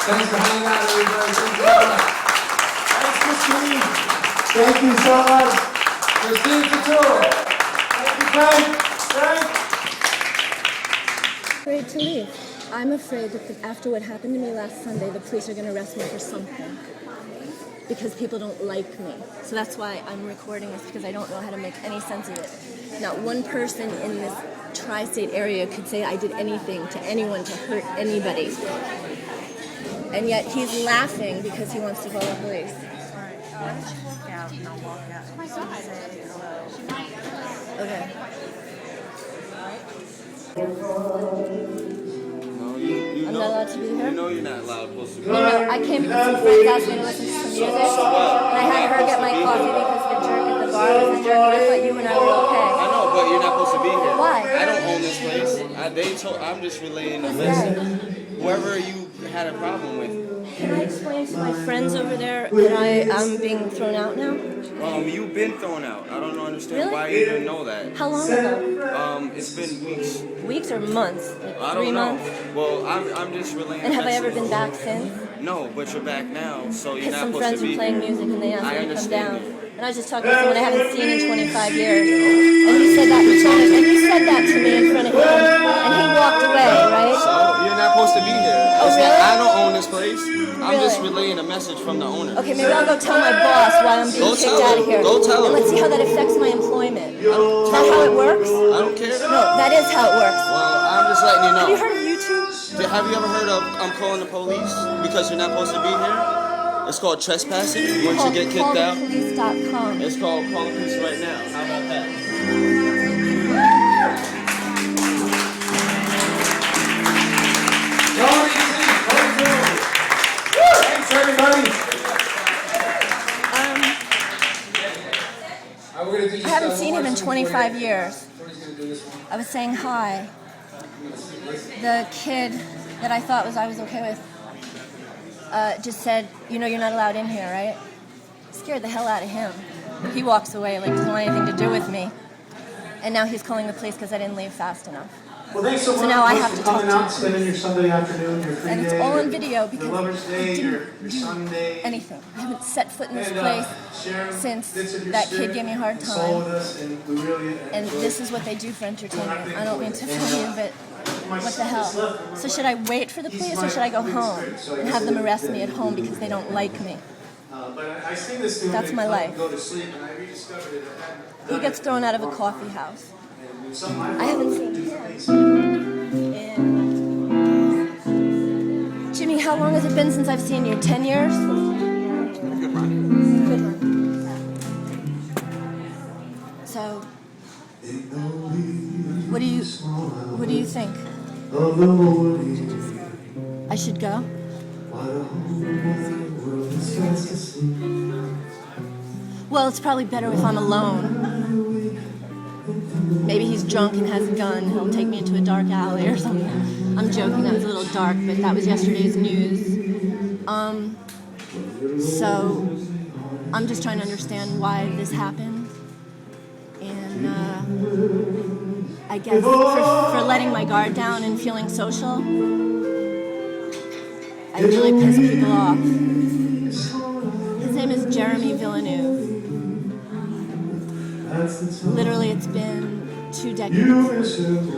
[SPEAKER 22] Thanks for hanging out, everybody. Thanks, Christine. Thank you so much. Christine Couture. Thank you, Frank.
[SPEAKER 14] Afraid to leave. I'm afraid that after what happened to me last Sunday, the police are going to arrest me for something. Because people don't like me. So that's why I'm recording this, because I don't know how to make any sense of it. Not one person in this tri-state area could say I did anything to anyone to hurt anybody. And yet he's laughing because he wants to call the police. Okay. I'm not allowed to be here?
[SPEAKER 25] You know you're not allowed to be here.
[SPEAKER 14] No, I came because some friends asked me to listen to some music, and I had her get my coffee because the jerk at the bar was a jerk, and I thought you and I were okay.
[SPEAKER 25] I know, but you're not supposed to be here.
[SPEAKER 14] Why?
[SPEAKER 25] I don't own this place. I'm just relaying the message. Whoever you had a problem with.
[SPEAKER 14] Can I explain to my friends over there that I'm being thrown out now?
[SPEAKER 25] You've been thrown out. I don't understand
[SPEAKER 14] Really?
[SPEAKER 25] why you didn't know that.
[SPEAKER 14] How long ago?
[SPEAKER 25] It's been weeks.
[SPEAKER 14] Weeks or months? Like
[SPEAKER 25] I
[SPEAKER 14] 3
[SPEAKER 25] don't know.
[SPEAKER 14] months?
[SPEAKER 25] Well, I'm just relaying.
[SPEAKER 14] And have I ever
[SPEAKER 25] message.
[SPEAKER 14] been back since?
[SPEAKER 25] No, but you're back now, so you're
[SPEAKER 14] Because
[SPEAKER 25] not
[SPEAKER 14] some
[SPEAKER 25] supposed
[SPEAKER 14] friends
[SPEAKER 25] to be
[SPEAKER 14] were playing
[SPEAKER 25] here.
[SPEAKER 14] music and they asked
[SPEAKER 25] I
[SPEAKER 14] me to come
[SPEAKER 25] understand
[SPEAKER 14] down.
[SPEAKER 25] you.
[SPEAKER 14] And I was just talking to someone I haven't seen in 25 years. And you said that to me in front of him. And he walked away, right?
[SPEAKER 25] So you're not supposed to be here.
[SPEAKER 14] Oh,
[SPEAKER 25] It's
[SPEAKER 14] really?
[SPEAKER 25] not, I don't own this place. I'm just relaying a message from the owner.
[SPEAKER 14] Okay, maybe I'll go tell my boss why I'm being
[SPEAKER 25] Go
[SPEAKER 14] kicked
[SPEAKER 25] tell
[SPEAKER 14] out
[SPEAKER 25] him.
[SPEAKER 14] of here.
[SPEAKER 25] Go tell
[SPEAKER 14] And
[SPEAKER 25] him.
[SPEAKER 14] let's see how that affects my employment. Is that how it works?
[SPEAKER 25] I don't care.
[SPEAKER 14] No, that is how it works.
[SPEAKER 25] Well, I'm just letting you know.
[SPEAKER 14] Have you heard of YouTube?
[SPEAKER 25] Have you ever heard of I'm calling the police because you're not supposed to be here? It's called trespassing once you get kicked out.
[SPEAKER 14] Callthepolice.com.
[SPEAKER 25] It's called Call the Police right now. How about that?
[SPEAKER 22] Thanks, everybody.
[SPEAKER 14] I haven't seen him in 25 years. I was saying hi. The kid that I thought I was okay with just said, you know you're not allowed in here, right? Scared the hell out of him. He walks away like doesn't want anything to do with me. And now he's calling the police because I didn't leave fast enough.
[SPEAKER 22] Well, thanks so much
[SPEAKER 14] now I have to
[SPEAKER 22] for
[SPEAKER 14] talk
[SPEAKER 22] coming
[SPEAKER 14] to
[SPEAKER 22] out, spending your Sunday afternoon, your free
[SPEAKER 14] And it's
[SPEAKER 22] day,
[SPEAKER 14] all on
[SPEAKER 22] your-
[SPEAKER 14] video because
[SPEAKER 22] your Lover's
[SPEAKER 14] I
[SPEAKER 22] Day,
[SPEAKER 14] didn't
[SPEAKER 22] your
[SPEAKER 14] do
[SPEAKER 22] Sunday.
[SPEAKER 14] anything. I haven't set foot in this
[SPEAKER 22] And,
[SPEAKER 14] place
[SPEAKER 22] share
[SPEAKER 14] since
[SPEAKER 22] bits of your
[SPEAKER 14] that
[SPEAKER 22] spirit
[SPEAKER 14] kid gave me a hard
[SPEAKER 22] and soul with
[SPEAKER 14] time.
[SPEAKER 22] us, and we really
[SPEAKER 14] And
[SPEAKER 22] enjoy
[SPEAKER 14] this
[SPEAKER 22] it.
[SPEAKER 14] is what they do for entertainment.
[SPEAKER 22] Doing our
[SPEAKER 14] I don't
[SPEAKER 22] thing
[SPEAKER 14] mean to
[SPEAKER 22] for you.
[SPEAKER 14] fool you, but
[SPEAKER 22] My
[SPEAKER 14] what the
[SPEAKER 22] son just
[SPEAKER 14] hell?
[SPEAKER 22] left.
[SPEAKER 14] So should I wait for the
[SPEAKER 22] He's
[SPEAKER 14] police or
[SPEAKER 22] my
[SPEAKER 14] should I go
[SPEAKER 22] biggest
[SPEAKER 14] home
[SPEAKER 22] critic, so I
[SPEAKER 14] and
[SPEAKER 22] guess
[SPEAKER 14] have them
[SPEAKER 22] it-
[SPEAKER 14] arrest me at home because they don't like me?
[SPEAKER 22] But I sing this to him
[SPEAKER 14] That's
[SPEAKER 22] and
[SPEAKER 14] my
[SPEAKER 22] let him
[SPEAKER 14] life.
[SPEAKER 22] go to sleep, and I rediscovered it. I hadn't
[SPEAKER 14] He
[SPEAKER 22] done
[SPEAKER 14] gets
[SPEAKER 22] it
[SPEAKER 14] thrown out of a
[SPEAKER 22] in long
[SPEAKER 14] coffee
[SPEAKER 22] time.
[SPEAKER 14] house.
[SPEAKER 22] And it was something
[SPEAKER 14] I haven't
[SPEAKER 22] would
[SPEAKER 14] seen
[SPEAKER 22] do
[SPEAKER 14] him.
[SPEAKER 22] for me.
[SPEAKER 14] Jimmy, how long has it been since I've seen you? 10 years? Good run. So, what do you think? I should go? Well, it's probably better if I'm alone. Maybe he's drunk and has a gun. He'll take me into a dark alley or something. I'm joking, that was a little dark, but that was yesterday's news. So, I'm just trying to understand why this happened. And, I guess for letting my guard down and feeling social, I really pissed people off. His name is Jeremy Villeneuve. Literally, it's been 2 decades.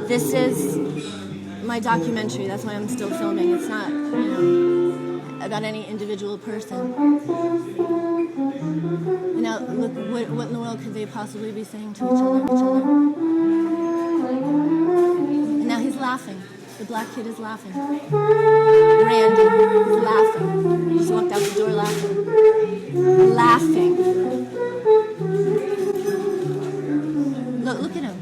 [SPEAKER 14] This is my documentary. That's why I'm still filming. It's not, about any individual person. Now, look, what in the world could they possibly be saying to each other? And now he's laughing. The black kid is laughing. Randy is laughing. He just walked out the door laughing. Laughing. Look at him.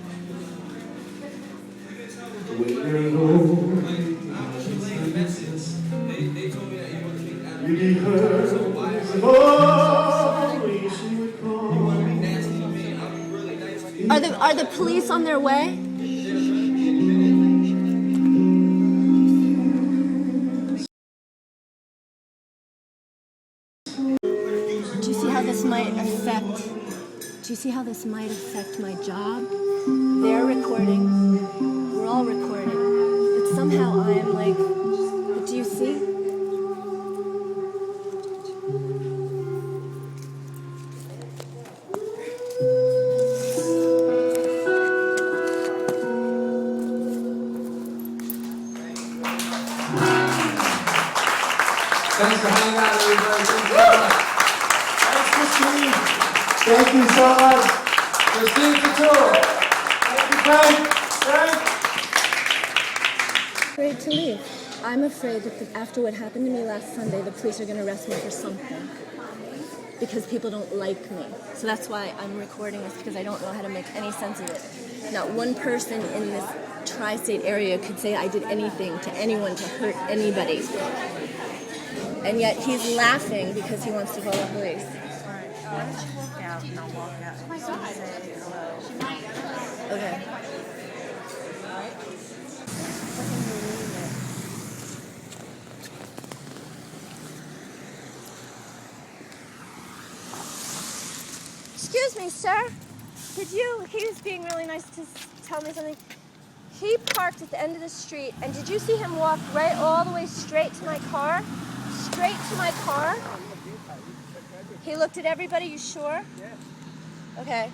[SPEAKER 14] Are the police on their way? Do you see how this might affect? Do you see how this might affect my job? They're recording. We're all recording. But somehow I am like, but do you see?
[SPEAKER 22] Thanks for hanging out, everybody. Thanks, Christine. Thank you so much. Christine Couture. Thank you, Frank.
[SPEAKER 14] Afraid to leave. I'm afraid that after what happened to me last Sunday, the police are going to arrest me for something. Because people don't like me. So that's why I'm recording this, because I don't know how to make any sense of it. Not one person in this tri-state area could say I did anything to anyone to hurt anybody. And yet he's laughing because he wants to call the police. Okay. Excuse me, sir. He was being really nice to tell me something. He parked at the end of the street, and did you see him walk right all the way straight to my car? Straight to my car? He looked at everybody, you sure? Yeah. Okay.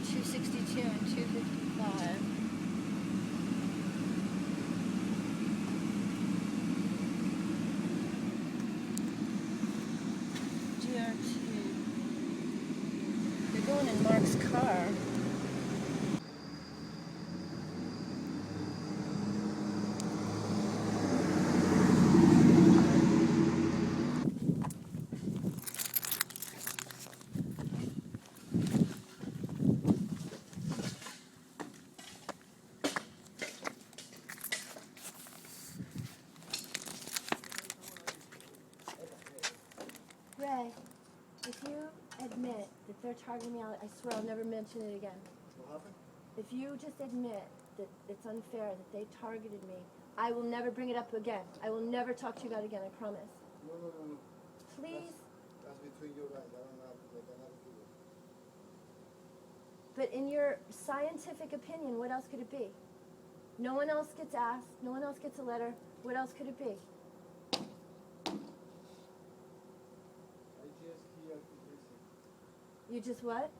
[SPEAKER 14] 262 and 255. phone in Mark's car. Ray, if you admit that they're targeting me, I swear I'll never mention it again.
[SPEAKER 22] What happened?
[SPEAKER 14] If you just admit that it's unfair that they targeted me, I will never bring it up again. I will never talk to you about it again, I promise.
[SPEAKER 22] No.
[SPEAKER 14] Please?
[SPEAKER 22] That's between you guys. I don't know. Like, I never do it.
[SPEAKER 14] But in your scientific opinion, what else could it be? No one else gets asked. No one else gets a letter. What else could it be?
[SPEAKER 22] I just hear to listen.
[SPEAKER 14] You just what?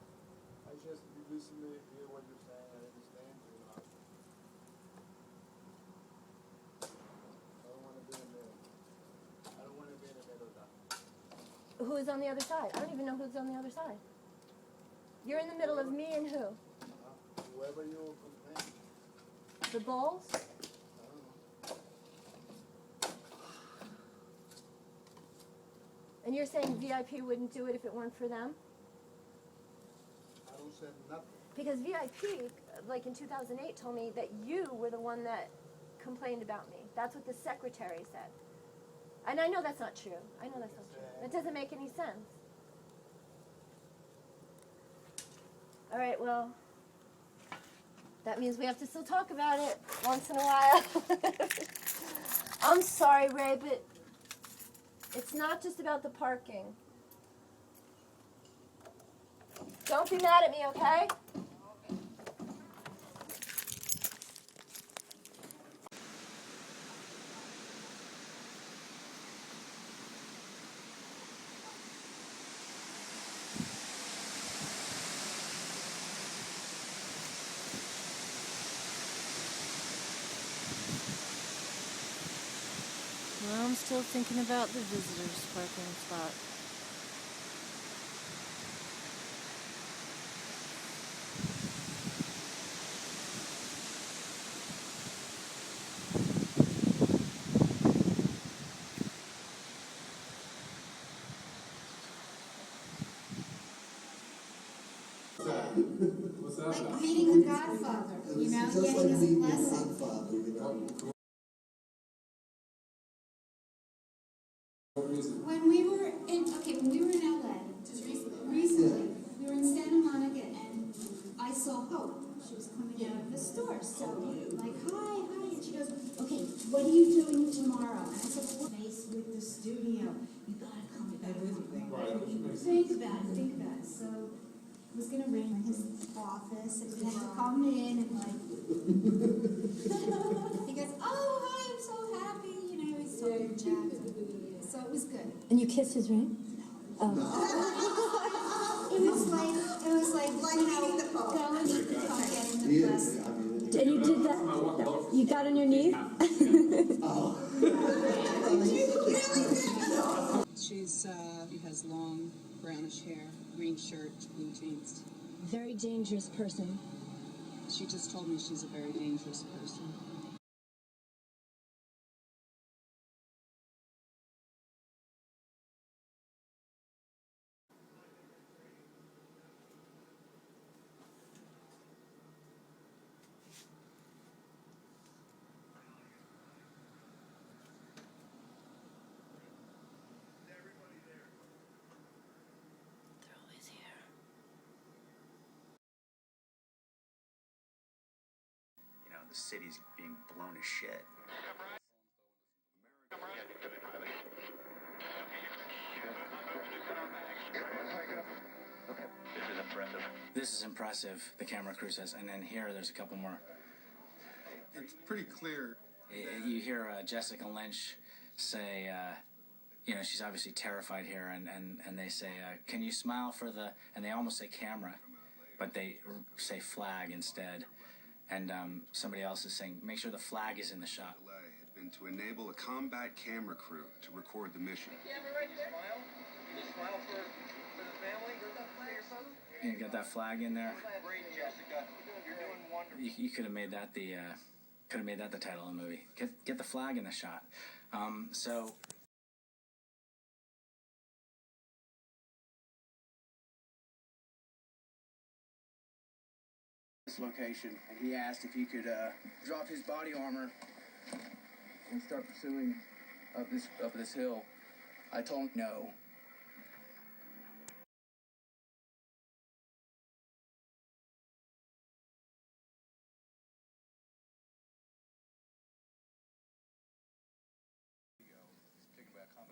[SPEAKER 22] I just listen to hear what you're saying. I understand you not. I don't want to be in the middle. I don't want to be in the middle of that.
[SPEAKER 14] Who is on the other side? I don't even know who's on the other side. You're in the middle of me and who?
[SPEAKER 22] Whoever you complain.
[SPEAKER 14] The Bulls?
[SPEAKER 22] I don't know.
[SPEAKER 14] And you're saying VIP wouldn't do it if it weren't for them?
[SPEAKER 22] I don't say nothing.
[SPEAKER 14] Because VIP, like in 2008, told me that you were the one that complained about me. That's what the secretary said. And I know that's not true. I know that's not true. That doesn't make any sense. All right, well, that means we have to still talk about it once in a while. I'm sorry, Ray, but it's not just about the parking. Don't be mad at me, okay? Well, I'm still thinking about the visitors' parking spot.
[SPEAKER 22] What's that?
[SPEAKER 2] Like meeting the Godfather, you know,
[SPEAKER 22] Just
[SPEAKER 2] getting
[SPEAKER 22] like
[SPEAKER 2] his
[SPEAKER 22] meeting the
[SPEAKER 2] blessing.
[SPEAKER 22] Godfather, you know.
[SPEAKER 2] When we were in LA, just recently, we were in Santa Monica and I saw Hope. She was coming out of the store. So, like, hi. And she goes, okay, what are you doing tomorrow? And I said, well, nice with the studio. You gotta come back. Think about it. So, it was gonna rain in his office and we had to come in and like, he goes, oh, hi, I'm so happy. You know, he's so jacked. So it was good.
[SPEAKER 14] And you kissed his ring? Oh.
[SPEAKER 2] It was like you know, go and eat the car, get in the bus.
[SPEAKER 14] And you did that? You got on your knees?
[SPEAKER 1] She has long brownish hair, green shirt, blue jeans.
[SPEAKER 14] Very dangerous person.
[SPEAKER 1] She just told me she's a very dangerous person.
[SPEAKER 6] The city's being blown to shit. This is impressive, the camera crew says, and then here there's a couple more.
[SPEAKER 20] It's pretty clear.
[SPEAKER 6] You hear Jessica Lynch say, you know, she's obviously terrified here, and they say, can you smile for the, and they almost say camera, but they say flag instead. And somebody else is saying, make sure the flag is in the shot.
[SPEAKER 20] Had been to enable a combat camera crew to record the mission.
[SPEAKER 6] You got that flag in there. You could have made that the title of the movie. Get the flag in the shot. So.
[SPEAKER 4] This location, and he asked if he could drop his body armor and start pursuing up this hill. I told him no.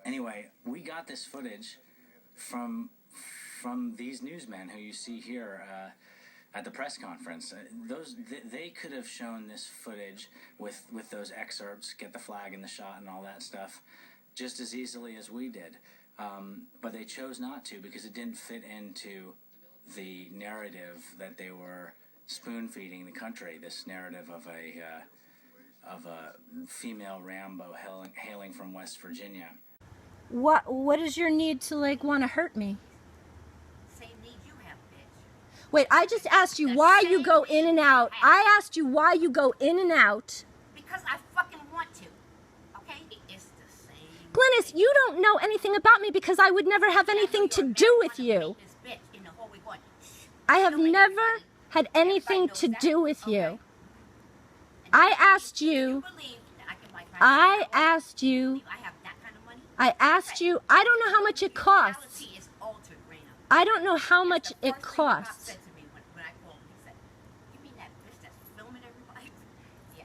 [SPEAKER 6] Anyway, we got this footage from these newsmen who you see here at the press conference. They could have shown this footage with those excerpts, get the flag in the shot and all that stuff, just as easily as we did. But they chose not to because it didn't fit into the narrative that they were spoon-feeding the country. This narrative of a female Rambo hailing from West Virginia.
[SPEAKER 14] What is your need to want to hurt me?
[SPEAKER 17] Same need you have, bitch.
[SPEAKER 14] Wait, I just asked you why you go in and out. I asked you why you go in and out.
[SPEAKER 17] Because I fucking want to. Okay? It's the same.
[SPEAKER 14] Glynis, you don't know anything about me because I would never have anything to do with you.
[SPEAKER 17] This bitch in the hallway going,
[SPEAKER 14] I have never had anything to do with you. I asked you, I asked you, I don't know how much it costs. I don't know how much it costs.
[SPEAKER 17] You mean that bitch that's filming everybody? Yeah.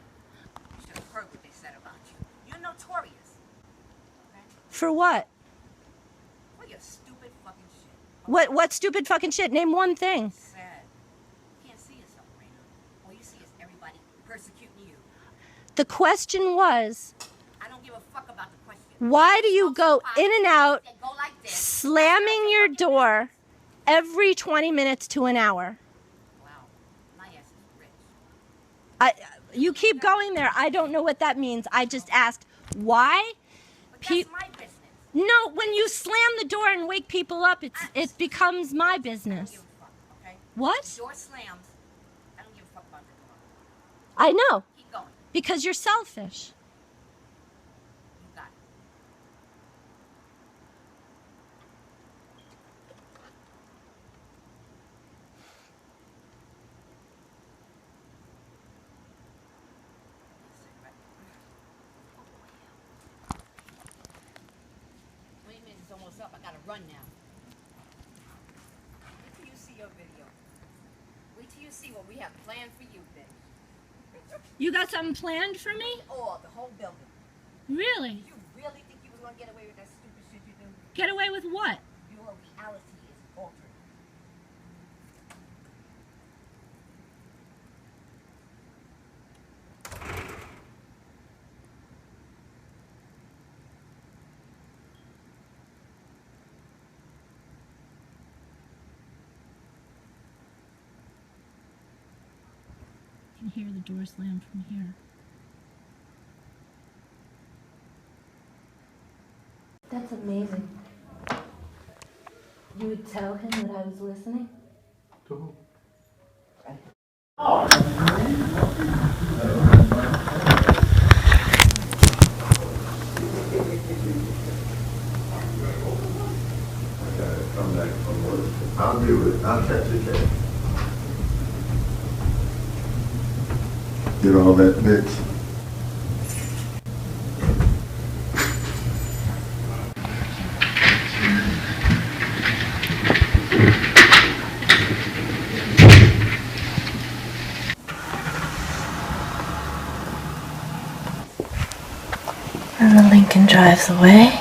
[SPEAKER 17] You should have heard what they said about you. You're notorious. Okay?
[SPEAKER 14] For what?
[SPEAKER 17] For your stupid fucking shit.
[SPEAKER 14] What stupid fucking shit? Name one thing.
[SPEAKER 17] Sad. You can't see yourself, Raina. All you see is everybody persecuting you.
[SPEAKER 14] The question was,
[SPEAKER 17] I don't give a fuck about the question.
[SPEAKER 14] why do you go in and out, slamming your door every 20 minutes to an hour?
[SPEAKER 17] Wow. My ass is rich.
[SPEAKER 14] You keep going there. I don't know what that means. I just asked why.
[SPEAKER 17] But that's my business.
[SPEAKER 14] No, when you slam the door and wake people up, it becomes my business.
[SPEAKER 17] I don't give a fuck, okay?
[SPEAKER 14] What?
[SPEAKER 17] Door slams. I don't give a fuck about the door.
[SPEAKER 14] I know.
[SPEAKER 17] Keep going.
[SPEAKER 14] Because you're selfish.
[SPEAKER 17] You got it. It's almost up. I gotta run now. Wait till you see your video. Wait till you see what we have planned for you, bitch.
[SPEAKER 14] You got something planned for me?
[SPEAKER 17] Oh, the whole building.
[SPEAKER 14] Really?
[SPEAKER 17] You really think you was gonna get away with that stupid shit you do?
[SPEAKER 14] Get away with what?
[SPEAKER 17] Your reality is altered.
[SPEAKER 14] I can hear the door slam from here. That's amazing. You would tell him that I was listening?
[SPEAKER 11] To who?
[SPEAKER 19] Come back from work. I'll do it. I'll catch the case. Get all that bitch.
[SPEAKER 16] And the Lincoln drives away.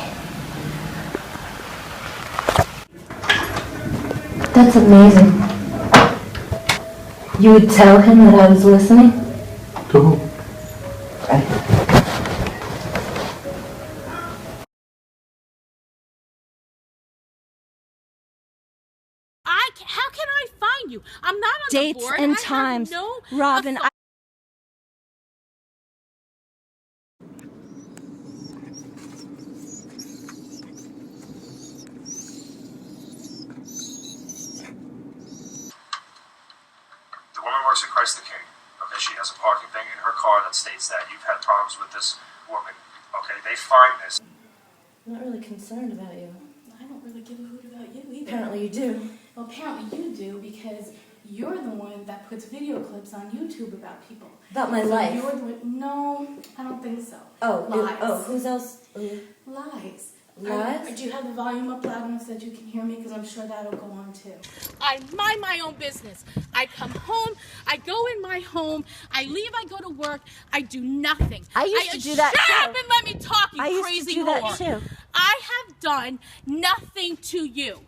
[SPEAKER 14] That's amazing. You would tell him that I was listening?
[SPEAKER 11] To who?
[SPEAKER 5] How can I find you? I'm not on
[SPEAKER 14] Dates
[SPEAKER 5] the board.
[SPEAKER 14] and
[SPEAKER 5] I have
[SPEAKER 14] times.
[SPEAKER 5] no
[SPEAKER 14] Robin,
[SPEAKER 5] concerned about you. I don't really give a hoot about you either.
[SPEAKER 8] Apparently you do.
[SPEAKER 5] Well, apparently you do because you're the one that puts video clips on YouTube about people.
[SPEAKER 8] About my
[SPEAKER 5] So
[SPEAKER 8] life.
[SPEAKER 5] You're the one, no, I don't think so.
[SPEAKER 8] Oh,
[SPEAKER 5] Lies.
[SPEAKER 8] who's else?
[SPEAKER 5] Lies.
[SPEAKER 8] Lies?
[SPEAKER 5] Do you have the volume up loud enough so that you can hear me? Because I'm sure that'll go on too. I mind my own business. I come home, I go in my home, I leave, I go to work, I do nothing.
[SPEAKER 8] I used to do that
[SPEAKER 5] Shut
[SPEAKER 8] too.
[SPEAKER 5] up and let me talk, you
[SPEAKER 8] I used to
[SPEAKER 5] crazy
[SPEAKER 8] do that
[SPEAKER 5] whore.
[SPEAKER 8] too.
[SPEAKER 5] I have done nothing to you.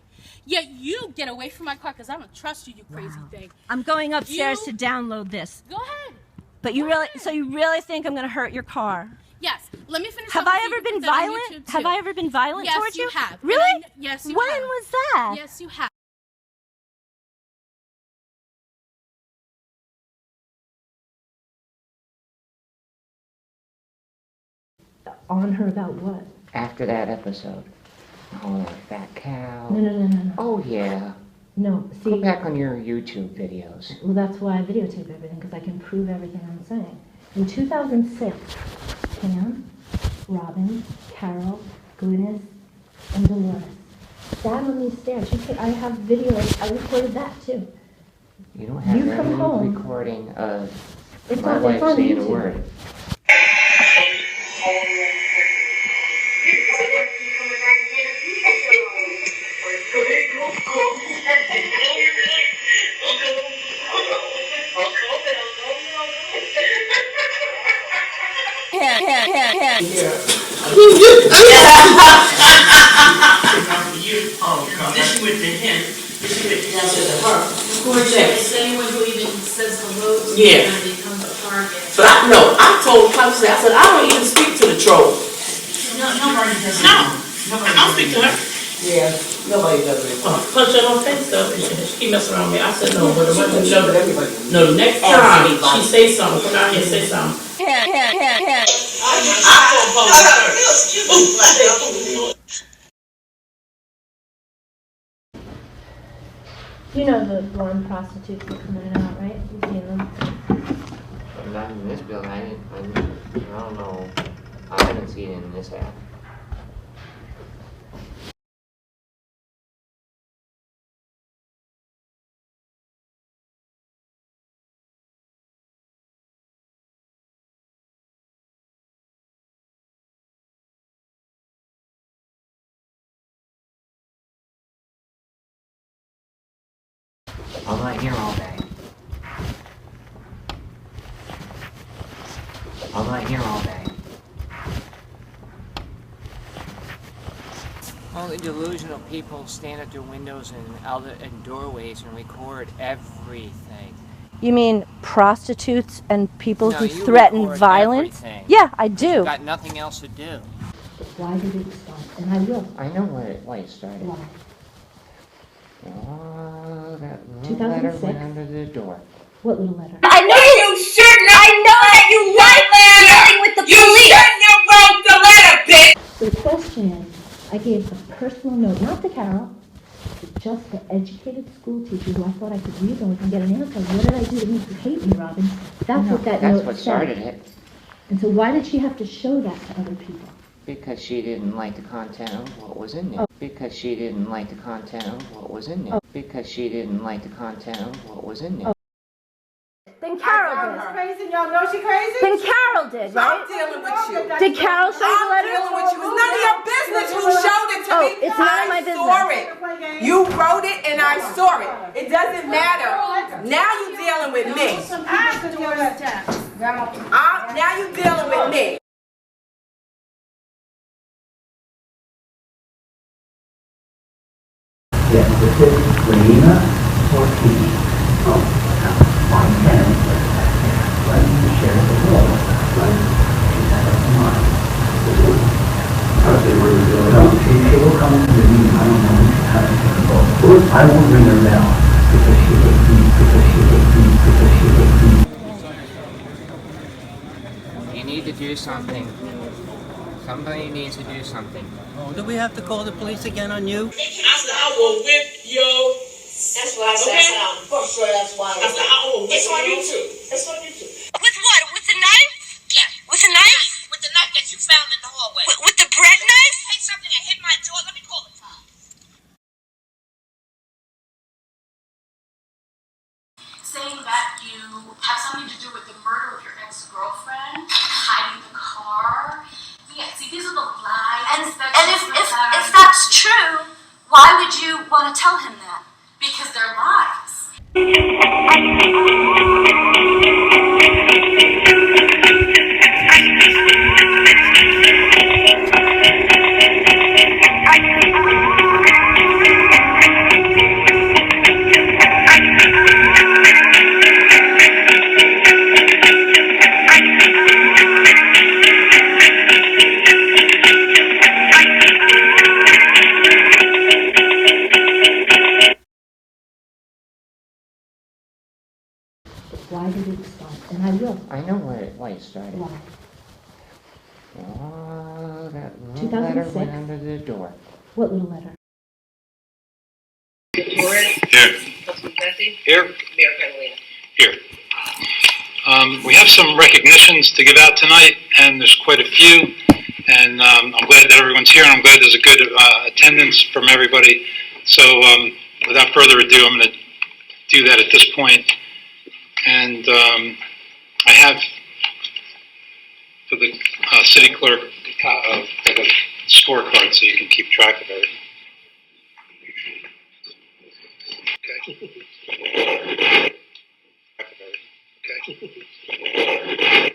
[SPEAKER 5] Yet you get away from my car because I don't trust you, you crazy thing.
[SPEAKER 8] I'm going upstairs to download this.
[SPEAKER 5] Go ahead.
[SPEAKER 8] But you really think I'm going to hurt your car?
[SPEAKER 5] Yes. Let me finish.
[SPEAKER 8] Have
[SPEAKER 5] up
[SPEAKER 8] I
[SPEAKER 5] with
[SPEAKER 8] ever
[SPEAKER 5] you,
[SPEAKER 8] been
[SPEAKER 5] put that on
[SPEAKER 8] violent?
[SPEAKER 5] YouTube,
[SPEAKER 8] Have
[SPEAKER 5] too.
[SPEAKER 8] I ever been violent
[SPEAKER 5] Yes,
[SPEAKER 8] towards you?
[SPEAKER 5] Yes, you have.
[SPEAKER 8] Really?
[SPEAKER 5] Yes, you
[SPEAKER 8] when
[SPEAKER 5] have.
[SPEAKER 8] was that?
[SPEAKER 5] Yes, you have.
[SPEAKER 8] On her about what?
[SPEAKER 3] After that episode. Oh, that fat cow.
[SPEAKER 8] No.
[SPEAKER 3] Oh, yeah.
[SPEAKER 8] No, see.
[SPEAKER 3] Go back on your YouTube videos.
[SPEAKER 8] Well, that's why I videotape everything, because I can prove everything I'm saying. In 2006, Pam, Robin, Carol, Glynis, and Dolores sat on these stairs. I have videos. I recorded that too.
[SPEAKER 3] You don't have
[SPEAKER 8] You come
[SPEAKER 3] any
[SPEAKER 8] home.
[SPEAKER 3] recording of
[SPEAKER 8] It's
[SPEAKER 3] my
[SPEAKER 8] on-
[SPEAKER 3] wife
[SPEAKER 8] it's on
[SPEAKER 3] saying a
[SPEAKER 8] YouTube.
[SPEAKER 3] word.
[SPEAKER 13] This you went to him. This you went to her.
[SPEAKER 17] Anyone who even says hello to
[SPEAKER 13] Yeah.
[SPEAKER 17] them when they come to Target.
[SPEAKER 13] But I told Constance, I said, I don't even speak to the troll.
[SPEAKER 17] No, nobody does.
[SPEAKER 13] No, I don't speak to her.
[SPEAKER 15] Yeah, nobody does it.
[SPEAKER 13] Punch her on face though, and she messed around me. I said, no, but no, next time she say something, come out here and say something.
[SPEAKER 8] You know the blonde prostitutes that come in and out, right? You've seen them.
[SPEAKER 3] Not in this building. I don't know. I haven't seen it in this app. I'm not here all day. I'm not here all day. Only delusional people stand at their windows and doorways and record everything.
[SPEAKER 8] You mean prostitutes and people
[SPEAKER 3] No,
[SPEAKER 8] who
[SPEAKER 3] you
[SPEAKER 8] threaten
[SPEAKER 3] record
[SPEAKER 8] violence?
[SPEAKER 3] everything.
[SPEAKER 8] Yeah, I do.
[SPEAKER 3] You've got nothing else to do.
[SPEAKER 8] Why did it start? And I will.
[SPEAKER 3] I know why it started.
[SPEAKER 8] Why?
[SPEAKER 3] Oh, that little letter
[SPEAKER 8] 2006?
[SPEAKER 3] went under the door.
[SPEAKER 8] What little letter?
[SPEAKER 23] I know you shouldn't. I know that you like dealing with the police. You shouldn't have wrote the letter, bitch.
[SPEAKER 8] So the question is, I gave a personal note, not to Carol, but just to educated school teachers who I thought I could reason with and get an answer. What did I do to make you hate me, Robin? That's
[SPEAKER 3] No,
[SPEAKER 8] what that
[SPEAKER 3] that's
[SPEAKER 8] note
[SPEAKER 3] what
[SPEAKER 8] said.
[SPEAKER 3] started it.
[SPEAKER 8] And so why did she have to show that to other people?
[SPEAKER 3] Because she didn't like the content of what was in there.
[SPEAKER 8] Oh.
[SPEAKER 3] Because she didn't like the content of what was in there.
[SPEAKER 8] Oh.
[SPEAKER 3] Because she didn't like the content of what was in there.
[SPEAKER 8] Oh. Then Carol did.
[SPEAKER 21] Crazy, y'all know she crazy?
[SPEAKER 8] Then Carol did, right?
[SPEAKER 21] I'm dealing with you.
[SPEAKER 8] Did Carol show you the letter?
[SPEAKER 21] I'm dealing with you. It's none of your business who showed it to me.
[SPEAKER 8] It's none of my business.
[SPEAKER 21] I saw it. You wrote it and I saw it. It doesn't matter. Now you dealing with me. Now you dealing with me.
[SPEAKER 24] Yes, this is Reina Ortiz. Oh, Montana. Right, the sheriff of law. Right, she's out of mind. No, she will come to the meeting. I don't know how she's going to go. I won't ring her bell because she hates me, because she hates me, because she hates me.
[SPEAKER 3] You need to do something. Somebody needs to do something.
[SPEAKER 15] Oh, do we have to call the police again on you?
[SPEAKER 13] I said, I will whip your.
[SPEAKER 17] That's why I said I'm for sure that's why.
[SPEAKER 13] I said, I will whip
[SPEAKER 17] It's on
[SPEAKER 13] you.
[SPEAKER 17] YouTube.
[SPEAKER 13] It's on YouTube.
[SPEAKER 23] With what? With the knife?
[SPEAKER 17] Yeah.
[SPEAKER 23] With the knife?
[SPEAKER 17] With the knife that you found in the hallway.
[SPEAKER 23] With the bread knife?
[SPEAKER 17] Take
[SPEAKER 23] something. I hit my door. Let me call the cops.
[SPEAKER 5] Saying that you have something to do with the murder of your ex-girlfriend, hiding the car. Yeah, see, these are the lies.
[SPEAKER 14] And if that's true, why would you want to tell him that?
[SPEAKER 5] Because they're lies.
[SPEAKER 8] Why did it start? And I will.
[SPEAKER 3] I know why it started.
[SPEAKER 8] Why?
[SPEAKER 3] Oh, that little letter
[SPEAKER 8] 2006?
[SPEAKER 3] went under the door.
[SPEAKER 8] What little letter?
[SPEAKER 7] Here. Here.
[SPEAKER 17] Mayor Catalina.
[SPEAKER 7] Here. We have some recognitions to give out tonight, and there's quite a few. And I'm glad that everyone's here, and I'm glad there's a good attendance from everybody. So without further ado, I'm going to do that at this point. And I have for the city clerk a scorecard so you can keep track of everything. Okay. Okay.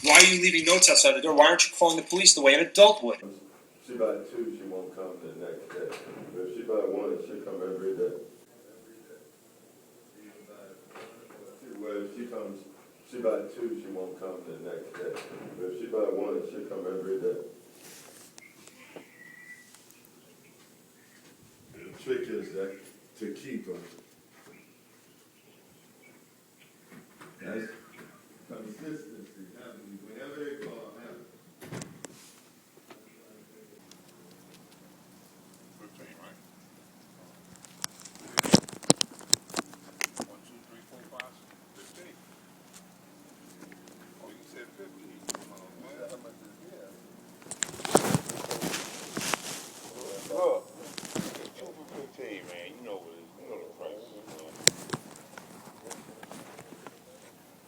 [SPEAKER 9] Why are you leaving notes outside the door? Why aren't you calling the police the way an adult would?
[SPEAKER 19] She by 2, she won't come the next day. If she by 1, she'll come every day. Well, if she comes, she by 2, she won't come the next day. If she by 1, she'll come every day. The trick is that to keep her. That's consistency happening whenever they call happening.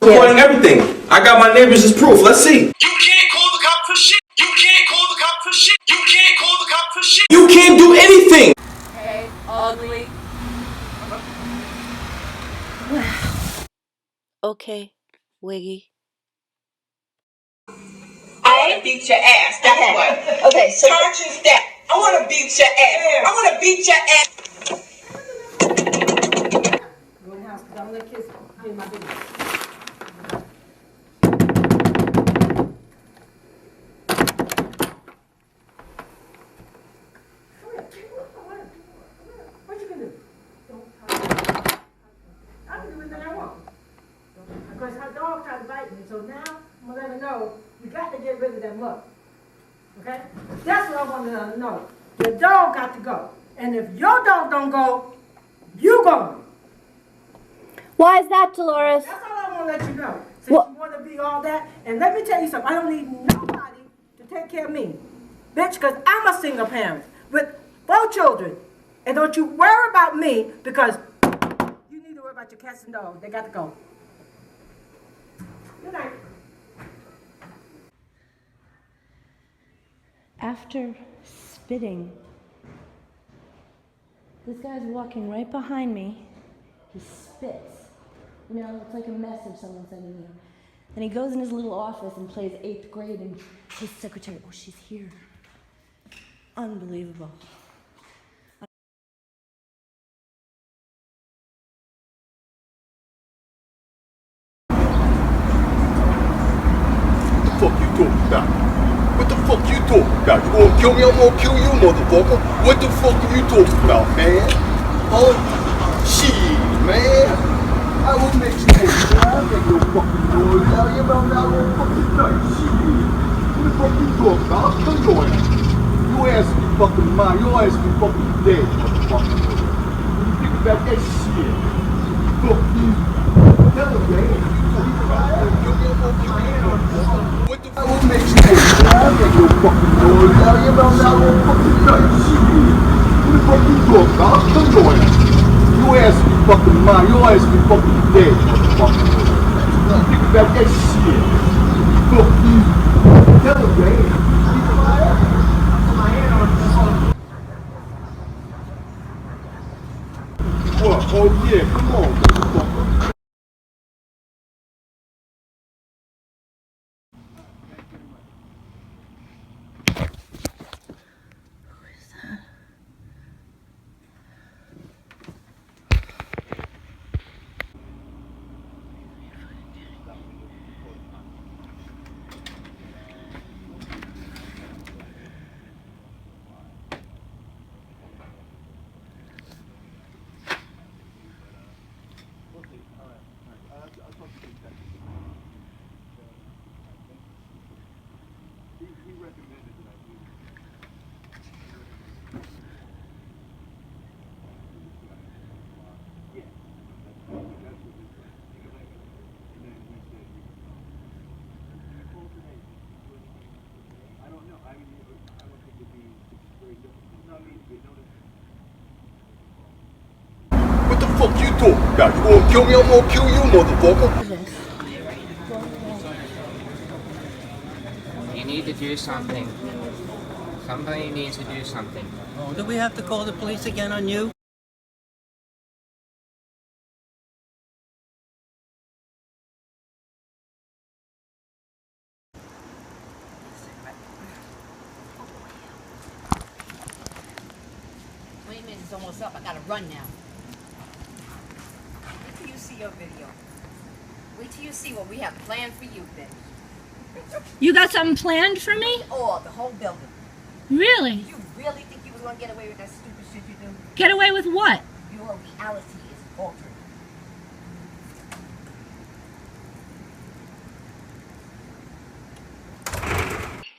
[SPEAKER 9] Recording everything. I got my neighbors as proof. Let's see.
[SPEAKER 23] You can't call the cop for shit. You can't call the cop for shit. You can't call the cop for shit.
[SPEAKER 9] You can't do anything.
[SPEAKER 5] Hey, ugly.
[SPEAKER 16] Okay, Wiggy.
[SPEAKER 17] I want to beat your ass. That's what. Okay, so charges that. I want to beat your ass. I want to beat your ass.
[SPEAKER 10] Go in the house, because I'm going to kiss in my business. What you gonna do? I can do anything I want. Because her dog tried to bite me, so now I'm gonna let her know you got to get rid of that mug. Okay? That's what I want to let her know. The dog got to go. And if your dog don't go, you go.
[SPEAKER 14] Why is that, Dolores?
[SPEAKER 10] That's all I want to let you know. Since you want to be all that. And let me tell you something. I don't need nobody to take care of me. Bitch, because I'm a single parent with 4 children. And don't you worry about me because you need to worry about your cats and dogs. They got to go. Good night.
[SPEAKER 8] After spitting, this guy's walking right behind me He spits. You know, it's like a message someone sending you. And he goes in his little office and plays 8th grade, and his secretary, oh, she's here. Unbelievable.
[SPEAKER 19] What the fuck you talking about? What the fuck you talking about? You gonna kill me? I'm gonna kill you, motherfucker. What the fuck are you talking about, man? Oh, shit, man. I will make you pay, man. I'll make no fucking noise out here, but I'm not gonna fucking night shit. What the fuck you talking about? I'll kill your ass. Your ass will be fucking mine. Your ass will be fucking dead, motherfucker. When you think about that shit, fuck you. Tell him, man. I will make you pay, man. I'll make no fucking noise out here, but I'm not gonna fucking night shit. What the fuck you talking about? I'll kill your ass. Your ass will be fucking mine. Your ass will be fucking dead, motherfucker. Think about that shit. Fuck you. Tell him, man. What? Oh yeah, come on, motherfucker. What the fuck you talking about? You gonna kill me? I'm gonna kill you, motherfucker.
[SPEAKER 3] You need to do something. Somebody needs to do something.
[SPEAKER 15] Oh, do we have to call the police again on you?
[SPEAKER 17] It's almost up. I gotta run now. Wait till you see your video. Wait till you see what we have planned for you, bitch.
[SPEAKER 8] You got something planned for me?
[SPEAKER 17] Oh, the whole building.
[SPEAKER 8] Really?
[SPEAKER 17] You really think you was gonna get away with that stupid shit you do?
[SPEAKER 8] Get away with what?
[SPEAKER 17] Your reality is altered.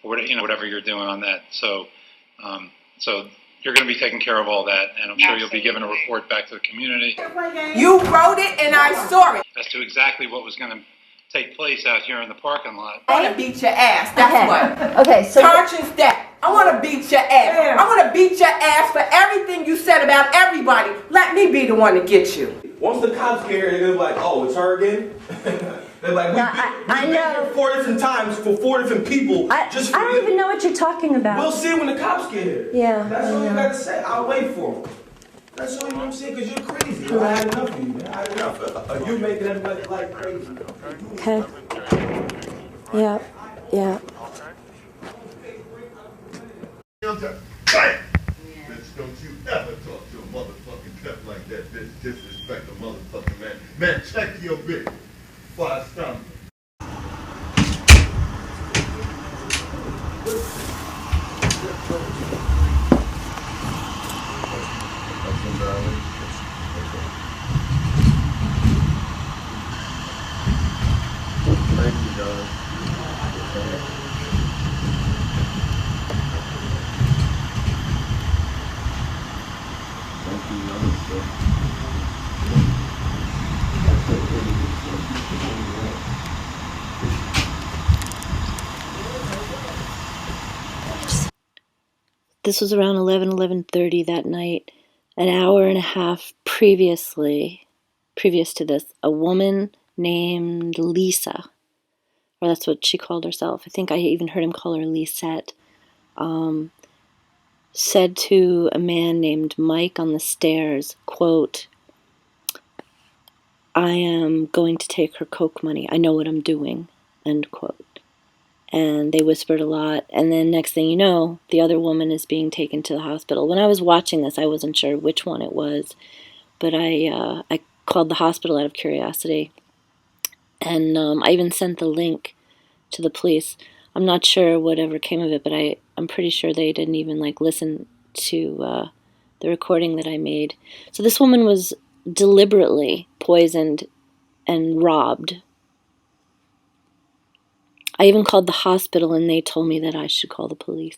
[SPEAKER 7] Whatever you're doing on that. So you're going to be taking care of all that, and I'm sure you'll be giving a report back to the community.
[SPEAKER 10] You wrote it and I saw it.
[SPEAKER 7] As to exactly what was going to take place out here in the parking lot.
[SPEAKER 10] I want to beat your ass. That's what.
[SPEAKER 8] Okay, so
[SPEAKER 10] conscience that. I want to beat your ass. I want to beat your ass for everything you said about everybody. Let me be the one to get you.
[SPEAKER 9] Once the cops get here, they're gonna be like, "Oh, it's her again." They're like, "We've been here 4 different times for 4 different people."
[SPEAKER 8] I don't even know what you're talking about.
[SPEAKER 9] We'll see when the cops get here.
[SPEAKER 8] Yeah.
[SPEAKER 9] That's all you got to say. I'll wait for them. That's all you know what I'm saying, because you're crazy. I had enough of you, man. I had enough. You're making everybody like crazy.
[SPEAKER 8] Okay. Yeah. Yeah.
[SPEAKER 19] Bam! Bitch, don't you ever talk to a motherfucking pimp like that, bitch. Disrespect a motherfucking man. Man, check your bitch before I stomp you. Thank you, guys.
[SPEAKER 16] This was around 11:30 that night. An hour and a half previous to this, a woman named Lisa, or that's what she called herself. I think I even heard him call her Lisette, said to a man named Mike on the stairs, quote, I am going to take her coke money. I know what I'm doing, end quote. And they whispered a lot, and then next thing you know, the other woman is being taken to the hospital. When I was watching this, I wasn't sure which one it was, but I called the hospital out of curiosity, and I even sent the link to the police. I'm not sure whatever came of it, but I'm pretty sure they didn't even listen to the recording that I made. So this woman was deliberately poisoned and robbed. I even called the hospital and they told me that I should call the police.